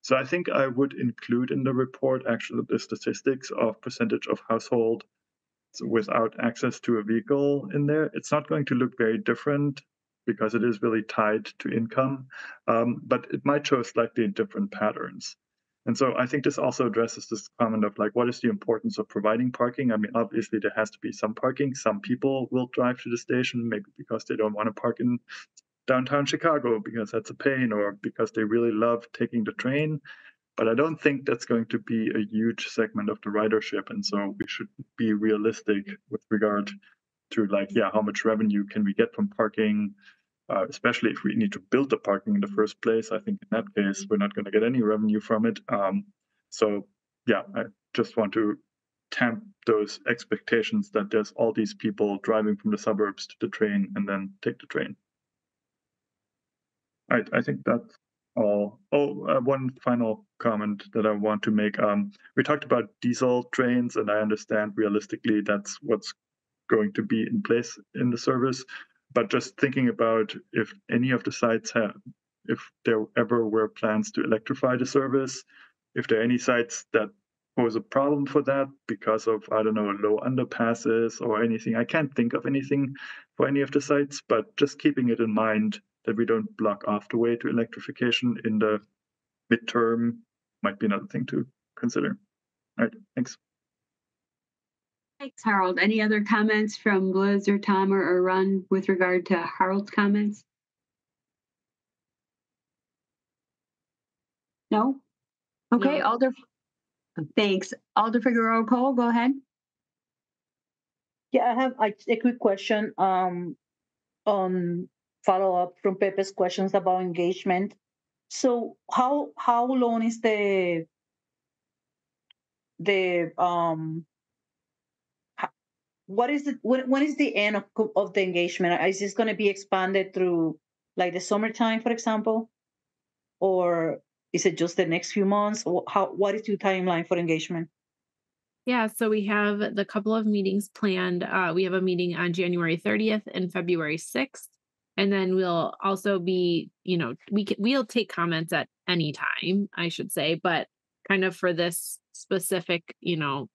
[SPEAKER 8] So I think I would include in the report actually the statistics of percentage of household without access to a vehicle in there. It's not going to look very different because it is really tied to income, but it might show slightly different patterns. And so I think this also addresses this comment of like, what is the importance of providing parking? I mean, obviously there has to be some parking. Some people will drive to the station, maybe because they don't want to park in downtown Chicago because that's a pain, or because they really love taking the train. But I don't think that's going to be a huge segment of the ridership. And so we should be realistic with regard to like, yeah, how much revenue can we get from parking, especially if we need to build the parking in the first place. I think in that case, we're not going to get any revenue from it. So yeah, I just want to tamp those expectations that there's all these people driving from the suburbs to the train and then take the train. I think that's all. One final comment that I want to make. We talked about diesel trains, and I understand realistically that's what's going to be in place in the service. But just thinking about if any of the sites if there ever were plans to electrify the service, if there are any sites that pose a problem for that because of, I don't know, low underpasses or anything. I can't think of anything for any of the sites, but just keeping it in mind that we don't block off the way to electrification in the midterm might be another thing to consider. All right, thanks.
[SPEAKER 1] Thanks, Harold. Any other comments from Liz or Tom or Ron with regard to Harold's comments? No? Okay,
[SPEAKER 11] No.
[SPEAKER 1] Alder. Thanks. Alder Figueroa Cole, go ahead.
[SPEAKER 17] Yeah, I have a quick question on follow up from Pepe's questions about engagement. So how long is what is the when is the end of the engagement? Is this going to be expanded through like the summertime, for example, or is it just the next few months? What is your timeline for engagement?
[SPEAKER 12] Yeah, so we have the couple of meetings planned. We have a meeting on January 30th and February 6th. And then we'll also be, we'll take comments at any time, I should say, but kind of for this specific,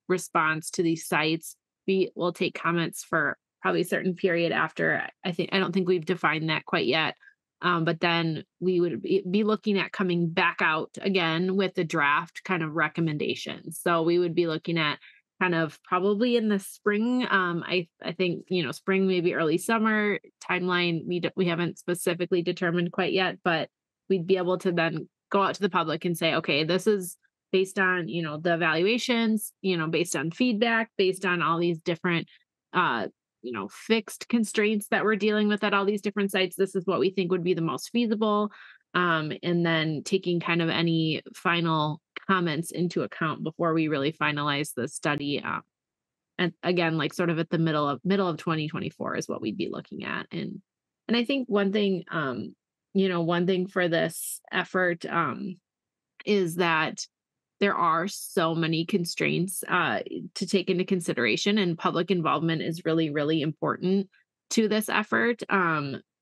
[SPEAKER 12] response to these sites, we will take comments for probably a certain period after. I don't think we've defined that quite yet. But then we would be looking at coming back out again with the draft kind of recommendations. So we would be looking at kind of probably in the spring. I think, spring, maybe early summer timeline. We haven't specifically determined quite yet, but we'd be able to then go out to the public and say, okay, this is based on, the evaluations, based on feedback, based on all these different, fixed constraints that we're dealing with at all these different sites. This is what we think would be the most feasible. And then taking kind of any final comments into account before we really finalize the study. And again, like sort of at the middle of 2024 is what we'd be looking at. And I think one thing for this effort is that there are so many constraints to take into consideration, and public involvement is really, really important to this effort.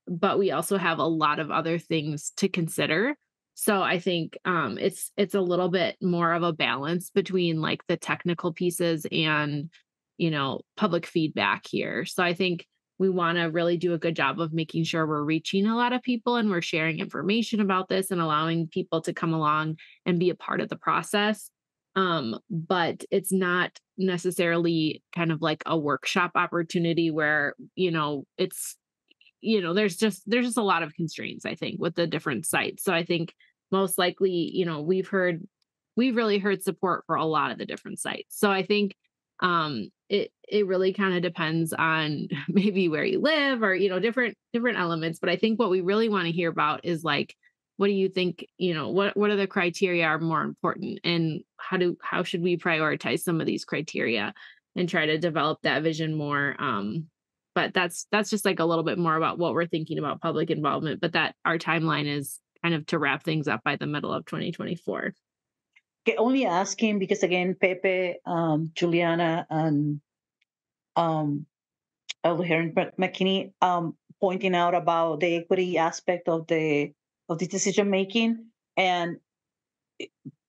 [SPEAKER 12] But we also have a lot of other things to consider. So I think it's a little bit more of a balance between like the technical pieces and, public feedback here. So I think we want to really do a good job of making sure we're reaching a lot of people and we're sharing information about this and allowing people to come along and be a part of the process. But it's not necessarily kind of like a workshop opportunity where, it's, there's just a lot of constraints, I think, with the different sites. So I think most likely, we've really heard support for a lot of the different sites. So I think it really kind of depends on maybe where you live or, different elements. But I think what we really want to hear about is like, what do you think, what are the criteria are more important, and how should we prioritize some of these criteria and try to develop that vision more? But that's just like a little bit more about what we're thinking about public involvement, but that our timeline is kind of to wrap things up by the middle of 2024.
[SPEAKER 17] Okay, only asking because again, Pepe, Juliana, and Elder McKinney pointing out about the equity aspect of the decision making, and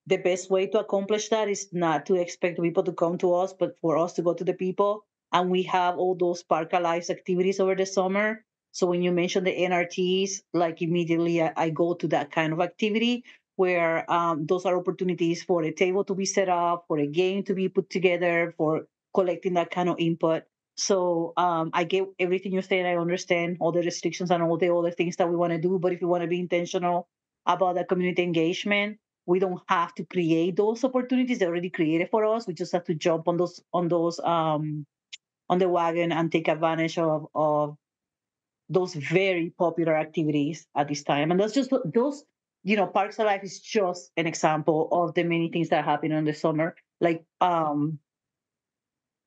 [SPEAKER 17] the best way to accomplish that is not to expect people to come to us, but for us to go to the people. And we have all those Park Alive activities over the summer. So when you mention the NRTs, like immediately I go to that kind of activity where those are opportunities for a table to be set up, for a game to be put together, for collecting that kind of input. So I get everything you're saying. I understand all the restrictions and all the other things that we want to do. But if we want to be intentional about that community engagement, we don't have to create those opportunities. They're already created for us. We just have to jump on those on the wagon and take advantage of those very popular activities at this time. And that's just those, Parks Alive is just an example of the many things that happen in the summer, like the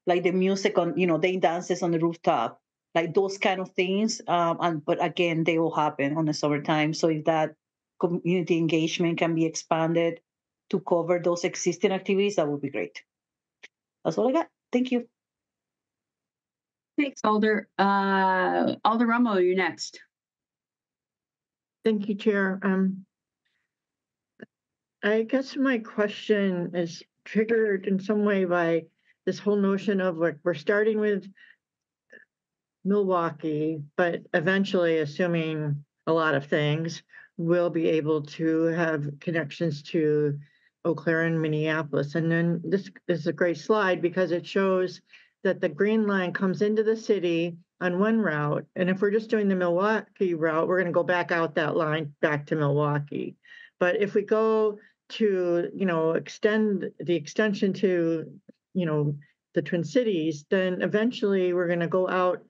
[SPEAKER 17] music on, they dances on the rooftop, like those kind of things. But again, they will happen on the summertime. So if that community engagement can be expanded to cover those existing activities, that would be great. That's all I got. Thank you.
[SPEAKER 1] Thanks, Alder. Alder Romo, you're next.
[SPEAKER 15] Thank you, Chair. I guess my question is triggered in some way by this whole notion of like we're starting with Milwaukee, but eventually, assuming a lot of things, we'll be able to have connections to Eau Claire and Minneapolis. And then this is a great slide because it shows that the Green Line comes into the city on one route. And if we're just doing the Milwaukee route, we're going to go back out that line back to Milwaukee. But if we go to, extend the extension to, the Twin Cities, then eventually we're going to go out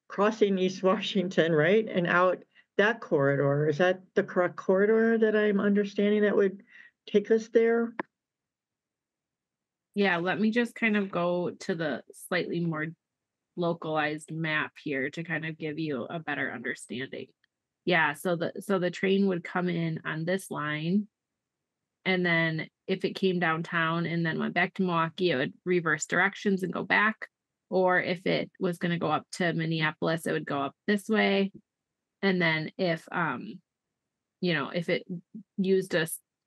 [SPEAKER 15] crossing East Washington, right? And out that corridor. Is that the correct corridor that I'm understanding that would take us there?
[SPEAKER 12] Yeah, let me just kind of go to the slightly more localized map here to kind of give you a better understanding. Yeah, so the train would come in on this line, and then if it came downtown and then went back to Milwaukee, it would reverse directions and go back. Or if it was going to go up to Minneapolis, it would go up this way. And then if it used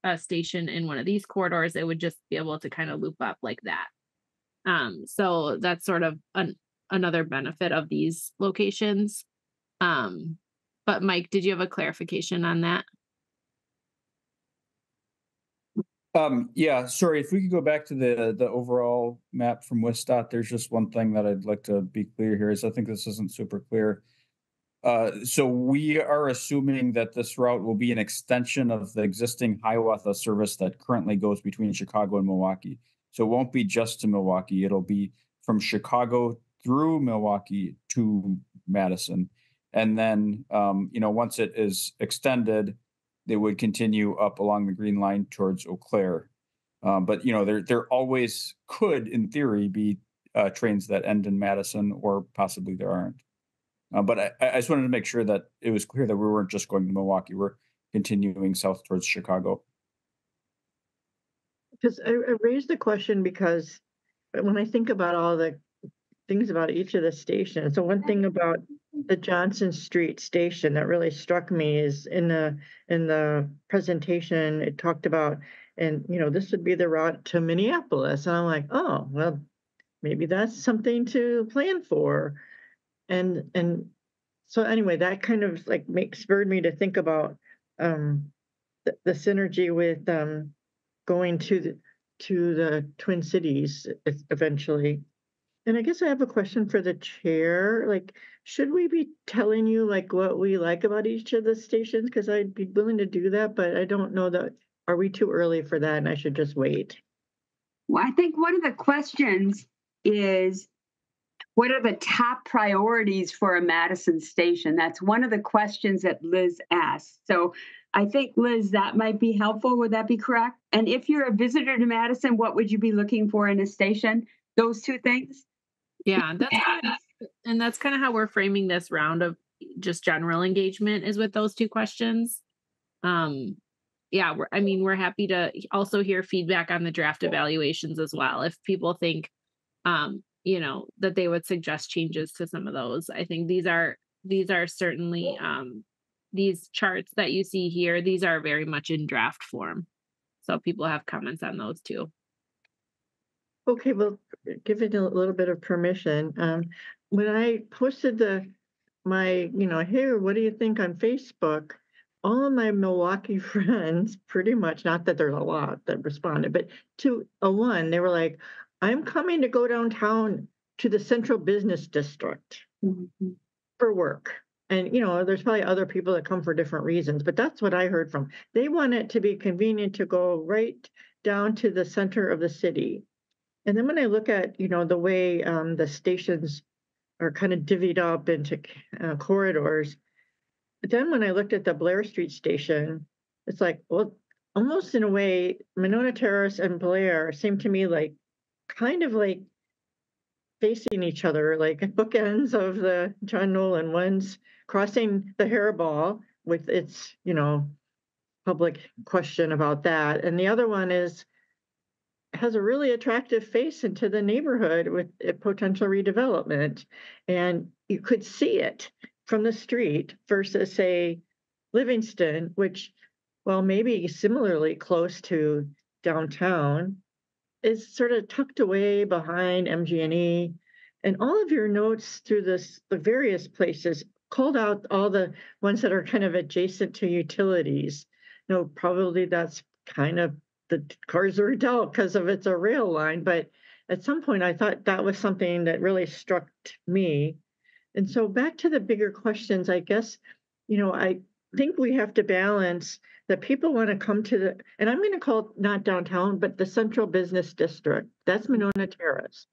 [SPEAKER 12] a station in one of these corridors, it would just be able to kind of loop up like that. So that's sort of another benefit of these locations. But But Mike, did you have a clarification on that?
[SPEAKER 6] Yeah, sorry, if we could go back to the overall map from WSDOT, there's just one thing that I'd like to be clear here is I think this isn't super clear. So we are assuming that this route will be an extension of the existing Hiawatha service that currently goes between Chicago and Milwaukee. So it won't be just to Milwaukee, it'll be from Chicago through Milwaukee to Madison. And then, once it is extended, they would continue up along the Green Line towards Eau Claire. But there always could, in theory, be trains that end in Madison, or possibly there aren't. But I just wanted to make sure that it was clear that we weren't just going to Milwaukee; we're continuing south towards Chicago.
[SPEAKER 15] Because I raised the question because when I think about all the things about each of the stations, so one thing about the Johnson Street station that really struck me is in the presentation it talked about, and this would be the route to Minneapolis, and I'm like, oh well, maybe that's something to plan for, and so anyway, that kind of like spurred me to think about the synergy with going to the Twin Cities eventually. And I guess I have a question for the chair. Like, should we be telling you like what we like about each of the stations? Because I'd be willing to do that, but I don't know that. Are we too early for that? And I should just wait.
[SPEAKER 1] Well, I think one of the questions is, what are the top priorities for a Madison station? That's one of the questions that Liz asked. So I think, Liz, that might be helpful. Would that be correct? And if you're a visitor to Madison, what would you be looking for in a station? Those two things?
[SPEAKER 12] Yeah, that's kind of how we're framing this round of just general engagement, is with those two questions. Yeah, we're happy to also hear feedback on the draft evaluations as well. If people think, that they would suggest changes to some of those. I think these are certainly, these charts that you see here, these are very much in draft form. So people have comments on those too.
[SPEAKER 15] Okay, well, give it a little bit of permission. When I posted hey, what do you think on Facebook? All of my Milwaukee friends, pretty much, not that there's a lot that responded, but to a one, they were like, I'm coming to go downtown to the Central Business District for work. And, there's probably other people that come for different reasons, but that's what I heard from. They want it to be convenient to go right down to the center of the city. And then when I look at, the way the stations are kind of divvied up into corridors, then when I looked at the Blair Street station, it's like, well, almost in a way, Monona Terrace and Blair seem to me like kind of like facing each other, like bookends of the John Nolan. One's crossing the hairball with its, public question about that. And the other one has a really attractive face into the neighborhood with a potential redevelopment. And you could see it from the street versus, say, Livingston, which, well, maybe similarly close to downtown, is sort of tucked away behind MG&E. And all of your notes through the various places called out all the ones that are kind of adjacent to utilities. Probably that's kind of the cards are dealt because of it's a rail line. But at some point, I thought that was something that really struck me. And so back to the bigger questions, I guess, I think we have to balance that people want to come to and I'm going to call it not downtown, but the Central Business District. That's Monona Terrace.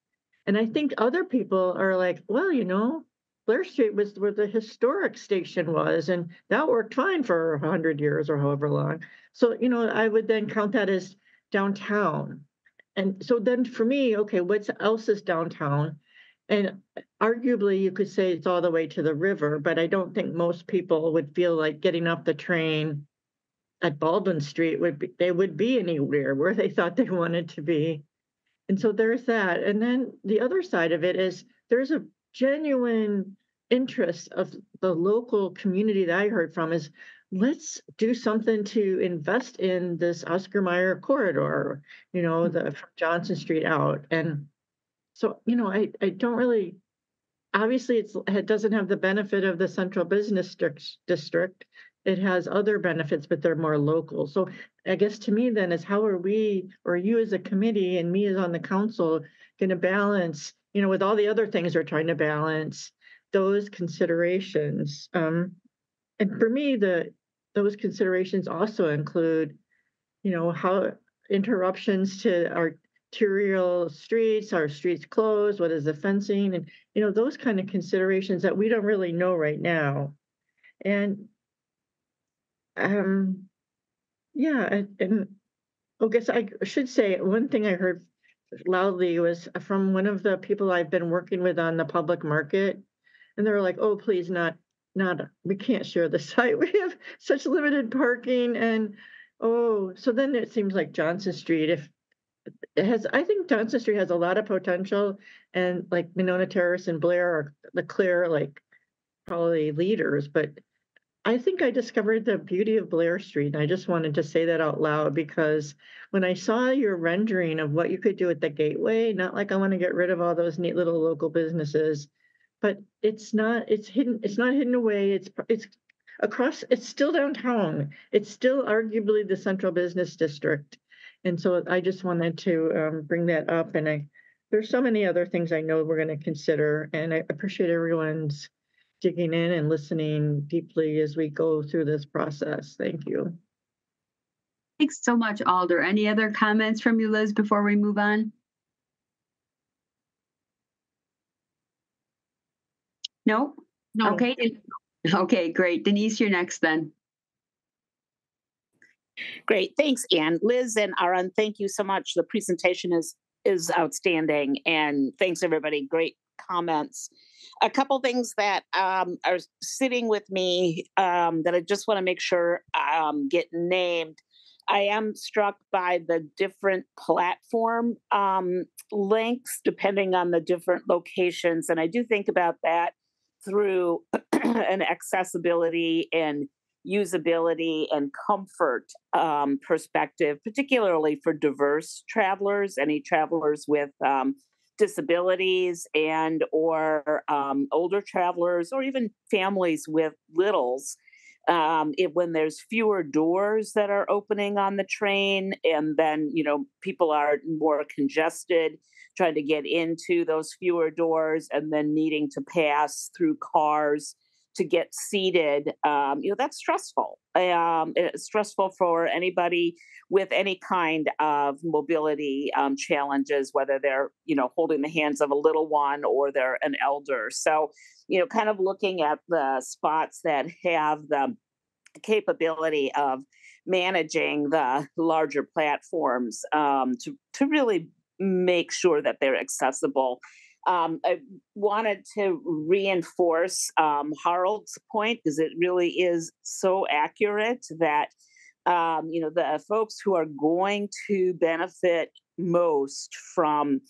[SPEAKER 15] And I think other people are like, well, Blair Street was where the historic station was, and that worked fine for 100 years or however long. So, I would then count that as downtown. And so then for me, okay, what else is downtown? And arguably you could say it's all the way to the river, but I don't think most people would feel like getting off the train at Baldwin Street would be anywhere where they thought they wanted to be. And so there's that. And then the other side of it is there's a genuine interest of the local community that I heard from is, let's do something to invest in this Oscar Mayer corridor, from Johnson Street out. And so, I don't really obviously it doesn't have the benefit of the central business district. It has other benefits, but they're more local. So I guess to me then is how are we, or you as a committee and me as on the council, going to balance, with all the other things we're trying to balance, those considerations. And for me, those considerations also include, how interruptions to arterial streets, our streets closed, what is the fencing, and those kind of considerations that we don't really know right now. And yeah, and I guess I should say one thing I heard loudly was from one of the people I've been working with on the public market, and they were like, "Oh, please, not, we can't share the site. We have such limited parking." And so then it seems like Johnson Street, if it has, I think Johnson Street has a lot of potential, and like Monona Terrace and Blair are the clear, like probably leaders, but I think I discovered the beauty of Blair Street, and I just wanted to say that out loud because when I saw your rendering of what you could do at the gateway, not like I want to get rid of all those neat little local businesses, but it's not hidden away. It's across, it's still downtown. It's still arguably the central business district. And so I just wanted to bring that up. And there's so many other things I know we're going to consider, and I appreciate everyone's digging in and listening deeply as we go through this process. Thank you.
[SPEAKER 1] Thanks so much, Alder. Any other comments from you, Liz, before we move on? No?
[SPEAKER 12] No.
[SPEAKER 1] Okay. Okay, great. Denise, you're next then.
[SPEAKER 20] Great. Thanks, Anne. Liz and Aaron, thank you so much. The presentation is outstanding. And thanks, everybody. Great comments. A couple things that are sitting with me that I just want to make sure get named. I am struck by the different platform links depending on the different locations. And I do think about that through an accessibility and usability and comfort perspective, particularly for diverse travelers, any travelers with disabilities and or older travelers, or even families with littles. When there's fewer doors that are opening on the train, and then people are more congested trying to get into those fewer doors, and then needing to pass through cars to get seated, that's stressful. It's stressful for anybody with any kind of mobility challenges, whether they're, holding the hands of a little one or they're an elder. So, kind of looking at the spots that have the capability of managing the larger platforms to really make sure that they're accessible. I wanted to reinforce Harold's point because it really is so accurate that the folks who are going to benefit most from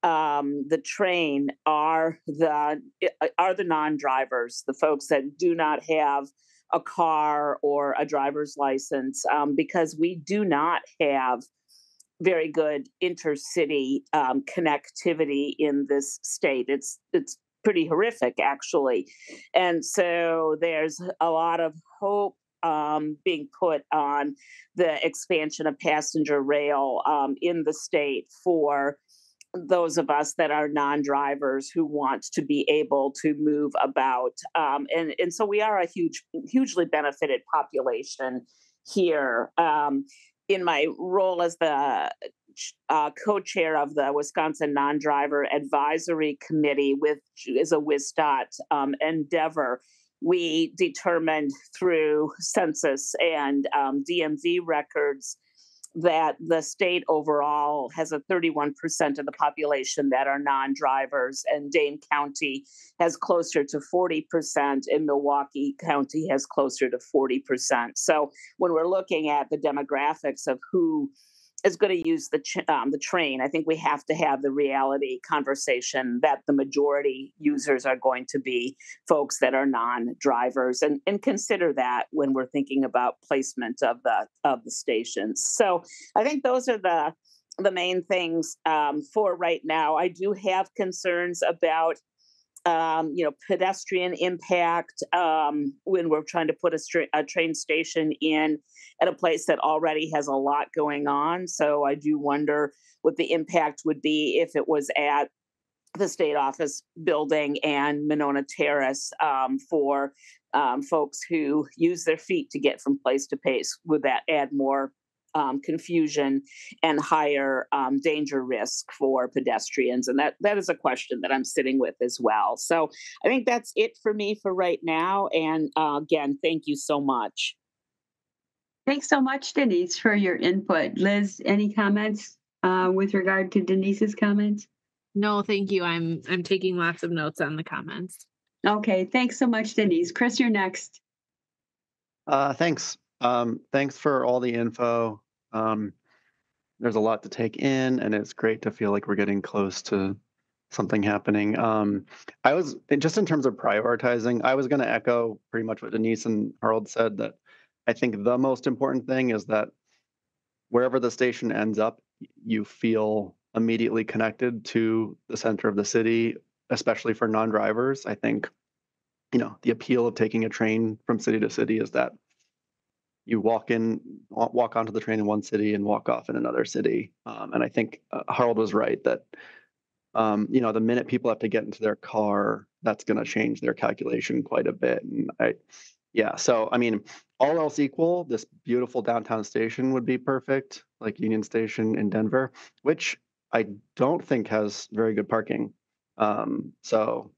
[SPEAKER 20] the train are the non-drivers, the folks that do not have a car or a driver's license, because we do not have very good intercity connectivity in this state. It's pretty horrific, actually. And so there's a lot of hope being put on the expansion of passenger rail in the state for those of us that are non-drivers who want to be able to move about. And so we are a hugely benefited population here. In my role as the co-chair of the Wisconsin Non-Driver Advisory Committee, which is a WisDOT endeavor, we determined through census and DMV records that the state overall has a 31% of the population that are non-drivers, and Dane County has closer to 40%, and Milwaukee County has closer to 40%. So when we're looking at the demographics of who is going to use the train, I think we have to have the reality conversation that the majority users are going to be folks that are non-drivers, and consider that when we're thinking about placement of the stations. So I think those are the main things for right now. I do have concerns about pedestrian impact when we're trying to put a train station in at a place that already has a lot going on. So I do wonder what the impact would be if it was at the state office building and Monona Terrace for folks who use their feet to get from place to place. Would that add more confusion and higher danger risk for pedestrians? And that is a question that I'm sitting with as well. So I think that's it for me for right now. And again, thank you so much.
[SPEAKER 1] Thanks so much, Denise, for your input. Liz, any comments with regard to Denise's comments?
[SPEAKER 12] No, thank you. I'm taking lots of notes on the comments.
[SPEAKER 1] Okay, thanks so much, Denise. Chris, you're next.
[SPEAKER 5] Thanks. Thanks for all the info. There's a lot to take in, and it's great to feel like we're getting close to something happening. I was just in terms of prioritizing, I was going to echo pretty much what Denise and Harold said, that I think the most important thing is that wherever the station ends up, you feel immediately connected to the center of the city, especially for non-drivers. I think, the appeal of taking a train from city to city is that you walk onto the train in one city and walk off in another city. And I think Harold was right that, the minute people have to get into their car, that's going to change their calculation quite a bit. And so, I mean, all else equal, this beautiful downtown station would be perfect, like Union Station in Denver, which I don't think has very good parking. So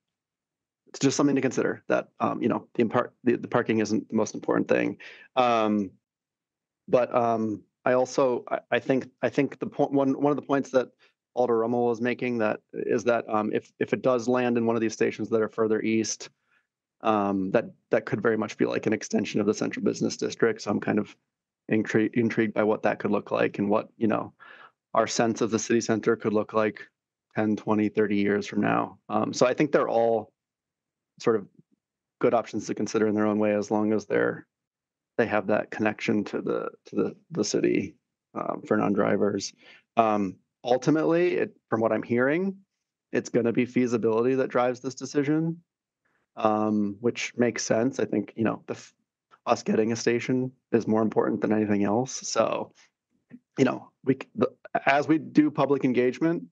[SPEAKER 5] it's just something to consider that, the parking isn't the most important thing. But I think the point, one of the points that Alder Rummel was making is that if it does land in one of these stations that are further east, that could very much be like an extension of the central business district. So I'm kind of intrigued by what that could look like and what, our sense of the city center could look like 10, 20, 30 years from now. So I think they're all sort of good options to consider in their own way, as long as they have that connection to the city for non-drivers. Ultimately, from what I'm hearing, it's going to be feasibility that drives this decision, which makes sense. I think us getting a station is more important than anything else. So as we do public engagement,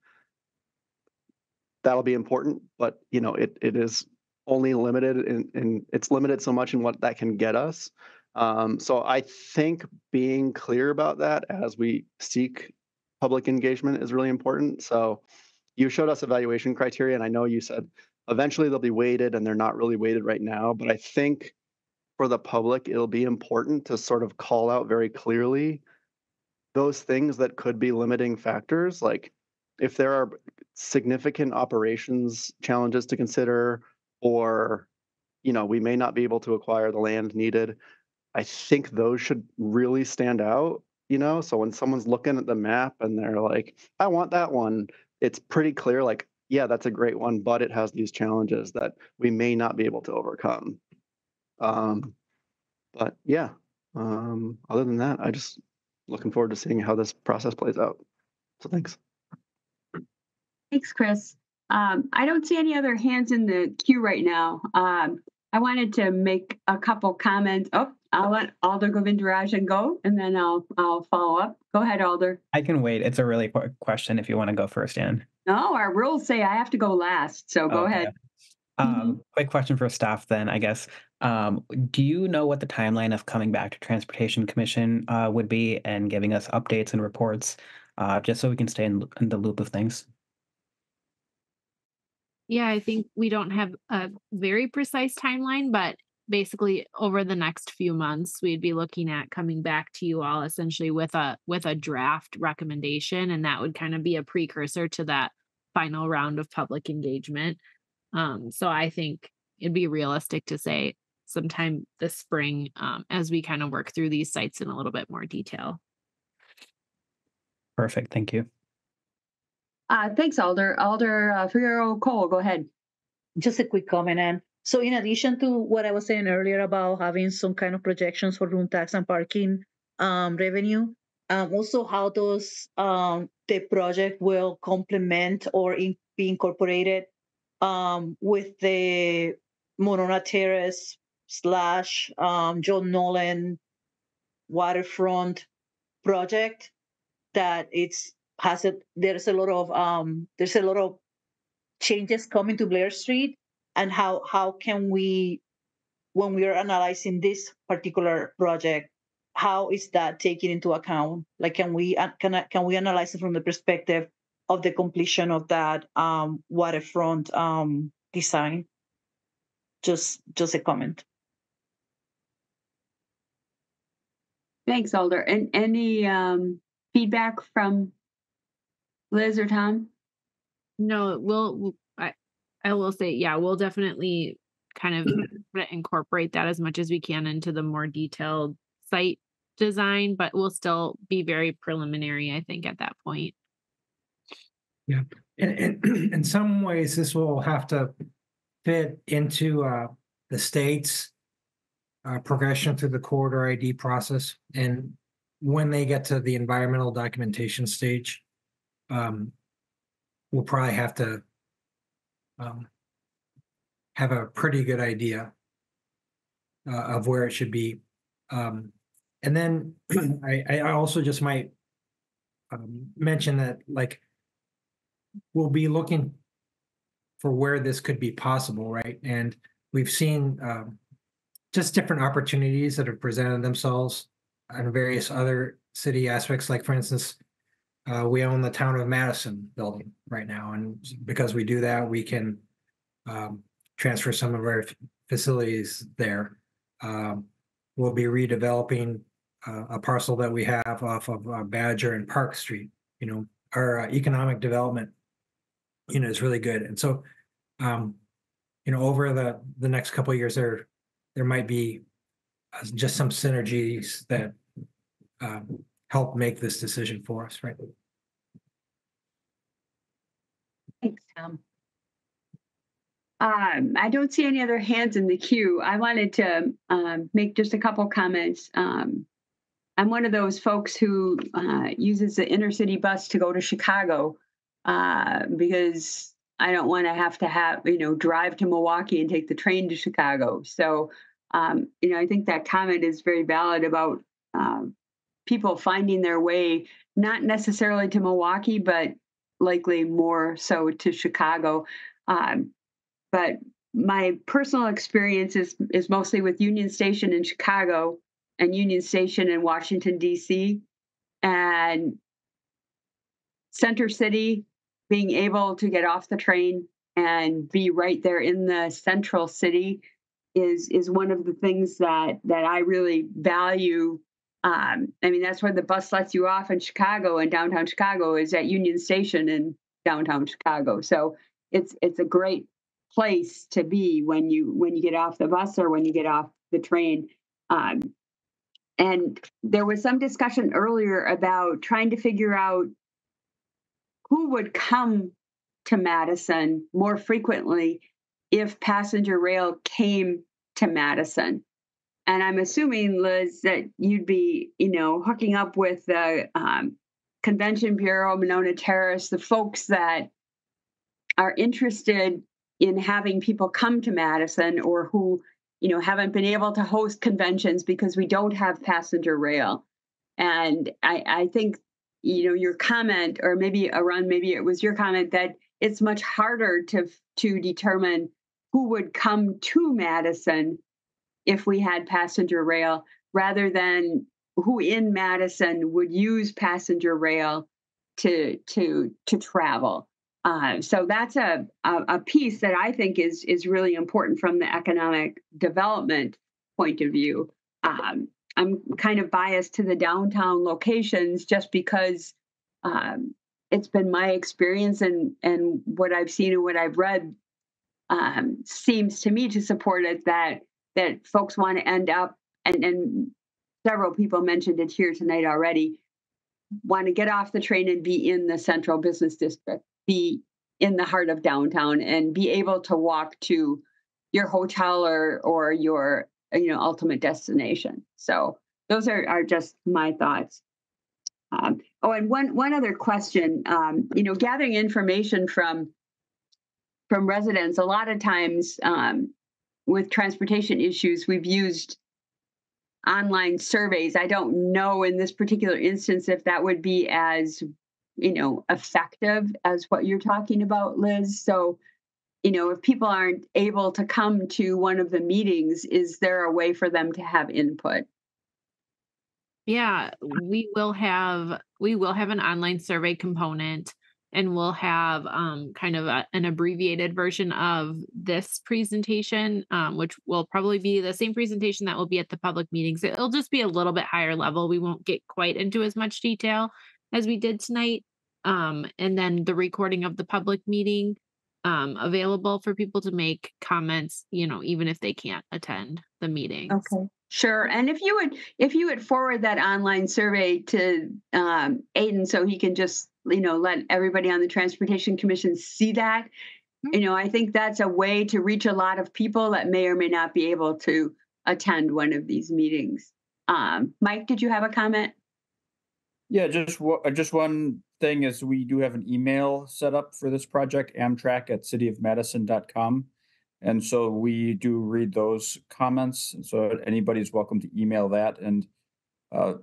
[SPEAKER 5] that'll be important, but it is only limited in it's limited so much in what that can get us. So I think being clear about that as we seek public engagement is really important. So you showed us evaluation criteria, and I know you said eventually they'll be weighted, and they're not really weighted right now, but I think for the public, it'll be important to sort of call out very clearly those things that could be limiting factors. Like if there are significant operations challenges to consider, or, we may not be able to acquire the land needed, I think those should really stand out, So when someone's looking at the map and they're like, I want that one, it's pretty clear, like, yeah, that's a great one, but it has these challenges that we may not be able to overcome. But yeah, other than that, I just looking forward to seeing how this process plays out. So thanks.
[SPEAKER 1] Thanks, Chris. I don't see any other hands in the queue right now. I wanted to make a couple comments. Oh, I'll let Alder Govindarajan go, and then I'll follow up. Go ahead, Alder.
[SPEAKER 7] I can wait. It's a really quick question if you want to go first, Ann.
[SPEAKER 1] No, our rules say I have to go last, so go ahead.
[SPEAKER 7] Quick question for staff then, I guess. Do you know what the timeline of coming back to Transportation Commission would be and giving us updates and reports, just so we can stay in the loop of things?
[SPEAKER 12] Yeah, I think we don't have a very precise timeline, but basically over the next few months, we'd be looking at coming back to you all essentially with a draft recommendation, and that would kind of be a precursor to that final round of public engagement. So I think it'd be realistic to say sometime this spring, as we kind of work through these sites in a little bit more detail.
[SPEAKER 7] Perfect. Thank you.
[SPEAKER 1] Thanks, Alder. Alder Figueroa-Cole, go ahead.
[SPEAKER 17] Just a quick comment, Ann. So in addition to what I was saying earlier about having some kind of projections for room tax and parking revenue, also how those the project will complement or be incorporated with the Monona Terrace / John Nolan waterfront project, that there's a lot of changes coming to Blair Street, and how can we, when we are analyzing this particular project, how is that taken into account? Like, can we analyze it from the perspective of the completion of that waterfront design? Just a comment.
[SPEAKER 1] Thanks, Alder. And any feedback from Liz or Tom?
[SPEAKER 12] No, I will say, yeah, we'll definitely kind of incorporate that as much as we can into the more detailed site design, but we'll still be very preliminary, I think, at that point.
[SPEAKER 16] Yeah, and in some ways, this will have to fit into the state's progression through the corridor ID process. And when they get to the environmental documentation stage, we'll probably have to have a pretty good idea of where it should be. And then I also just might mention that, like, we'll be looking for where this could be possible, right? And we've seen just different opportunities that have presented themselves on various other city aspects. Like, for instance, we own the Town of Madison building right now. And because we do that, we can transfer some of our facilities there. We'll be redeveloping a parcel that we have off of Badger and Park Street. You know, our economic development, you know, is really good. And so, you know, over the next couple of years, there might be just some synergies that help make this decision for us, right?
[SPEAKER 1] Thanks, Tom. I don't see any other hands in the queue. I wanted to make just a couple comments. I'm one of those folks who uses the inner city bus to go to Chicago because I don't want to have, you know, drive to Milwaukee and take the train to Chicago. So, you know, I think that comment is very valid about people finding their way, not necessarily to Milwaukee, but likely more so to Chicago. But my personal experience is mostly with Union Station in Chicago and Union Station in Washington, D.C. And Center City, being able to get off the train and be right there in the central city is one of the things that I really value. I mean, that's where the bus lets you off in Chicago, and downtown Chicago is at Union Station in downtown Chicago. So it's a great place to be when you get off the bus or when you get off the train. And there was some discussion earlier about trying to figure out who would come to Madison more frequently if passenger rail came to Madison. And I'm assuming, Liz, that you'd be, you know, hooking up with the Convention Bureau, Monona Terrace, the folks that are interested in having people come to Madison, or who, you know, haven't been able to host conventions because we don't have passenger rail. And I think, you know, your comment, or maybe Arun, maybe it was your comment, that it's much harder to determine who would come to Madison if we had passenger rail, rather than who in Madison would use passenger rail to travel. So that's a piece that I think is really important from the economic development point of view. I'm kind of biased to the downtown locations just because it's been my experience, and what I've seen and what I've read seems to me to support it, that folks want to end up, and several people mentioned it here tonight already, want to get off the train and be in the central business district, be in the heart of downtown, and be able to walk to your hotel or your, you know, ultimate destination. So those are just my thoughts. Oh, and one other question, you know, gathering information from from residents. A lot of times with transportation issues, we've used online surveys. I don't know in this particular instance if that would be as, effective as what you're talking about, Liz. So, if people aren't able to come to one of the meetings, is there a way for them to have input?
[SPEAKER 12] Yeah, we will have an online survey component, and we'll have kind of an abbreviated version of this presentation, which will probably be the same presentation that will be at the public meetings. It'll just be a little bit higher level. We won't get quite into as much detail as we did tonight. And then the recording of the public meeting available for people to make comments, even if they can't attend the meetings.
[SPEAKER 1] Okay. Sure. And if you would forward that online survey to Aiden so he can just, let everybody on the Transportation Commission see that, I think that's a way to reach a lot of people that may or may not be able to attend one of these meetings. Mike, did you have a comment?
[SPEAKER 6] Yeah, just one thing is we do have an email set up for this project, amtrak@cityofmadison.com. And so we do read those comments. So anybody's welcome to email that and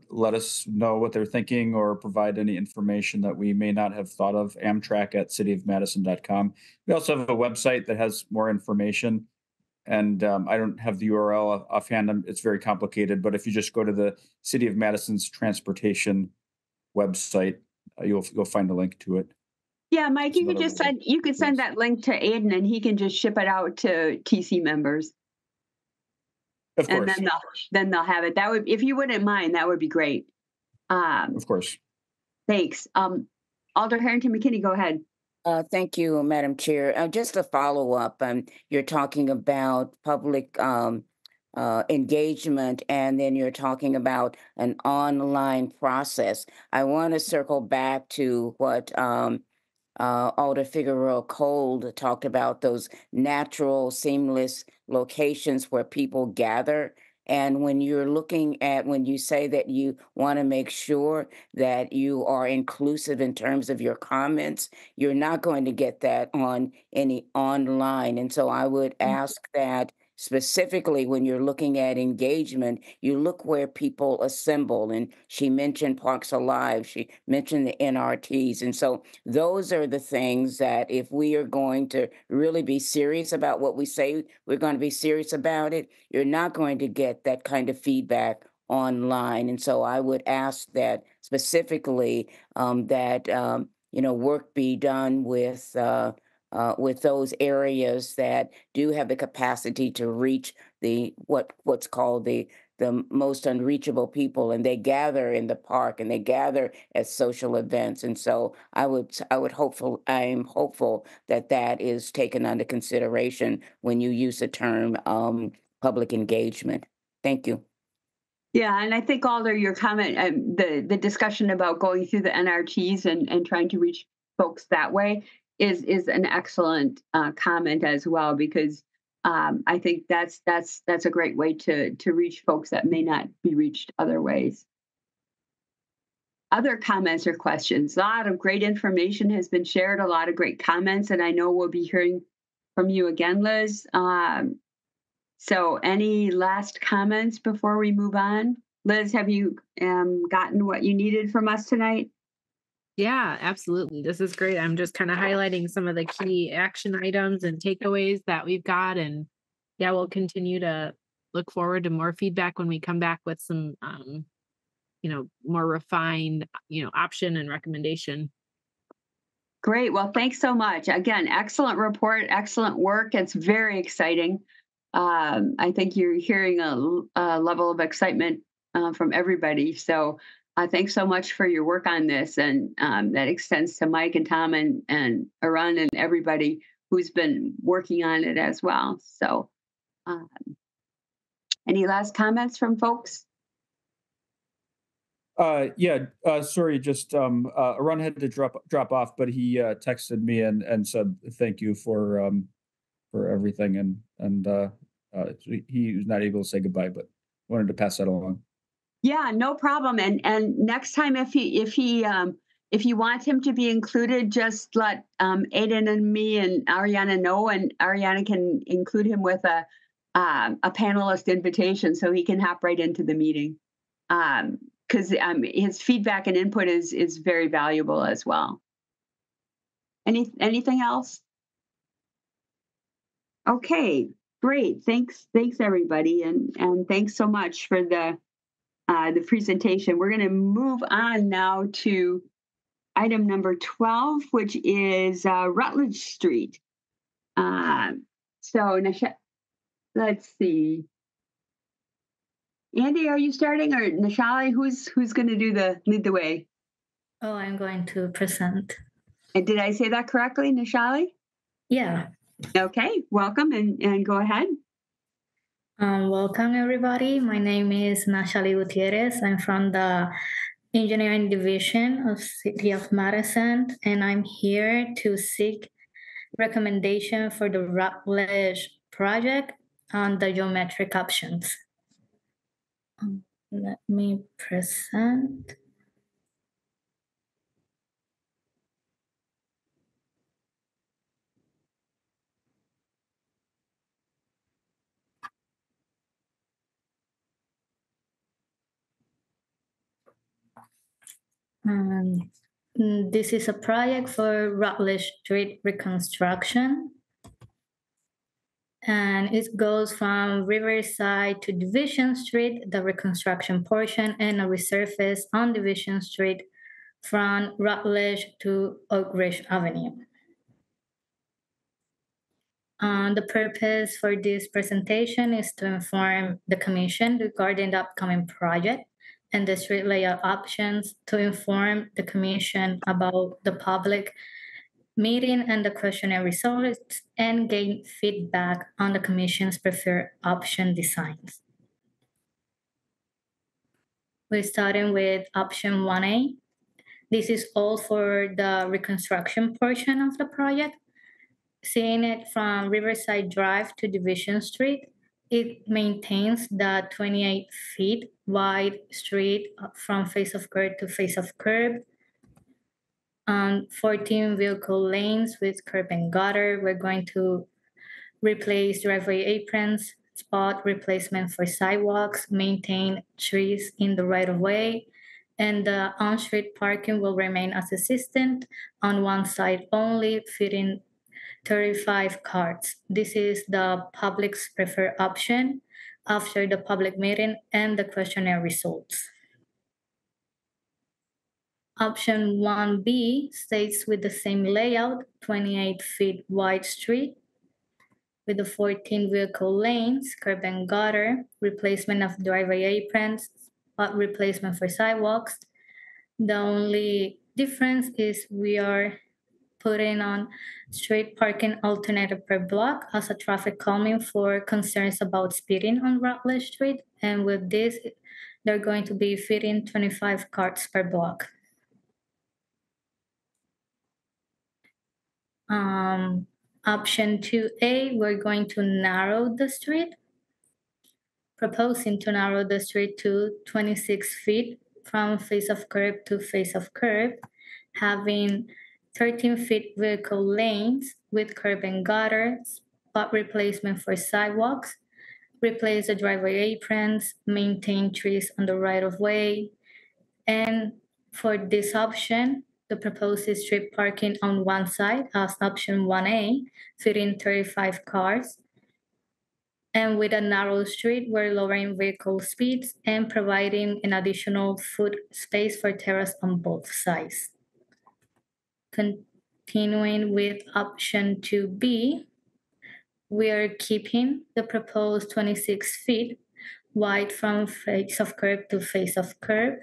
[SPEAKER 6] let us know what they're thinking or provide any information that we may not have thought of, amtrak@cityofmadison.com. We also have a website that has more information. And I don't have the URL offhand. It's very complicated. But if you just go to the City of Madison's transportation website, you'll find a link to it.
[SPEAKER 1] Yeah, Mike, you could send that link to Aiden and he can just ship it out to TC members.
[SPEAKER 6] Of course.
[SPEAKER 1] And then they'll have it. That would, if you wouldn't mind, that would be great.
[SPEAKER 6] Of course.
[SPEAKER 1] Thanks. Alder Harrington McKinney, go ahead.
[SPEAKER 19] Thank you, Madam Chair. Just a follow up. You're talking about public engagement, and then you're talking about an online process. I want to circle back to what Alder Figueroa Cold talked about, those natural, seamless locations where people gather. And when you say that you want to make sure that you are inclusive in terms of your comments, you're not going to get that on any online. And so I would ask that specifically when you're looking at engagement, you look where people assemble. And she mentioned Parks Alive, she mentioned the NRTs. And so those are the things that if we are going to really be serious about what we say, we're going to be serious about it, you're not going to get that kind of feedback online. And so I would ask that specifically that work be done with those areas that do have the capacity to reach what's called the most unreachable people, and they gather in the park and they gather at social events. And so I am hopeful that that is taken under consideration when you use the term public engagement. Thank you.
[SPEAKER 1] Yeah, and I think Alder, your comment, the discussion about going through the NRTs and trying to reach folks that way is an excellent comment as well, because I think that's a great way to reach folks that may not be reached other ways. Other comments or questions? A lot of great information has been shared, a lot of great comments, and I know we'll be hearing from you again, Liz. So any last comments before we move on? Liz, have you gotten what you needed from us tonight?
[SPEAKER 12] Yeah, absolutely. This is great. I'm just kind of highlighting some of the key action items and takeaways that we've got. And yeah, we'll continue to look forward to more feedback when we come back with some, more refined, option and recommendation.
[SPEAKER 1] Great. Well, thanks so much. Again, excellent report, excellent work. It's very exciting. I think you're hearing a level of excitement from everybody. So thanks so much for your work on this. And that extends to Mike and Tom and Arun and everybody who's been working on it as well. So any last comments from folks?
[SPEAKER 6] Sorry, just Arun had to drop off, but he texted me and said thank you for everything, and he was not able to say goodbye, but wanted to pass that along.
[SPEAKER 1] Yeah, no problem. And next time, if he if you want him to be included, just let Aiden and me and Ariana know, and Ariana can include him with a panelist invitation so he can hop right into the meeting. Because his feedback and input is very valuable as well. Anything else? Okay, great. Thanks everybody, and thanks so much for the presentation. We're going to move on now to item number 12, which is Rutledge Street. So let's see. Andy, are you starting, or Nishali? Who's going to lead the way?
[SPEAKER 21] Oh, I'm going to present.
[SPEAKER 1] And did I say that correctly, Nishali?
[SPEAKER 21] Yeah.
[SPEAKER 1] Okay, welcome and go ahead.
[SPEAKER 21] Welcome everybody. My name is Nashali Gutierrez. I'm from the Engineering Division of City of Madison, and I'm here to seek recommendation for the Rutledge project on the geometric options. Let me present. This is a project for Rutledge Street reconstruction. And it goes from Riverside to Division Street, the reconstruction portion, and a resurface on Division Street from Rutledge to Oak Ridge Avenue. The purpose for this presentation is to inform the Commission regarding the upcoming project and the street layout options, to inform the Commission about the public meeting and the questionnaire results, and gain feedback on the Commission's preferred option designs. We're starting with option 1A. This is all for the reconstruction portion of the project. Seeing it from Riverside Drive to Division Street, it maintains the 28 feet wide street from face of curb to face of curb. 14 vehicle lanes with curb and gutter. We're going to replace driveway aprons, spot replacement for sidewalks, maintain trees in the right of way, and the on-street parking will remain as existent on one side only, fitting 35 cars. This is the public's preferred option after the public meeting and the questionnaire results. Option 1B stays with the same layout, 28 feet wide street with the 14 vehicle lanes, curb and gutter, replacement of driveway aprons, spot replacement for sidewalks. The only difference is we are putting on street parking alternative per block as a traffic calming for concerns about speeding on Rutledge Street. And with this, they're going to be fitting 25 cars per block. Option 2A, we're going to narrow the street, proposing to narrow the street to 26 feet from face of curb to face of curb, having 13 feet vehicle lanes with curb and gutter, spot replacement for sidewalks, replace the driveway aprons, maintain trees on the right of way. And for this option, the proposed is street parking on one side as option 1A, fitting 35 cars. And with a narrow street, we're lowering vehicle speeds and providing an additional foot space for terrace on both sides. Continuing with option 2B, we are keeping the proposed 26 feet wide from face of curb to face of curb,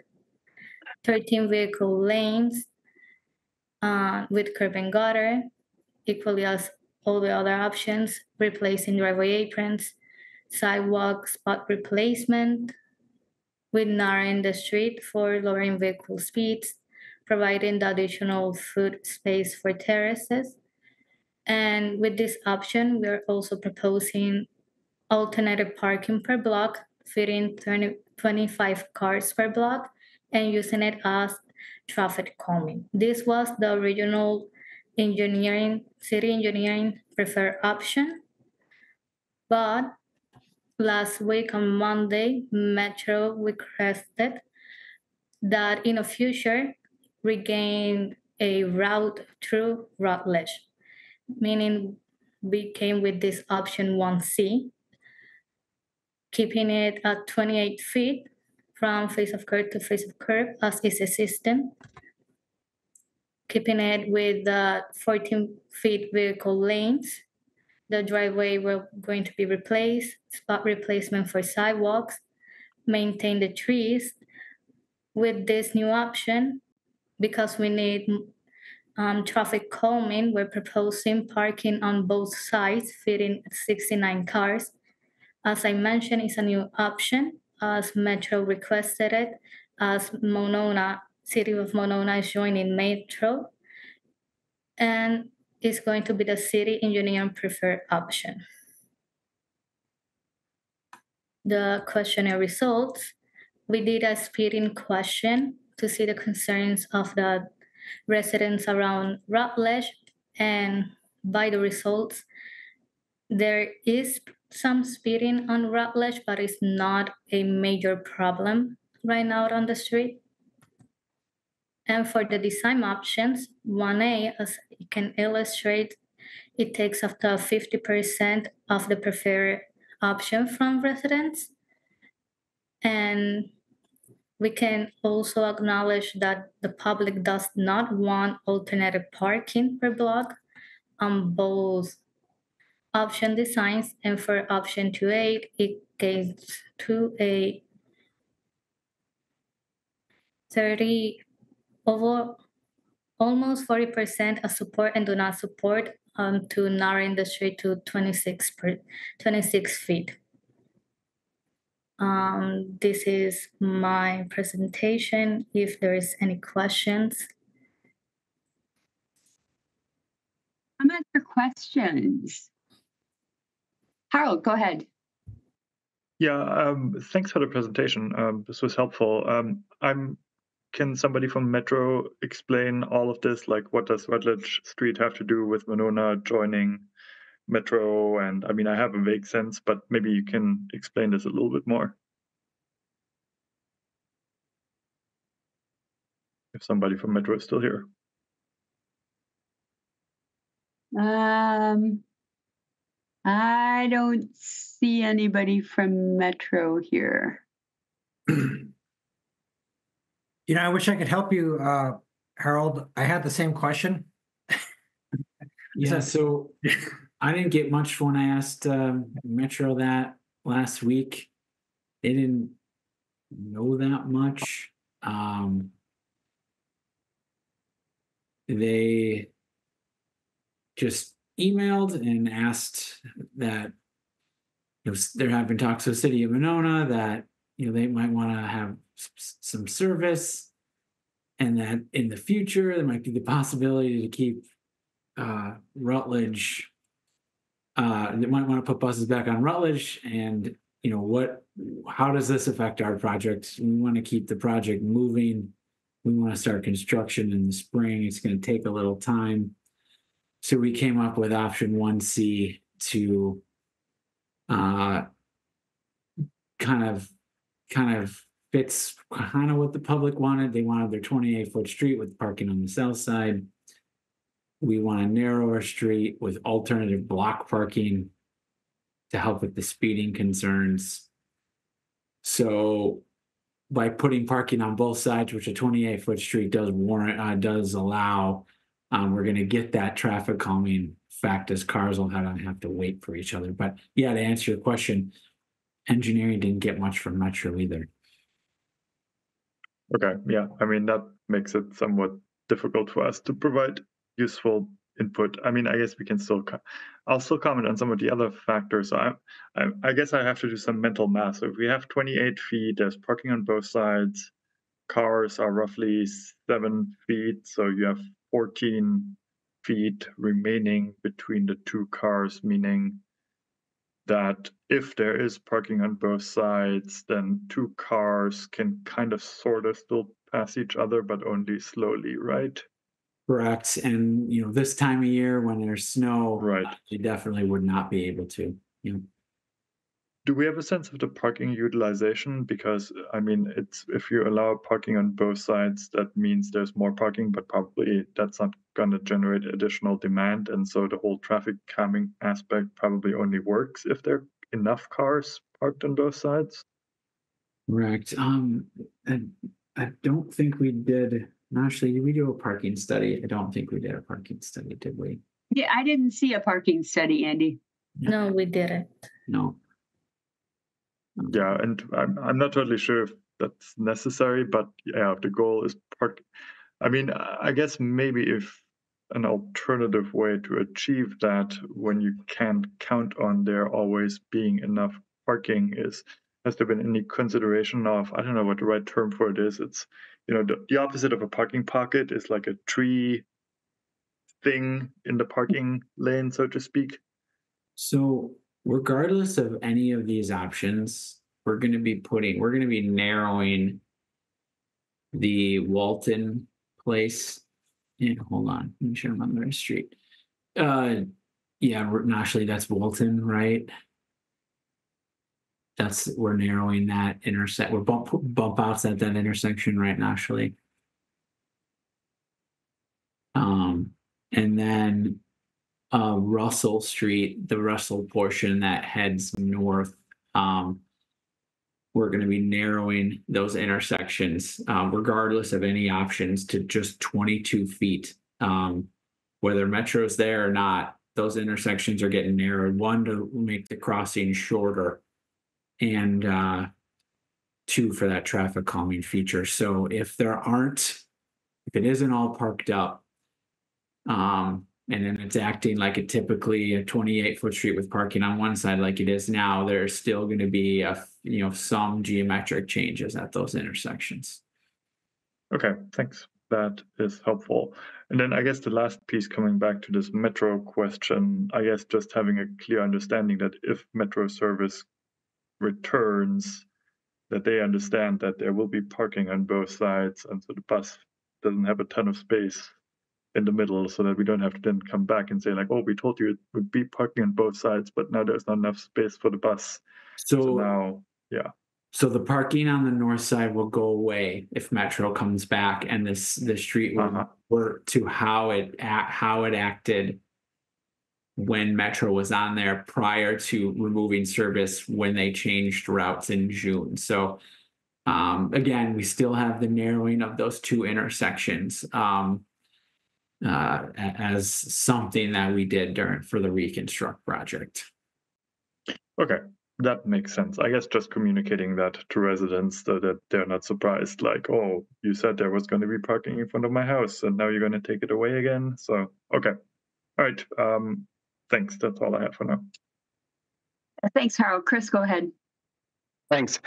[SPEAKER 21] 13 vehicle lanes with curb and gutter, equally as all the other options, replacing driveway aprons, sidewalk spot replacement, with narrowing the street for lowering vehicle speeds, providing the additional foot space for terraces. And with this option, we're also proposing alternative parking per block, fitting 25 cars per block, and using it as traffic calming. This was the original city engineering preferred option, but last week on Monday, Metro requested that in the future regain a route through Rutledge, meaning we came with this option 1C, keeping it at 28 feet from face of curb to face of curb as is a system, keeping it with the 14 feet vehicle lanes. The driveway were going to be replaced, spot replacement for sidewalks, maintain the trees. With this new option, because we need traffic calming, we're proposing parking on both sides, fitting 69 cars. As I mentioned, it's a new option as Metro requested it, as City of Monona is joining Metro, and it's going to be the city engineer preferred option. The questionnaire results, we did a speeding question to see the concerns of the residents around Rutledge, and by the results, there is some speeding on Rutledge, but it's not a major problem right now on the street. And for the design options, 1A, as you can illustrate, it takes up to 50% of the preferred option from residents. And we can also acknowledge that the public does not want alternative parking per block on both option designs, and for option 2A, it gets to a 30 over almost 40% of support and do not support to narrowing the street to 26 feet. This is my presentation. If there is any questions.
[SPEAKER 1] Comments or questions? Harold, go ahead.
[SPEAKER 8] Yeah, thanks for the presentation. This was helpful. Can somebody from Metro explain all of this? Like, what does Rutledge Street have to do with Monona joining Metro? And I mean, I have a vague sense, but maybe you can explain this a little bit more. If somebody from Metro is still here.
[SPEAKER 1] I don't see anybody from Metro here.
[SPEAKER 16] You know, I wish I could help you, Harold. I had the same question.
[SPEAKER 4] Yeah, so I didn't get much when I asked Metro that last week. They didn't know that much. They just emailed and asked that they're having talks with the city of Monona that they might want to have some service, and that in the future there might be the possibility to keep Rutledge. They might want to put buses back on Rutledge, and how does this affect our project? We want to keep the project moving. We want to start construction in the spring. It's going to take a little time. So we came up with option 1C to kind of fits kind of what the public wanted. They wanted their 28-foot street with parking on the south side. We want a narrower street with alternative block parking to help with the speeding concerns. So by putting parking on both sides, which a 28-foot street does allow, we're going to get that traffic calming fact as cars will have to wait for each other. But yeah, to answer your question, engineering didn't get much from Metro either.
[SPEAKER 8] Okay, yeah, I mean, that makes it somewhat difficult for us to provide useful input. I mean, I guess we can I'll still comment on some of the other factors. So I guess I have to do some mental math. So if we have 28 feet, there's parking on both sides, cars are roughly 7 feet, so you have 14 feet remaining between the two cars, meaning that if there is parking on both sides, then two cars can kind of sort of still pass each other, but only slowly, right?
[SPEAKER 4] Correct. And this time of year when there's snow,
[SPEAKER 8] Right.
[SPEAKER 4] you definitely would not be able to.
[SPEAKER 8] Do we have a sense of the parking utilization? Because I mean, it's if you allow parking on both sides, that means there's more parking, but probably that's not going to generate additional demand. And so the whole traffic calming aspect probably only works if there are enough cars parked on both sides.
[SPEAKER 4] Correct. I don't think we did. Actually, did we do a parking study? I don't think we did a parking study, did we?
[SPEAKER 1] Yeah, I didn't see a parking study, Andy.
[SPEAKER 21] No, we didn't.
[SPEAKER 4] No.
[SPEAKER 8] Yeah, and I'm not totally sure if that's necessary, but yeah, the goal is park. I mean, I guess maybe if an alternative way to achieve that when you can't count on there always being enough parking is, has there been any consideration of, I don't know what the right term for it is. It's, the opposite of a parking pocket is like a tree thing in the parking lane, so to speak.
[SPEAKER 4] So regardless of any of these options, we're going to be narrowing the Walton place. And hold on, let me sure I'm on the right street. Yeah, Nashley, that's Walton, right? We're narrowing that intersect. We're bump outs at that intersection, right, Nashley? And then Russell Street, the Russell portion that heads north, we're going to be narrowing those intersections, regardless of any options, to just 22 feet. Whether Metro's there or not, those intersections are getting narrowed. One, to make the crossing shorter, and two, for that traffic calming feature. So if it isn't all parked up, and then it's acting like a 28-foot street with parking on one side like it is now, there's still going to be some geometric changes at those intersections.
[SPEAKER 8] Okay, thanks. That is helpful. And then I guess the last piece, coming back to this Metro question, I guess just having a clear understanding that if Metro service returns, that they understand that there will be parking on both sides, and so the bus doesn't have a ton of space in the middle, so that we don't have to then come back and say like, oh, we told you it would be parking on both sides, but now there's not enough space for the bus. So now, yeah.
[SPEAKER 4] So the parking on the north side will go away if Metro comes back, and the street will work to how it acted when Metro was on there prior to removing service when they changed routes in June. So again, we still have the narrowing of those two intersections as something that we did for the reconstruct project.
[SPEAKER 8] Okay, that makes sense. I guess just communicating that to residents so that they're not surprised, like, oh, you said there was going to be parking in front of my house and now you're going to take it away again. So, okay. All right. Thanks. That's all I have for now.
[SPEAKER 1] Thanks, Harold. Chris, go ahead.
[SPEAKER 5] Thanks.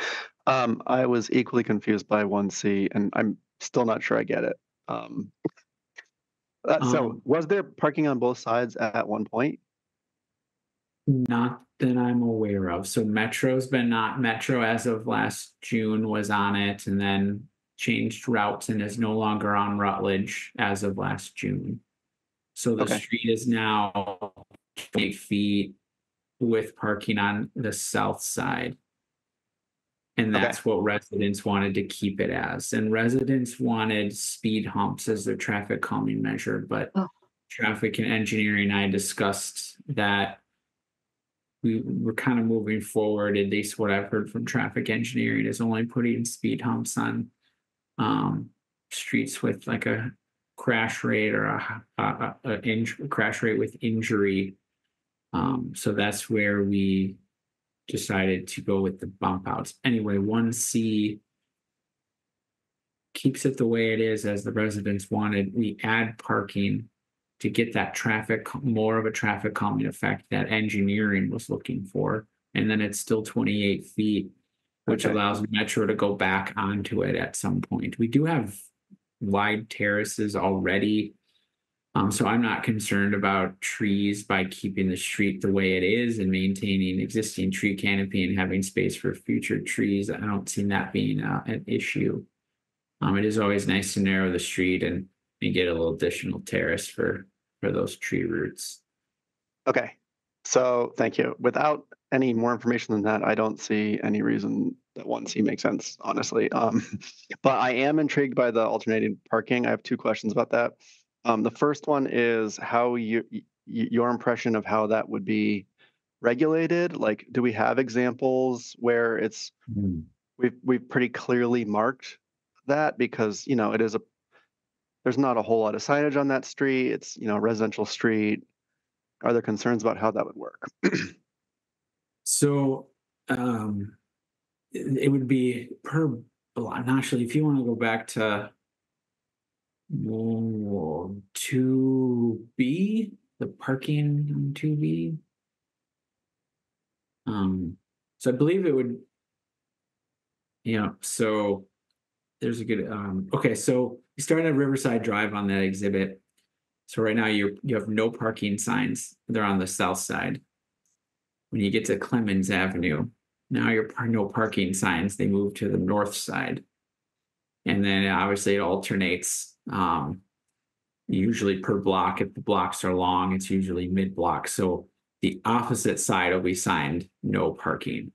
[SPEAKER 5] I was equally confused by 1C, and I'm still not sure I get it. So was there parking on both sides at one point?
[SPEAKER 4] Not that I'm aware of. So Metro as of last June was on it, and then changed routes and is no longer on Rutledge as of last June. So the street is now 8 feet with parking on the south side. And that's what residents wanted to keep it as. And residents wanted speed humps as their traffic calming measure, but traffic and engineering and I discussed that we were kind of moving forward, at least what I've heard from traffic engineering, is only putting speed humps on streets with like a crash rate or a crash rate with injury. So that's where we decided to go with the bump outs. Anyway, 1C keeps it the way it is as the residents wanted. We add parking to get that more of a traffic calming effect that engineering was looking for. And then it's still 28 feet, which allows Metro to go back onto it at some point. We do have wide terraces already. So I'm not concerned about trees by keeping the street the way it is and maintaining existing tree canopy and having space for future trees. I don't see that being an issue. It is always nice to narrow the street and get a little additional terrace for those tree roots.
[SPEAKER 5] Okay. So thank you. Without any more information than that, I don't see any reason that 1C makes sense, honestly. But I am intrigued by the alternating parking. I have two questions about that. The first one is how your impression of how that would be regulated. Like, do we have examples where it's we've pretty clearly marked that? Because it is there's not a whole lot of signage on that street. It's a residential street. Are there concerns about how that would work?
[SPEAKER 4] So it would be per block. Actually, if you want to go back to 2B, the parking on 2B. So I believe it would, so there's a good, okay, so you start at Riverside Drive on that exhibit. So right now you have no parking signs. They're on the south side. When you get to Clemens Avenue, now you're no parking signs. They move to the north side. And then obviously it alternates, usually per block. If the blocks are long, it's usually mid-block. So the opposite side will be signed no parking.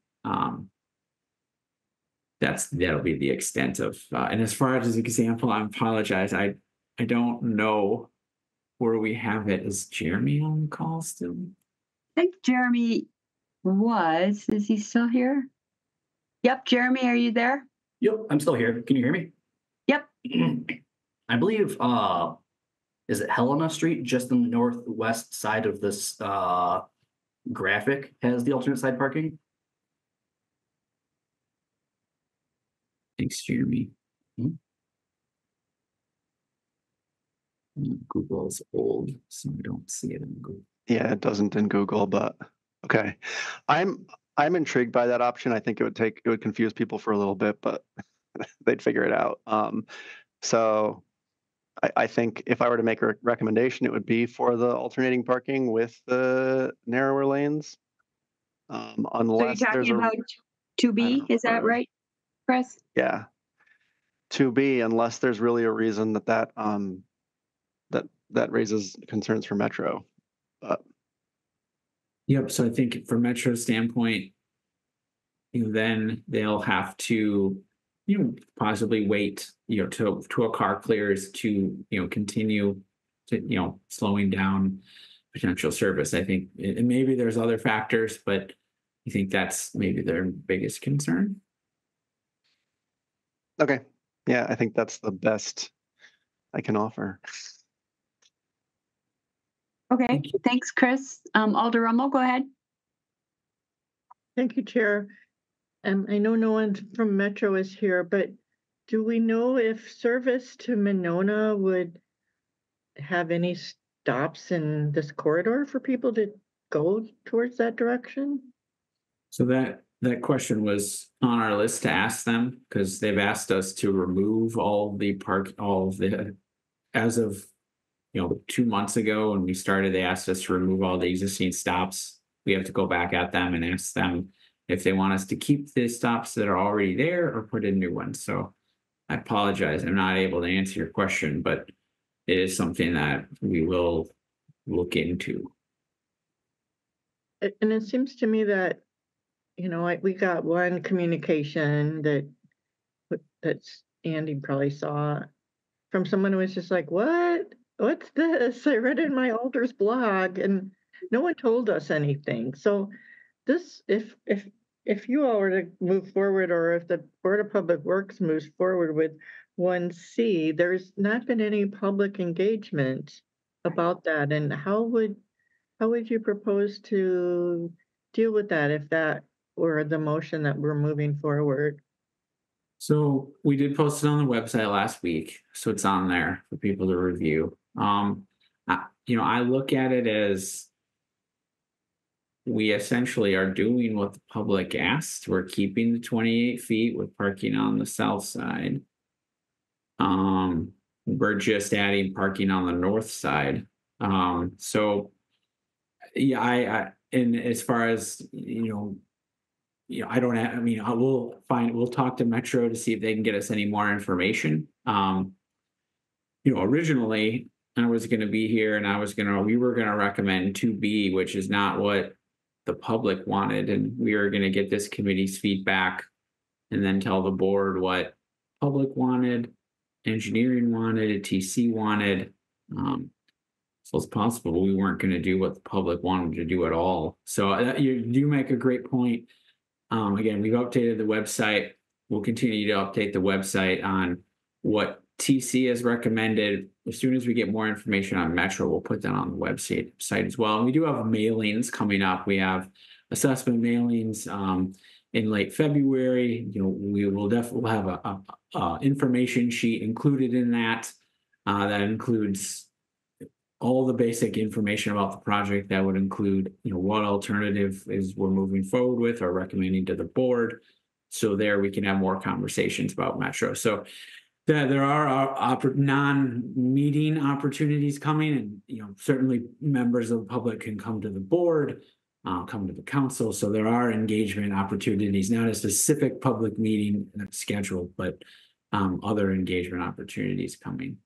[SPEAKER 4] That'll be the extent of, and as far as example, I apologize. I don't know where we have it. Is Jeremy on the call still?
[SPEAKER 1] I think Jeremy was. Is he still here? Yep. Jeremy, are you there?
[SPEAKER 10] Yep, I'm still here. Can you hear me?
[SPEAKER 1] Yep.
[SPEAKER 10] I believe, is it Helena Street, just on the northwest side of this graphic, has the alternate side parking?
[SPEAKER 4] Thanks, Jeremy. Google's old, so I don't see it in Google.
[SPEAKER 5] Yeah, it doesn't in Google, but okay. I'm intrigued by that option. I think it would confuse people for a little bit, but they'd figure it out. So I think if I were to make a recommendation, it would be for the alternating parking with the narrower lanes. Unless
[SPEAKER 1] so you're talking about 2B, is that right, Chris?
[SPEAKER 5] Yeah. 2B, unless there's really a reason that raises concerns for Metro. But
[SPEAKER 4] yep. So I think from Metro standpoint, then they'll have to, possibly wait, to a car clears to, continue to, slowing down potential service. I think and maybe there's other factors, but I think that's maybe their biggest concern.
[SPEAKER 5] Okay. Yeah, I think that's the best I can offer.
[SPEAKER 1] Okay, thanks, Chris. Alder Rummel, go ahead.
[SPEAKER 15] Thank you, Chair. I know no one from Metro is here, but do we know if service to Monona would have any stops in this corridor for people to go towards that direction?
[SPEAKER 4] So that question was on our list to ask them, because they've asked us to remove as of 2 months ago when we started, they asked us to remove all the existing stops. We have to go back at them and ask them if they want us to keep the stops that are already there or put in new ones. So I apologize, I'm not able to answer your question, but it is something that we will look into.
[SPEAKER 15] And it seems to me that, we got one communication that's Andy probably saw from someone who was just like, what's this? I read it in my Alder's blog and no one told us anything. So this, if you all were to move forward, or if the Board of Public Works moves forward with 1C, there's not been any public engagement about that. And how would you propose to deal with that if that were the motion that we're moving forward?
[SPEAKER 4] So we did post it on the website last week, so it's on there for people to review. I look at it as we essentially are doing what the public asked. We're keeping the 28 feet with parking on the south side. We're just adding parking on the north side. So yeah, and as far as, I don't have, I mean, we'll talk to Metro to see if they can get us any more information. Originally I was going to be here and we were going to recommend 2B, which is not what the public wanted. And we are going to get this committee's feedback and then tell the board what public wanted, engineering wanted, TC wanted. So it's possible we weren't going to do what the public wanted to do at all. So you do make a great point. Again, we've updated the website. We'll continue to update the website on what TC has recommended. As soon as we get more information on Metro, we'll put that on the website as well. And we do have mailings coming up. We have assessment mailings in late February. We will definitely have a information sheet included in that. That includes all the basic information about the project. That would include, what alternative is we're moving forward with or recommending to the board. So there we can have more conversations about Metro. So there are non-meeting opportunities coming, and certainly members of the public can come to the board, come to the council. So there are engagement opportunities, not a specific public meeting that's scheduled, but other engagement opportunities coming.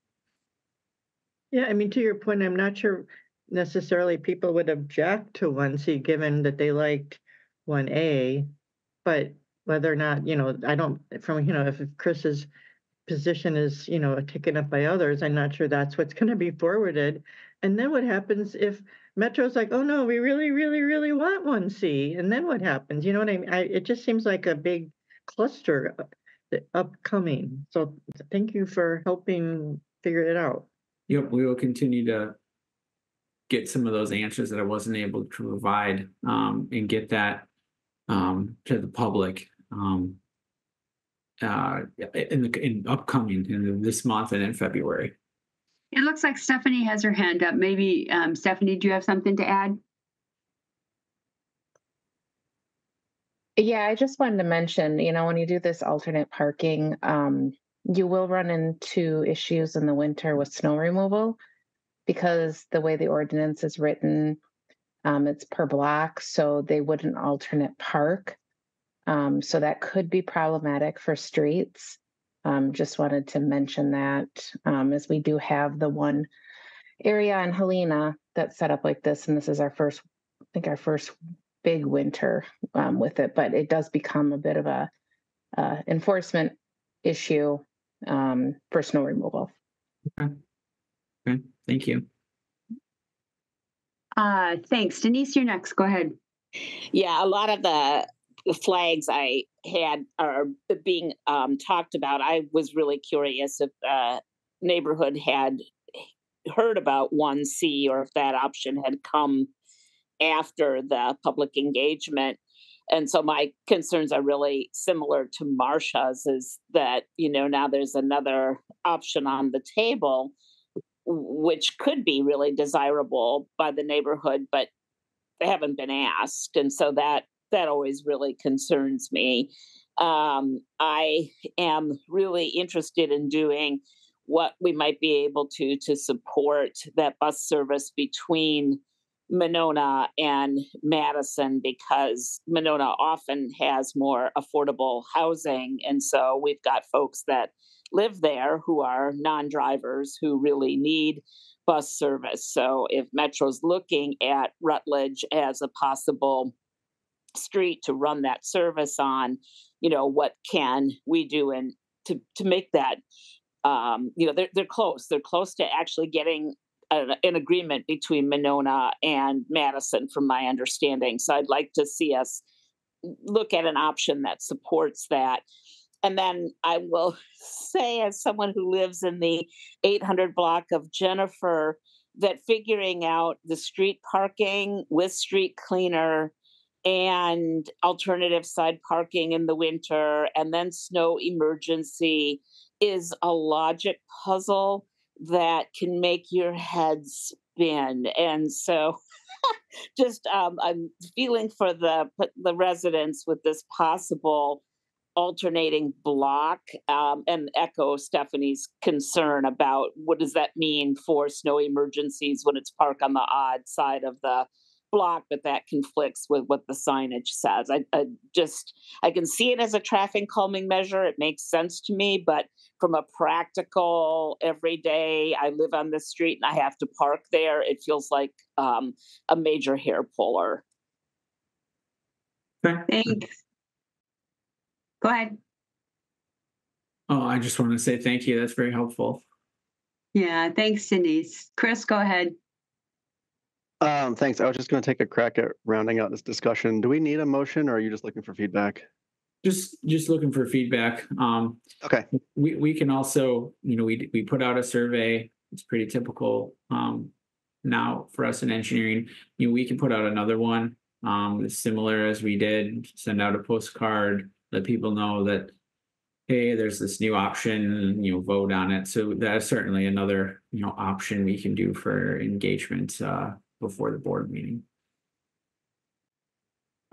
[SPEAKER 15] Yeah, I mean, to your point, I'm not sure necessarily people would object to 1C given that they liked 1A, but whether or not, I don't, if Chris's position is, taken up by others, I'm not sure that's what's going to be forwarded. And then what happens if Metro's like, oh no, we really, really, really want 1C? And then what happens? You know what I mean? It just seems like a big cluster upcoming. So thank you for helping figure it out.
[SPEAKER 4] Yep, we will continue to get some of those answers that I wasn't able to provide and get that to the public in this month and in February.
[SPEAKER 1] It looks like Stephanie has her hand up. Maybe Stephanie, do you have something to add?
[SPEAKER 9] Yeah, I just wanted to mention, when you do this alternate parking, you will run into issues in the winter with snow removal because the way the ordinance is written, it's per block, so they wouldn't alternate park. So that could be problematic for streets. Just wanted to mention that as we do have the one area in Helena that's set up like this, and this is our first big winter with it, but it does become a bit of a enforcement issue for snow removal.
[SPEAKER 4] Okay, thank you.
[SPEAKER 1] Thanks. Denise, you're next. Go ahead.
[SPEAKER 20] Yeah, a lot of the flags I had are being talked about. I was really curious if the neighborhood had heard about 1C or if that option had come after the public engagement. And so my concerns are really similar to Marcia's, is that, now there's another option on the table, which could be really desirable by the neighborhood, but they haven't been asked. And so that always really concerns me. I am really interested in doing what we might be able to support that bus service between Monona and Madison, because Monona often has more affordable housing. And so we've got folks that live there who are non-drivers who really need bus service. So if Metro's looking at Rutledge as a possible street to run that service on, what can we do and to make that, they're close. They're close to actually getting an agreement between Monona and Madison, from my understanding. So I'd like to see us look at an option that supports that. And then I will say, as someone who lives in the 800 block of Jennifer, that figuring out the street parking with street cleaner and alternative side parking in the winter and then snow emergency is a logic puzzle that can make your head spin. And so just I'm feeling for the residents with this possible alternating block, and echo Stephanie's concern about what does that mean for snow emergencies when it's parked on the odd side of the block, but that conflicts with what the signage says. I can see it as a traffic calming measure. It makes sense to me, but from a practical, everyday, I live on this street and I have to park there, it feels like a major hair puller.
[SPEAKER 1] Thanks. Go ahead.
[SPEAKER 4] Oh, I just want to say thank you. That's very helpful.
[SPEAKER 1] Yeah, thanks, Denise. Chris, go ahead.
[SPEAKER 5] Thanks. I was just going to take a crack at rounding out this discussion. Do we need a motion, or are you just looking for feedback?
[SPEAKER 4] Just looking for feedback.
[SPEAKER 5] Okay.
[SPEAKER 4] We can also, we put out a survey. It's pretty typical now for us in engineering. We can put out another one similar as we did. Send out a postcard, let people know that, hey, there's this new option, vote on it. So that's certainly another, option we can do for engagement before the board meeting.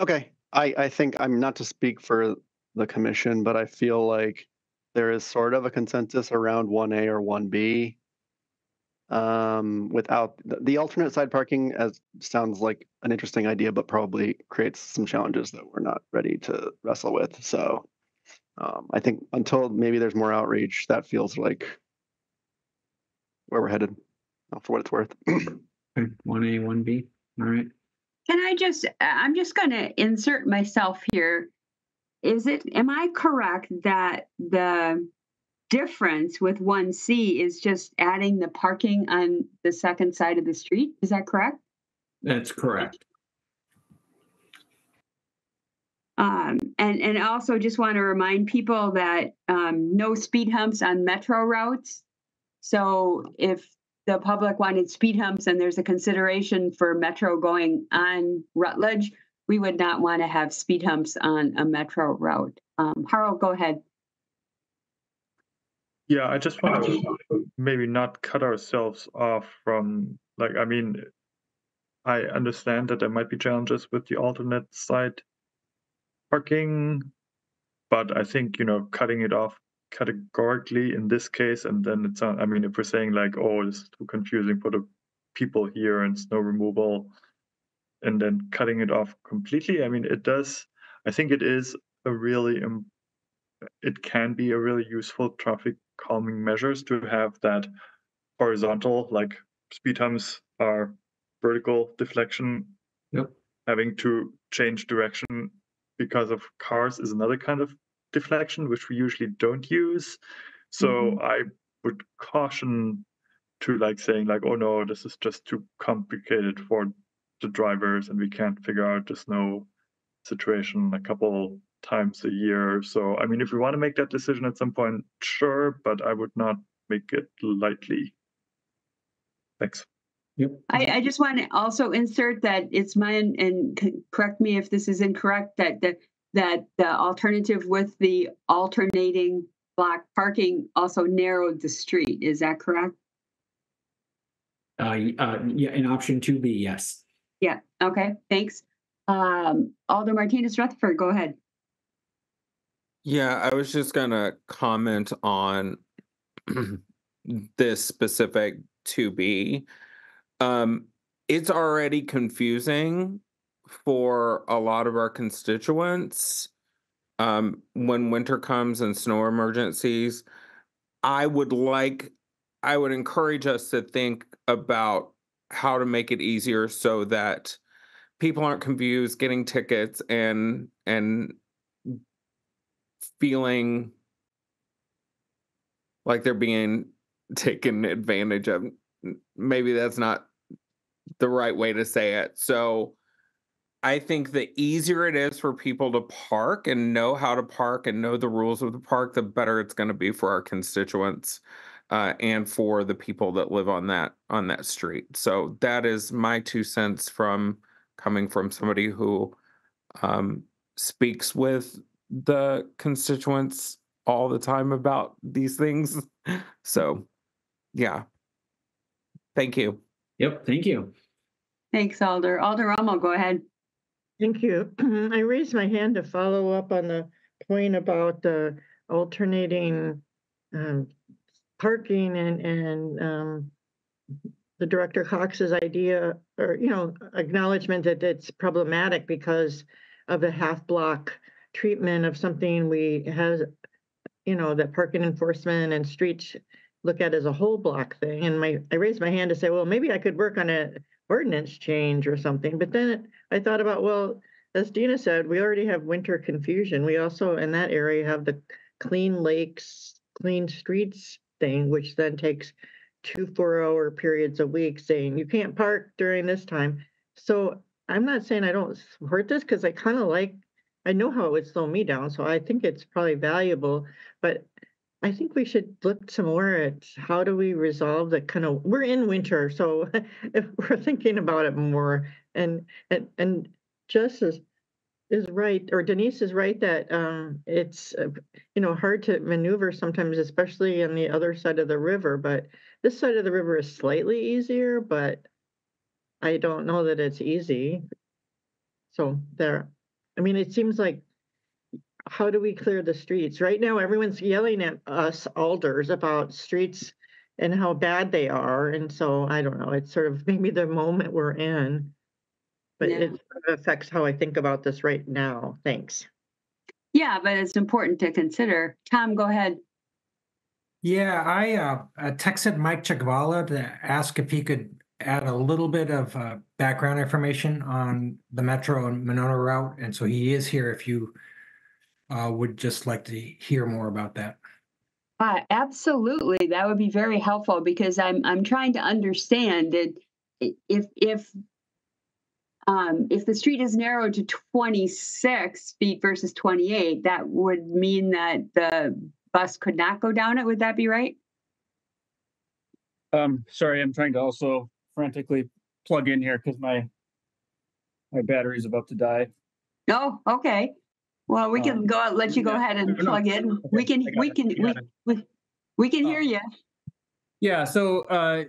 [SPEAKER 5] Okay. I think I'm not to speak for the commission, but I feel like there is sort of a consensus around 1A or 1B. Without the alternate side parking, as sounds like an interesting idea, but probably creates some challenges that we're not ready to wrestle with. So I think until maybe there's more outreach, that feels like where we're headed, for what it's worth.
[SPEAKER 4] Okay. 1A, 1B. All right.
[SPEAKER 1] Can I I'm just going to insert myself here. Am I correct that the difference with 1C is just adding the parking on the second side of the street? Is that correct?
[SPEAKER 4] That's correct.
[SPEAKER 1] And also just want to remind people that no speed humps on metro routes. So if the public wanted speed humps and there's a consideration for metro going on Rutledge, we would not want to have speed humps on a metro route. Harold, go ahead.
[SPEAKER 8] Yeah, I just want to maybe not cut ourselves off from, I understand that there might be challenges with the alternate side parking, but I think, cutting it off categorically in this case, and then it's not, if we're saying like, oh, this is too confusing for the people here and snow removal, and then cutting it off completely, I think it is it can be a really useful traffic calming measures to have that horizontal, like speed humps are vertical deflection.
[SPEAKER 4] Yep.
[SPEAKER 8] Having to change direction because of cars is another kind of deflection, which we usually don't use. So I would caution to saying oh no, this is just too complicated for the drivers and we can't figure out the snow situation a couple times a year. So, if we want to make that decision at some point, sure, but I would not make it lightly. Thanks.
[SPEAKER 4] Yep.
[SPEAKER 1] I just want to also insert that it's mine, and correct me if this is incorrect, that the alternative with the alternating block parking also narrowed the street. Is that correct?
[SPEAKER 4] Yeah, in option 2B, yes.
[SPEAKER 1] Yeah. Okay. Thanks. Alder Martinez Rutherford, go ahead.
[SPEAKER 14] Yeah, I was just gonna comment on this specific 2B. It's already confusing for a lot of our constituents. When winter comes and snow emergencies, I would encourage us to think about how to make it easier so that people aren't confused, getting tickets and feeling like they're being taken advantage of. Maybe that's not the right way to say it. So I think the easier it is for people to park and know how to park and know the rules of the park, the better it's going to be for our constituents and for the people that live on that street. So that is my 2 cents coming from somebody who speaks with the constituents all the time about these things. So, yeah. Thank you.
[SPEAKER 4] Yep. Thank you.
[SPEAKER 1] Thanks, Alder. Alder Rommel, go ahead.
[SPEAKER 15] Thank you. I raised my hand to follow up on the point about the alternating parking and the Director Cox's idea or, acknowledgement that it's problematic because of the half block treatment of something we have, that parking enforcement and streets look at as a whole block thing. And I raised my hand to say, well, maybe I could work on an ordinance change or something. But then I thought about, well, as Dina said, we already have winter confusion. We also, in that area, have the clean lakes, clean streets thing, which then takes 2 4-hour periods a week saying you can't park during this time. So I'm not saying I don't support this because I know how it would slow me down. So I think it's probably valuable, but I think we should look some more at how do we resolve we're in winter. So if we're thinking about it more and just is right, or Denise is right that it's hard to maneuver sometimes, especially on the other side of the river. But this side of the river is slightly easier, but I don't know that it's easy. So it seems like, how do we clear the streets? Right now, everyone's yelling at us alders about streets and how bad they are. And so I don't know, it's sort of maybe the moment we're in. But it sort of affects how I think about this right now. Thanks.
[SPEAKER 1] Yeah, but it's important to consider. Tom, go ahead.
[SPEAKER 16] Yeah, I texted Mike Chakvala to ask if he could add a little bit of background information on the Metro and Monona route. And so he is here if you would just like to hear more about that.
[SPEAKER 1] Absolutely. That would be very helpful because I'm trying to understand it. If the street is narrowed to 26 feet versus 28, that would mean that the bus could not go down it. Would that be right?
[SPEAKER 2] Sorry, I'm trying to also frantically plug in here because my battery's about to die.
[SPEAKER 1] Oh, okay. Well, we can let you go ahead and plug in. Okay, we can hear you.
[SPEAKER 2] Yeah. So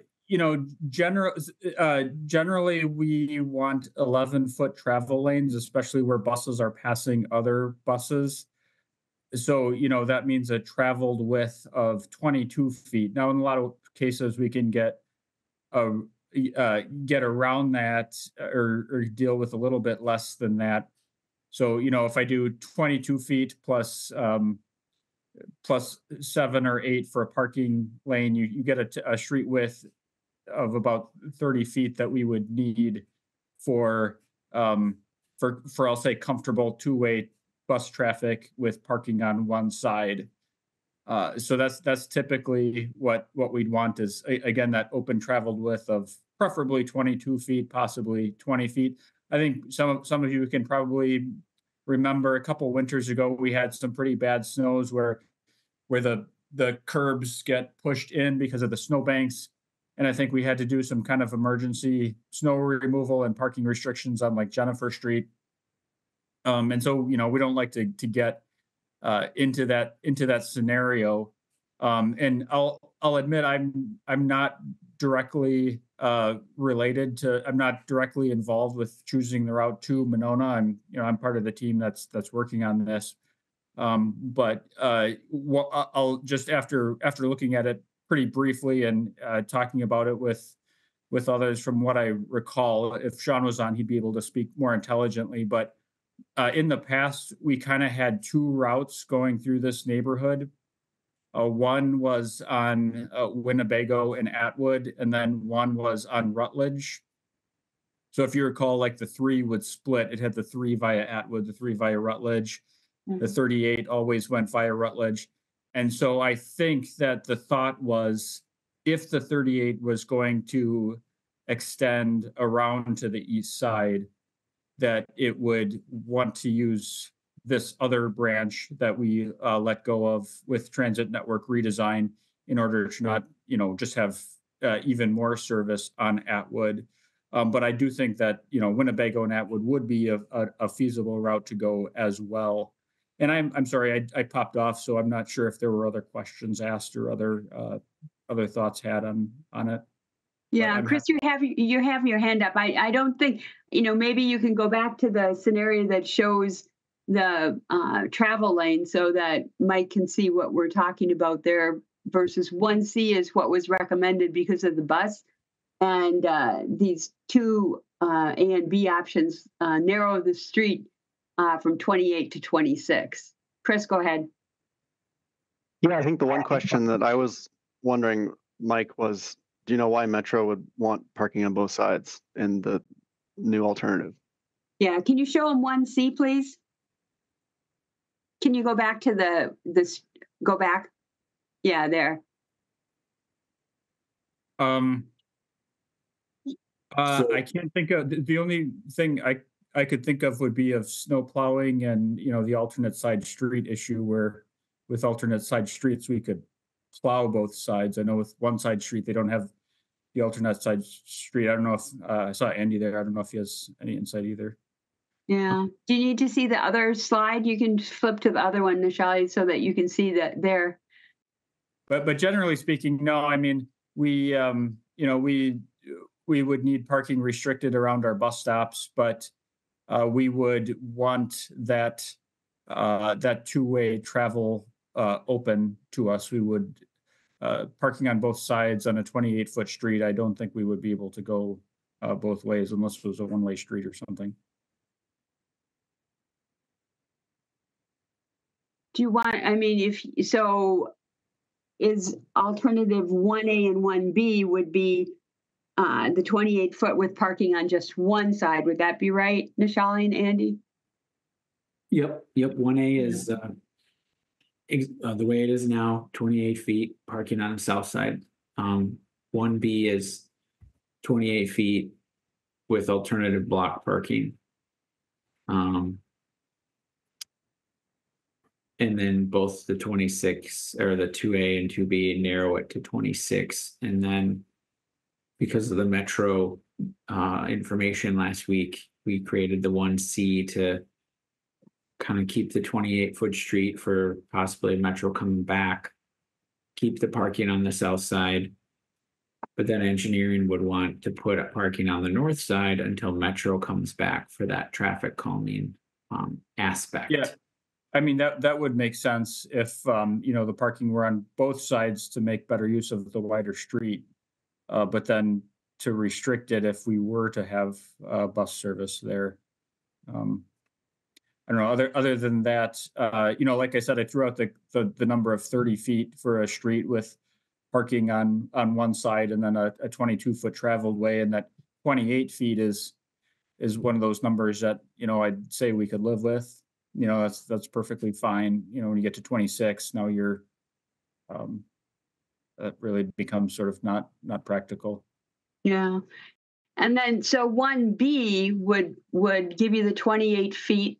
[SPEAKER 2] generally we want 11-foot travel lanes, especially where buses are passing other buses. So, that means a traveled width of 22 feet. Now, in a lot of cases, we can get around that or deal with a little bit less than that. So, if I do 22 feet plus 7 or 8 for a parking lane, you get a street width of about 30 feet that we would need for I'll say comfortable two-way bus traffic with parking on one side. So that's typically what we'd want is again that open traveled width of preferably 22 feet, possibly 20 feet. I think some of you can probably remember a couple winters ago we had some pretty bad snows where the curbs get pushed in because of the snowbanks. And I think we had to do some kind of emergency snow removal and parking restrictions on like Jennifer Street. And so, we don't like to get into that scenario. And I'll admit I'm not directly related to. I'm not directly involved with choosing the route to Monona. I'm part of the team that's working on this. But I'll just after looking at it pretty briefly and talking about it with others from what I recall, if Sean was on, he'd be able to speak more intelligently. But in the past, we kind of had two routes going through this neighborhood. One was on Winnebago and Atwood, and then one was on Rutledge. So if you recall, like the 3 would split. It had the 3 via Atwood, the 3 via Rutledge. Mm-hmm. The 38 always went via Rutledge. And so I think that the thought was if the 38 was going to extend around to the east side, that it would want to use this other branch that we let go of with transit network redesign in order to not, just have even more service on Atwood. But I do think that, Winnebago and Atwood would be a feasible route to go as well. And I'm sorry, I popped off, so I'm not sure if there were other questions asked or other thoughts had on it.
[SPEAKER 1] Yeah, Chris, you have your hand up. I don't think, maybe you can go back to the scenario that shows the travel lane so that Mike can see what we're talking about there versus 1C is what was recommended because of the bus. And these two A and B options narrow the street from 28 to 26. Chris, go ahead.
[SPEAKER 5] Yeah, I think the one question that I was wondering, Mike, was do you know why Metro would want parking on both sides in the new alternative?
[SPEAKER 1] Yeah, can you show them 1C, please? Can you go back to go back? Yeah, there.
[SPEAKER 2] I can't think of the only thing I could think of would be of snow plowing and the alternate side street issue where with alternate side streets we could plow both sides. I know with one side street they don't have the alternate side street. I don't know if I saw Andy there. I don't know if he has any insight either.
[SPEAKER 1] Yeah. Do you need to see the other slide? You can flip to the other one, Nishali, so that you can see that there.
[SPEAKER 2] But generally speaking, no. I mean, we we would need parking restricted around our bus stops, but we would want that that two-way travel open to us. We would parking on both sides on a 28-foot street. I don't think we would be able to go both ways unless it was a one-way street or something.
[SPEAKER 1] Do you want, I mean, if so, is alternative 1A and 1B would be the 28-foot with parking on just one side. Would that be right, Nishali and Andy?
[SPEAKER 4] Yep. 1A is the way it is now, 28 feet parking on the south side. 1B is 28 feet with alternative block parking. And then both the 26 or the 2A and 2B narrow it to 26. And then because of the Metro information last week, we created the 1C to kind of keep the 28-foot street for possibly Metro coming back, keep the parking on the south side. But then engineering would want to put parking on the north side until Metro comes back for that traffic calming aspect.
[SPEAKER 2] Yeah. I mean, that would make sense if, the parking were on both sides to make better use of the wider street. But then to restrict it if we were to have bus service there. I don't know, other than that, like I said, I threw out the number of 30 feet for a street with parking on one side and then a 22-foot traveled way. And that 28 feet is one of those numbers that, I'd say we could live with. That's perfectly fine. When you get to 26, now you're that really becomes sort of not practical.
[SPEAKER 1] Yeah. And then so 1B would give you the 28 feet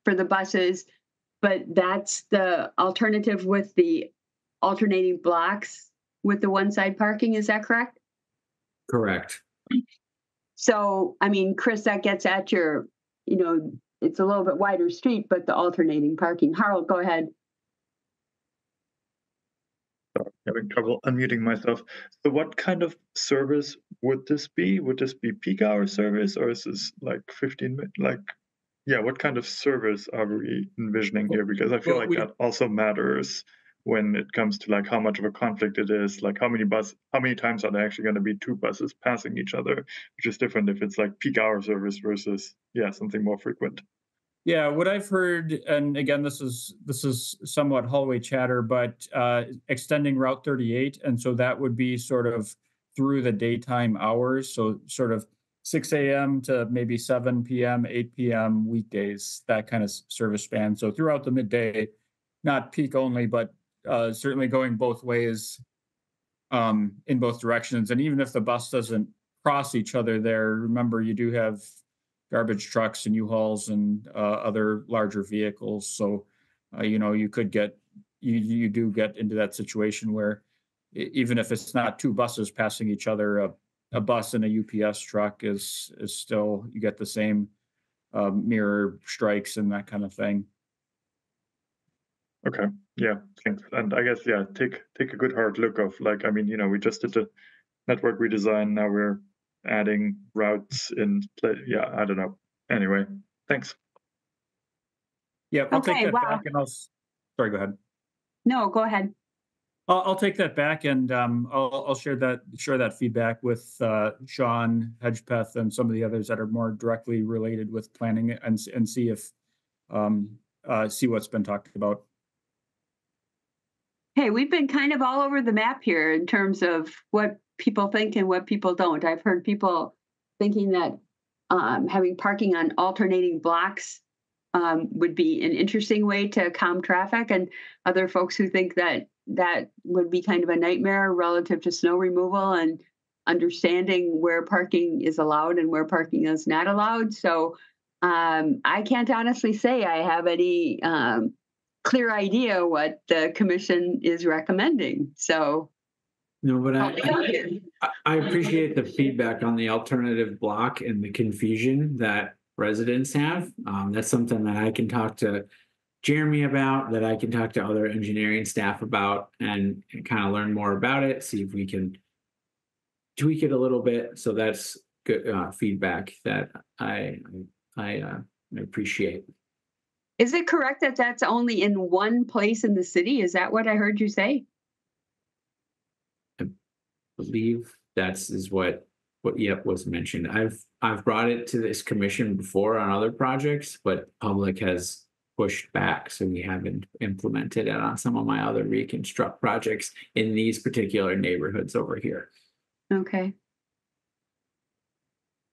[SPEAKER 1] for the buses, but that's the alternative with the alternating blocks with the one side parking. Is that correct?
[SPEAKER 4] Correct.
[SPEAKER 1] So, I mean, Chris, that gets at your, it's a little bit wider street, but the alternating parking. Harold, go ahead.
[SPEAKER 8] Sorry, having trouble unmuting myself. So what kind of service would this be? Would this be peak hour service or is this like 15 minutes? What kind of service are we envisioning here? Because I feel like that also matters when it comes to like how much of a conflict it is, like how many times are there actually going to be two buses passing each other, which is different if it's like peak hour service versus something more frequent.
[SPEAKER 2] Yeah, what I've heard, and again, this is somewhat hallway chatter, but extending Route 38, and so that would be sort of through the daytime hours, so sort of 6 a.m. to maybe 7 p.m., 8 p.m. weekdays, that kind of service span. So throughout the midday, not peak only, but certainly going both ways in both directions. And even if the bus doesn't cross each other there, remember you do have garbage trucks and U-Hauls and other larger vehicles. So, you could you do get into that situation where even if it's not two buses passing each other, a bus and a UPS truck is still, you get the same mirror strikes and that kind of thing.
[SPEAKER 8] Okay. Yeah. Thanks. And I guess, take a good hard look of like, I mean, we just did the network redesign. Now we're adding routes in play. Yeah. I don't know. Anyway, thanks.
[SPEAKER 2] Yeah. I'll take that back and sorry, go ahead.
[SPEAKER 1] No, go ahead.
[SPEAKER 2] I'll take that back, and I'll share that feedback with Sean Hedgepeth and some of the others that are more directly related with planning it, and see if see what's been talked about.
[SPEAKER 1] Hey, we've been kind of all over the map here in terms of what people think and what people don't. I've heard people thinking that having parking on alternating blocks would be an interesting way to calm traffic, and other folks who think that that would be kind of a nightmare relative to snow removal and understanding where parking is allowed and where parking is not allowed. So I can't honestly say I have any clear idea what the commission is recommending. So
[SPEAKER 4] No, but I appreciate the feedback on the alternative block and the confusion that residents have. That's something that I can talk to Jeremy about, that I can talk to other engineering staff about, and kind of learn more about it, see if we can tweak it a little bit. So that's good feedback that I appreciate.
[SPEAKER 1] is it correct that that's only in one place in the city? Is that what I heard you say?
[SPEAKER 4] I believe is what was mentioned. I've brought it to this commission before on other projects, but public has pushed back, so we haven't implemented it on some of my other reconstruct projects in these particular neighborhoods over here.
[SPEAKER 1] Okay.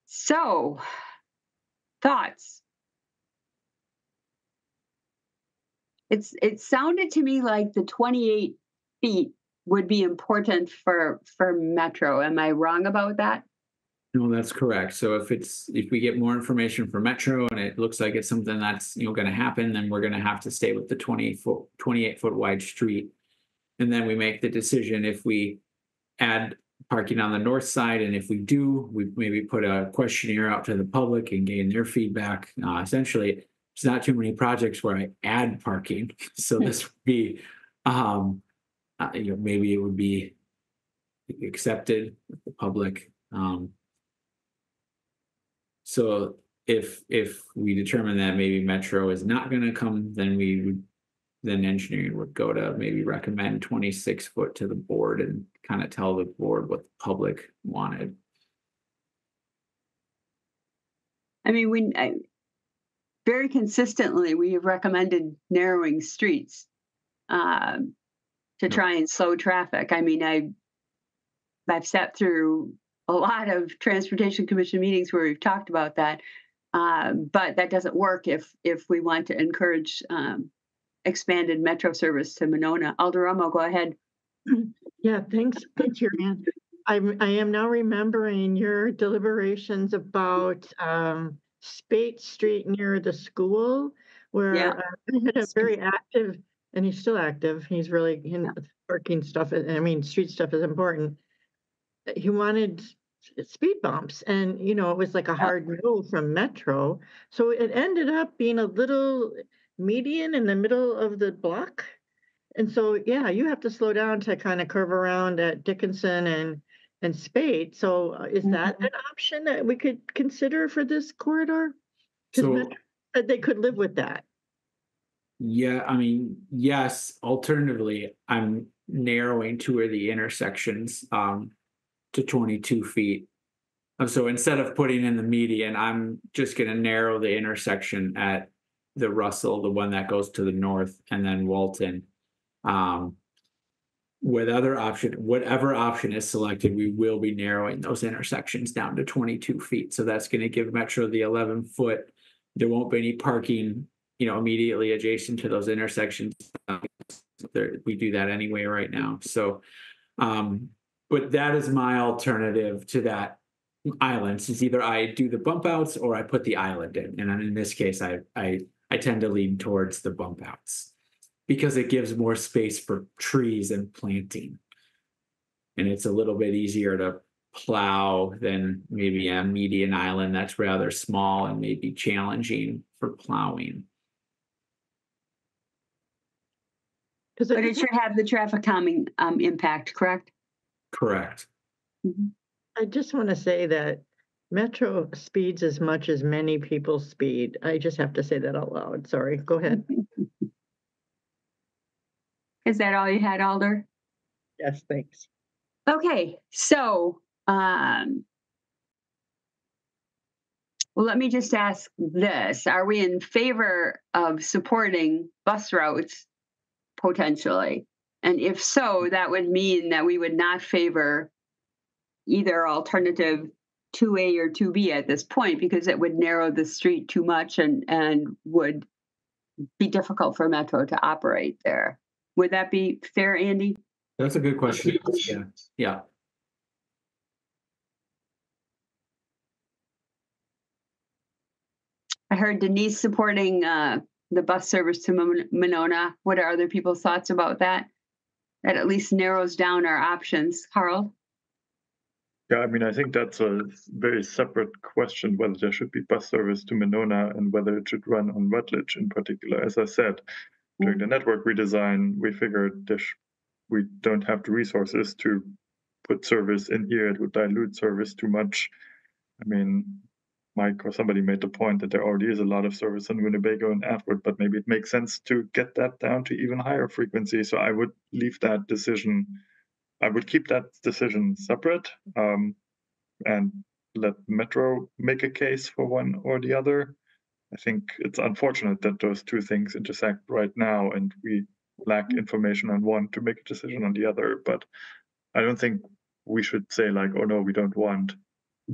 [SPEAKER 1] So, thoughts? It sounded to me like the 28 feet would be important for Metro. Am I wrong about that?
[SPEAKER 4] No, that's correct. So if we get more information from Metro and it looks like it's something that's going to happen, then we're going to have to stay with the 28 foot wide street. And then we make the decision if we add parking on the north side, and if we do, we maybe put a questionnaire out to the public and gain their feedback. Essentially, it's not too many projects where I add parking, so this would be, maybe it would be accepted with the public. So if we determine that maybe Metro is not going to come, then engineering would go to maybe recommend 26 foot to the board and kind of tell the board what the public wanted.
[SPEAKER 1] I mean, very consistently, we have recommended narrowing streets to try and slow traffic. I mean, I've sat through a lot of Transportation Commission meetings where we've talked about that, but that doesn't work if we want to encourage expanded Metro service to Monona. Alderama, go ahead.
[SPEAKER 15] Yeah, thanks, Chairman. I am now remembering your deliberations about Spate Street near the school, where I had a very active, and he's still active. He's really in parking stuff. I mean, street stuff is important. He wanted speed bumps, and it was like a hard no from Metro. So it ended up being a little median in the middle of the block. And so, yeah, you have to slow down to kind of curve around at Dickinson and Spate. So is that an option that we could consider for this corridor? Because Metro said they could live with that.
[SPEAKER 4] Yeah, I mean, yes. Alternatively, I'm narrowing two of the intersections to 22 feet. So instead of putting in the median, I'm just going to narrow the intersection at the Russell, the one that goes to the north, and then Walton. Whatever option is selected, we will be narrowing those intersections down to 22 feet. So that's going to give Metro the 11 foot. There won't be any parking, immediately adjacent to those intersections. We do that anyway right now. So, but that is my alternative to that island. It's either I do the bump outs or I put the island in. And in this case, I tend to lean towards the bump outs, because it gives more space for trees and planting. And it's a little bit easier to plow than maybe a median island that's rather small and maybe challenging for plowing.
[SPEAKER 1] But it should have the traffic calming impact, correct?
[SPEAKER 4] Correct.
[SPEAKER 15] Mm-hmm. I just want to say that Metro speeds as much as many people speed. I just have to say that out loud. Sorry, go ahead.
[SPEAKER 1] Is that all you had, Alder?
[SPEAKER 15] Yes, thanks.
[SPEAKER 1] Okay, so well, let me just ask this. Are we in favor of supporting bus routes potentially? And if so, that would mean that we would not favor either alternative 2A or 2B at this point, because it would narrow the street too much and would be difficult for Metro to operate there. Would that be fair, Andy?
[SPEAKER 4] That's a good question. Yeah. Yeah.
[SPEAKER 1] I heard Denise supporting the bus service to Monona. What are other people's thoughts about that? That at least narrows down our options. Carl?
[SPEAKER 8] Yeah, I mean, I think that's a very separate question, whether there should be bus service to Monona and whether it should run on Rutledge in particular. As I said, during the network redesign, we figured we don't have the resources to put service in here. It would dilute service too much. I mean, Mike or somebody made the point that there already is a lot of service in Winnebago and Atwood, but maybe it makes sense to get that down to even higher frequency. So I would leave that decision. I would keep that decision separate and let Metro make a case for one or the other. I think it's unfortunate that those two things intersect right now and we lack information on one to make a decision on the other. But I don't think we should say like, oh no, we don't want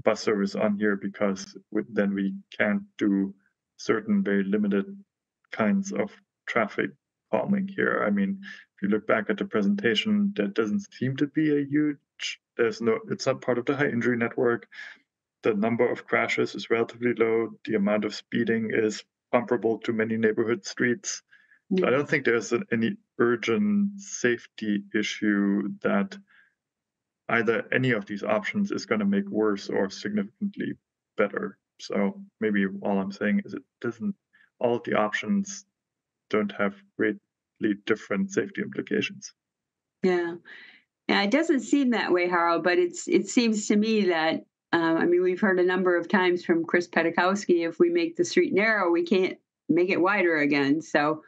[SPEAKER 8] bus service on here because then we can't do certain very limited kinds of traffic calming here. I mean, if you look back at the presentation, that doesn't seem to be a huge, it's not part of the high injury network. The number of crashes is relatively low. The amount of speeding is comparable to many neighborhood streets. So I don't think there's any urgent safety issue that either any of these options is going to make worse or significantly better. So maybe all I'm saying is all of the options don't have greatly different safety implications.
[SPEAKER 1] Yeah. Yeah, it doesn't seem that way, Harold, but it seems to me that, I mean, we've heard a number of times from Chris Pedikowski, if we make the street narrow, we can't make it wider again. So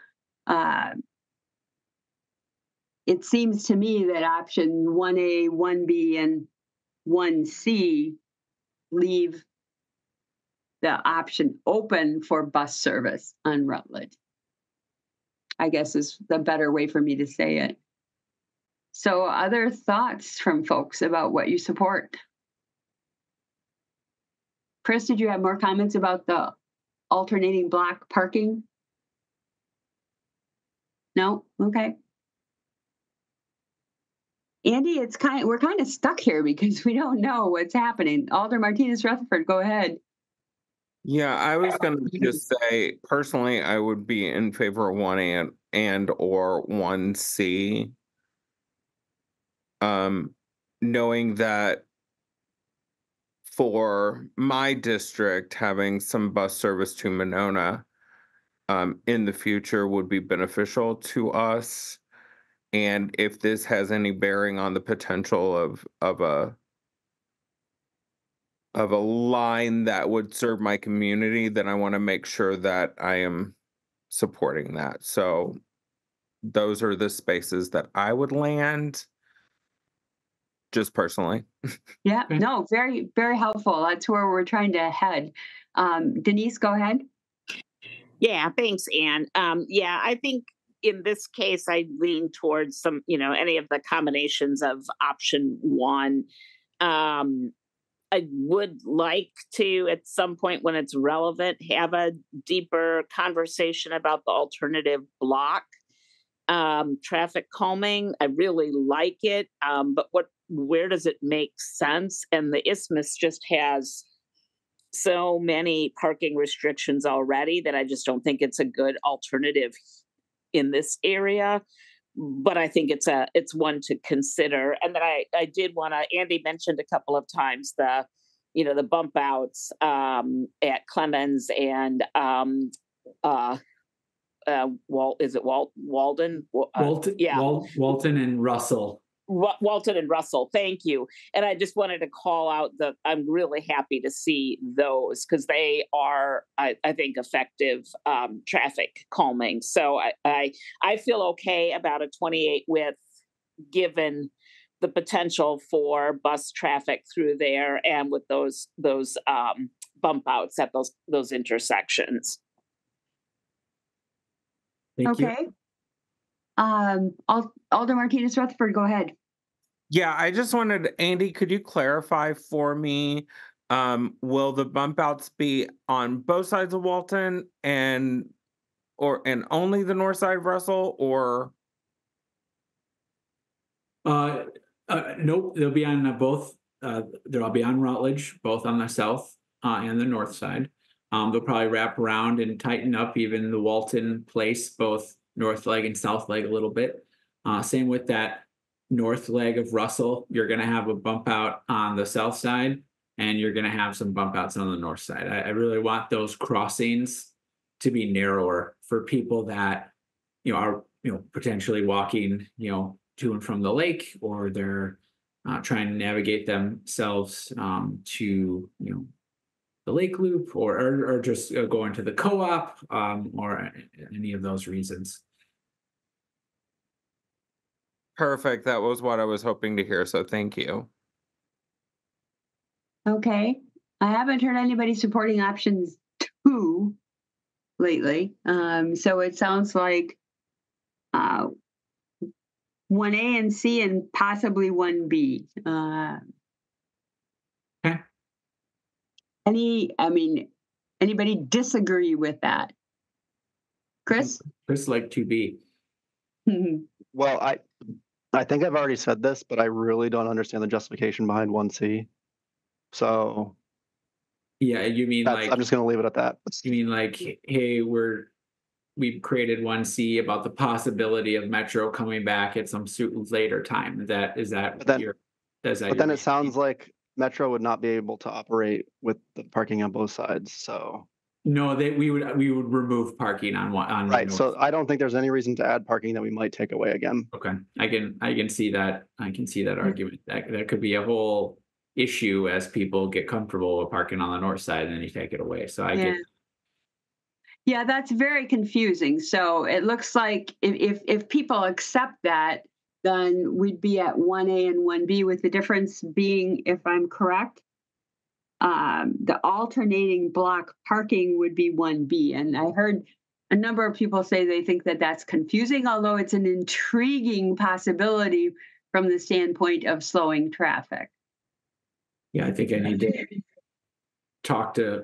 [SPEAKER 1] it seems to me that option 1A, 1B, and 1C leave the option open for bus service on Rutledge, I guess is the better way for me to say it. So other thoughts from folks about what you support? Chris, did you have more comments about the alternating block parking? No? Okay. Andy, we're kind of stuck here because we don't know what's happening. Alder Martinez Rutherford, go ahead.
[SPEAKER 14] Yeah, I was going to just say, personally, I would be in favor of 1A and or 1C. Knowing that for my district, having some bus service to Monona in the future would be beneficial to us. And if this has any bearing on the potential of a line that would serve my community, then I want to make sure that I am supporting that. So those are the spaces that I would land, just personally.
[SPEAKER 1] Yeah, no, very, very helpful. That's where we're trying to head. Denise, go ahead.
[SPEAKER 20] Yeah, thanks, Anne. Yeah, I think in this case, I lean towards any of the combinations of option one. I would like to, at some point when it's relevant, have a deeper conversation about the alternative block traffic calming. I really like it, but where does it make sense? And the isthmus just has so many parking restrictions already that I just don't think it's a good alternative in this area. But I think it's one to consider. And then I did want to, Andy mentioned a couple of times the bump outs at Clemens and is it Walden?
[SPEAKER 4] Walton and Russell.
[SPEAKER 20] Walton and Russell, thank you. And I just wanted to call out that I'm really happy to see those because they are, I think, effective traffic calming. So I feel okay about a 28 width given the potential for bus traffic through there and with those bump outs at those intersections.
[SPEAKER 4] Thank you.
[SPEAKER 1] Okay. Alder Martinez Rutherford, go ahead.
[SPEAKER 14] Yeah, I just wanted, Andy, could you clarify for me, will the bump outs be on both sides of Walton and only the north side of Russell, or?
[SPEAKER 4] Nope, they'll be on both. They'll be on Rutledge, both on the south and the north side. They'll probably wrap around and tighten up even the Walton place, both north leg and south leg a little bit. Same with that north leg of Russell. You're going to have a bump out on the south side, and you're going to have some bump outs on the north side. I really want those crossings to be narrower for people that are potentially walking to and from the lake, or they're trying to navigate themselves to the lake loop, or just going to the co-op, or any of those reasons.
[SPEAKER 14] Perfect. That was what I was hoping to hear. So thank you.
[SPEAKER 1] Okay. I haven't heard anybody supporting options 2 lately. So it sounds like 1A and C and possibly 1B.
[SPEAKER 4] Okay.
[SPEAKER 1] Anybody disagree with that? Chris?
[SPEAKER 4] Chris like 2B.
[SPEAKER 5] Well, I think I've already said this, but I really don't understand the justification behind 1C. So
[SPEAKER 4] yeah, you mean like
[SPEAKER 5] I'm just going to leave it at that.
[SPEAKER 4] You mean like, hey, we've created 1C about the possibility of Metro coming back at some later time. Is that
[SPEAKER 5] But then it sounds like Metro would not be able to operate with the parking on both sides. So
[SPEAKER 4] no, we would remove parking on
[SPEAKER 5] right.
[SPEAKER 4] the
[SPEAKER 5] So
[SPEAKER 4] north.
[SPEAKER 5] I don't think there's any reason to add parking that we might take away again.
[SPEAKER 4] Okay, I can see that. I can see that argument. That could be a whole issue as people get comfortable with parking on the north side, and then you take it away. So I get.
[SPEAKER 1] Yeah, that's very confusing. So it looks like if people accept that, then we'd be at 1A and 1B, with the difference being, if I'm correct, the alternating block parking would be 1B. And I heard a number of people say they think that that's confusing, although it's an intriguing possibility from the standpoint of slowing traffic.
[SPEAKER 4] Yeah, I think I need to talk to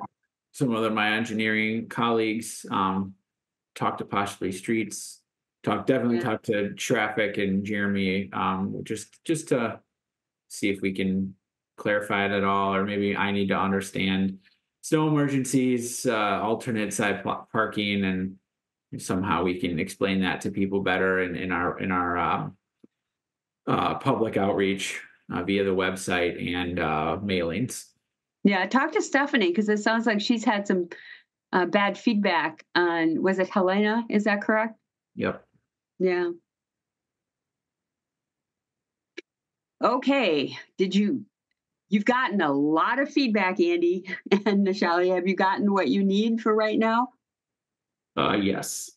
[SPEAKER 4] some other my engineering colleagues, talk to possibly streets, talk to traffic and Jeremy, just to see if we can clarify it at all, or maybe I need to understand snow emergencies, alternate side parking, and somehow we can explain that to people better in our public outreach via the website and mailings.
[SPEAKER 1] Yeah, talk to Stephanie, because it sounds like she's had some bad feedback on, was it Helena? Is that correct?
[SPEAKER 4] Yep.
[SPEAKER 1] Yeah. Okay. You've gotten a lot of feedback, Andy and Nishali. Have you gotten what you need for right now?
[SPEAKER 4] Yes.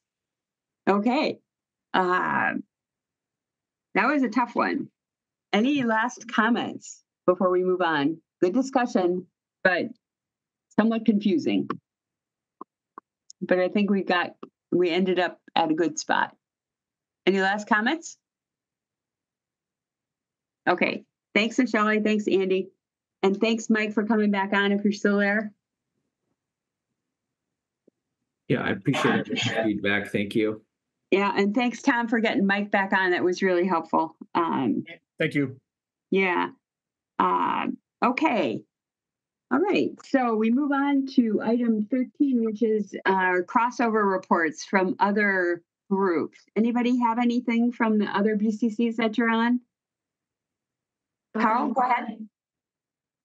[SPEAKER 1] Okay. That was a tough one. Any last comments before we move on? Good discussion, but somewhat confusing. But I think we ended up at a good spot. Any last comments? Okay. Thanks, Nishali. Thanks, Andy. And thanks, Mike, for coming back on if you're still there.
[SPEAKER 4] Yeah, I appreciate the feedback. Thank you.
[SPEAKER 1] Yeah, and thanks, Tom, for getting Mike back on. That was really helpful.
[SPEAKER 2] Thank you.
[SPEAKER 1] Yeah. Okay. All right. So we move on to item 13, which is our crossover reports from other groups. Anybody have anything from the other BCCs that you're on? Carl, go ahead.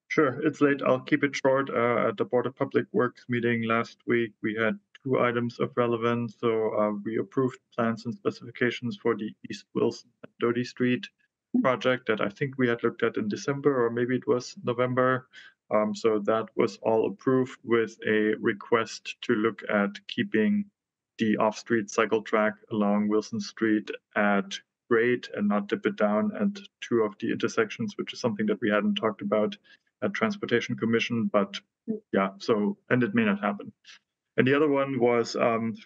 [SPEAKER 8] Sure, it's late. I'll keep it short. At the Board of Public Works meeting last week, we had 2 items of relevance. So we approved plans and specifications for the East Wilson and Doty Street project that I think we had looked at in December, or maybe it was November. So that was all approved, with a request to look at keeping the off-street cycle track along Wilson Street at grade and not dip it down at two of the intersections, which is something that we hadn't talked about at Transportation Commission. But yeah, and it may not happen. And the other one was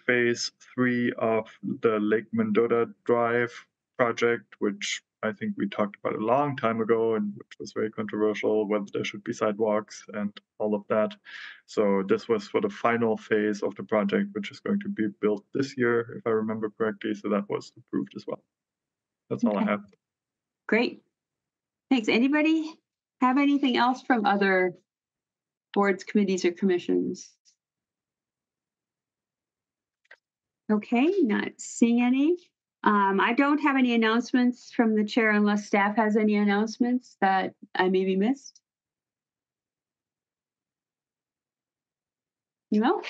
[SPEAKER 8] phase 3 of the Lake Mendota Drive project, which I think we talked about a long time ago and which was very controversial, whether there should be sidewalks and all of that. So this was for the final phase of the project, which is going to be built this year, if I remember correctly. So that was approved as well. That's all I have.
[SPEAKER 1] Great. Thanks. Anybody have anything else from other boards, committees, or commissions? Okay, not seeing any. I don't have any announcements from the chair unless staff has any announcements that I maybe missed. No?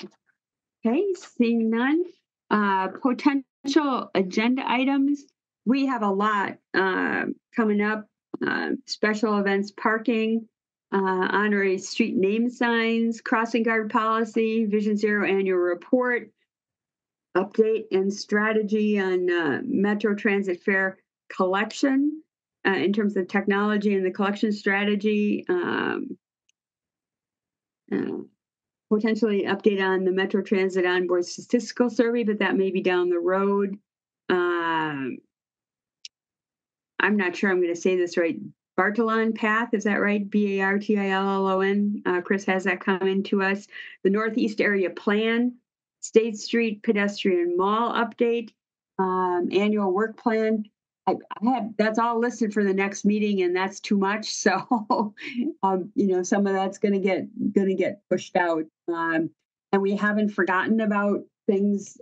[SPEAKER 1] Okay, seeing none. Potential agenda items. We have a lot coming up. Special events parking, honorary street name signs, crossing guard policy, Vision Zero annual report, update and strategy on Metro Transit fare collection in terms of technology and the collection strategy. Potentially update on the Metro Transit onboard statistical survey, but that may be down the road. I'm not sure I'm going to say this right. Bartillon Path, is that right? Bartillon. Chris has that coming to us. The Northeast Area Plan, State Street Pedestrian Mall update, annual work plan. I have that's all listed for the next meeting, and that's too much. So, some of that's going to get pushed out. And we haven't forgotten about things.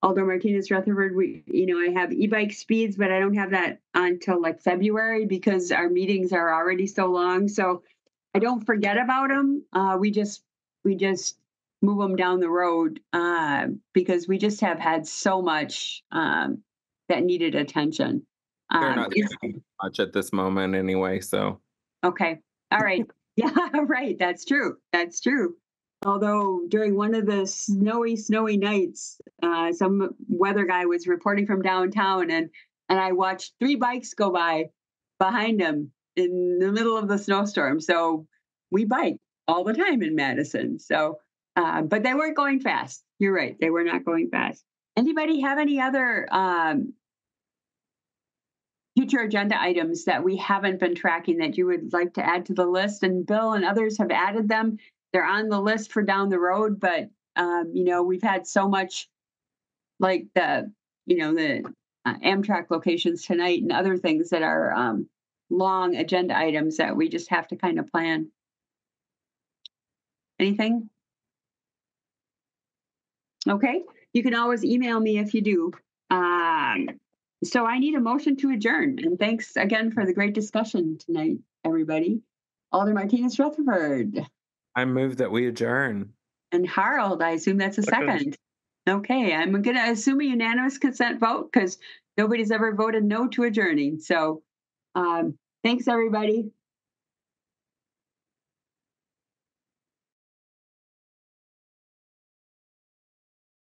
[SPEAKER 1] Aldo Martinez Rutherford, I have e-bike speeds, but I don't have that until like February because our meetings are already so long. So I don't forget about them. We just move them down the road because we just have had so much that needed attention.
[SPEAKER 14] They're not doing much at this moment anyway, so.
[SPEAKER 1] Okay. All right. Yeah, right. That's true. Although during one of the snowy nights, some weather guy was reporting from downtown and I watched 3 bikes go by behind him in the middle of the snowstorm. So we bike all the time in Madison. So, but they weren't going fast. You're right. They were not going fast. Anybody have any other future agenda items that we haven't been tracking that you would like to add to the list? And Bill and others have added them. They're on the list for down the road, but we've had so much like the Amtrak locations tonight and other things that are long agenda items that we just have to kind of plan. Anything? Okay, you can always email me if you do. So I need a motion to adjourn. And thanks again for the great discussion tonight, everybody. Alder Martinez Rutherford.
[SPEAKER 14] I move that we adjourn.
[SPEAKER 1] And Harold, I assume that's a second. Okay, I'm going to assume a unanimous consent vote because nobody's ever voted no to adjourning. So thanks, everybody.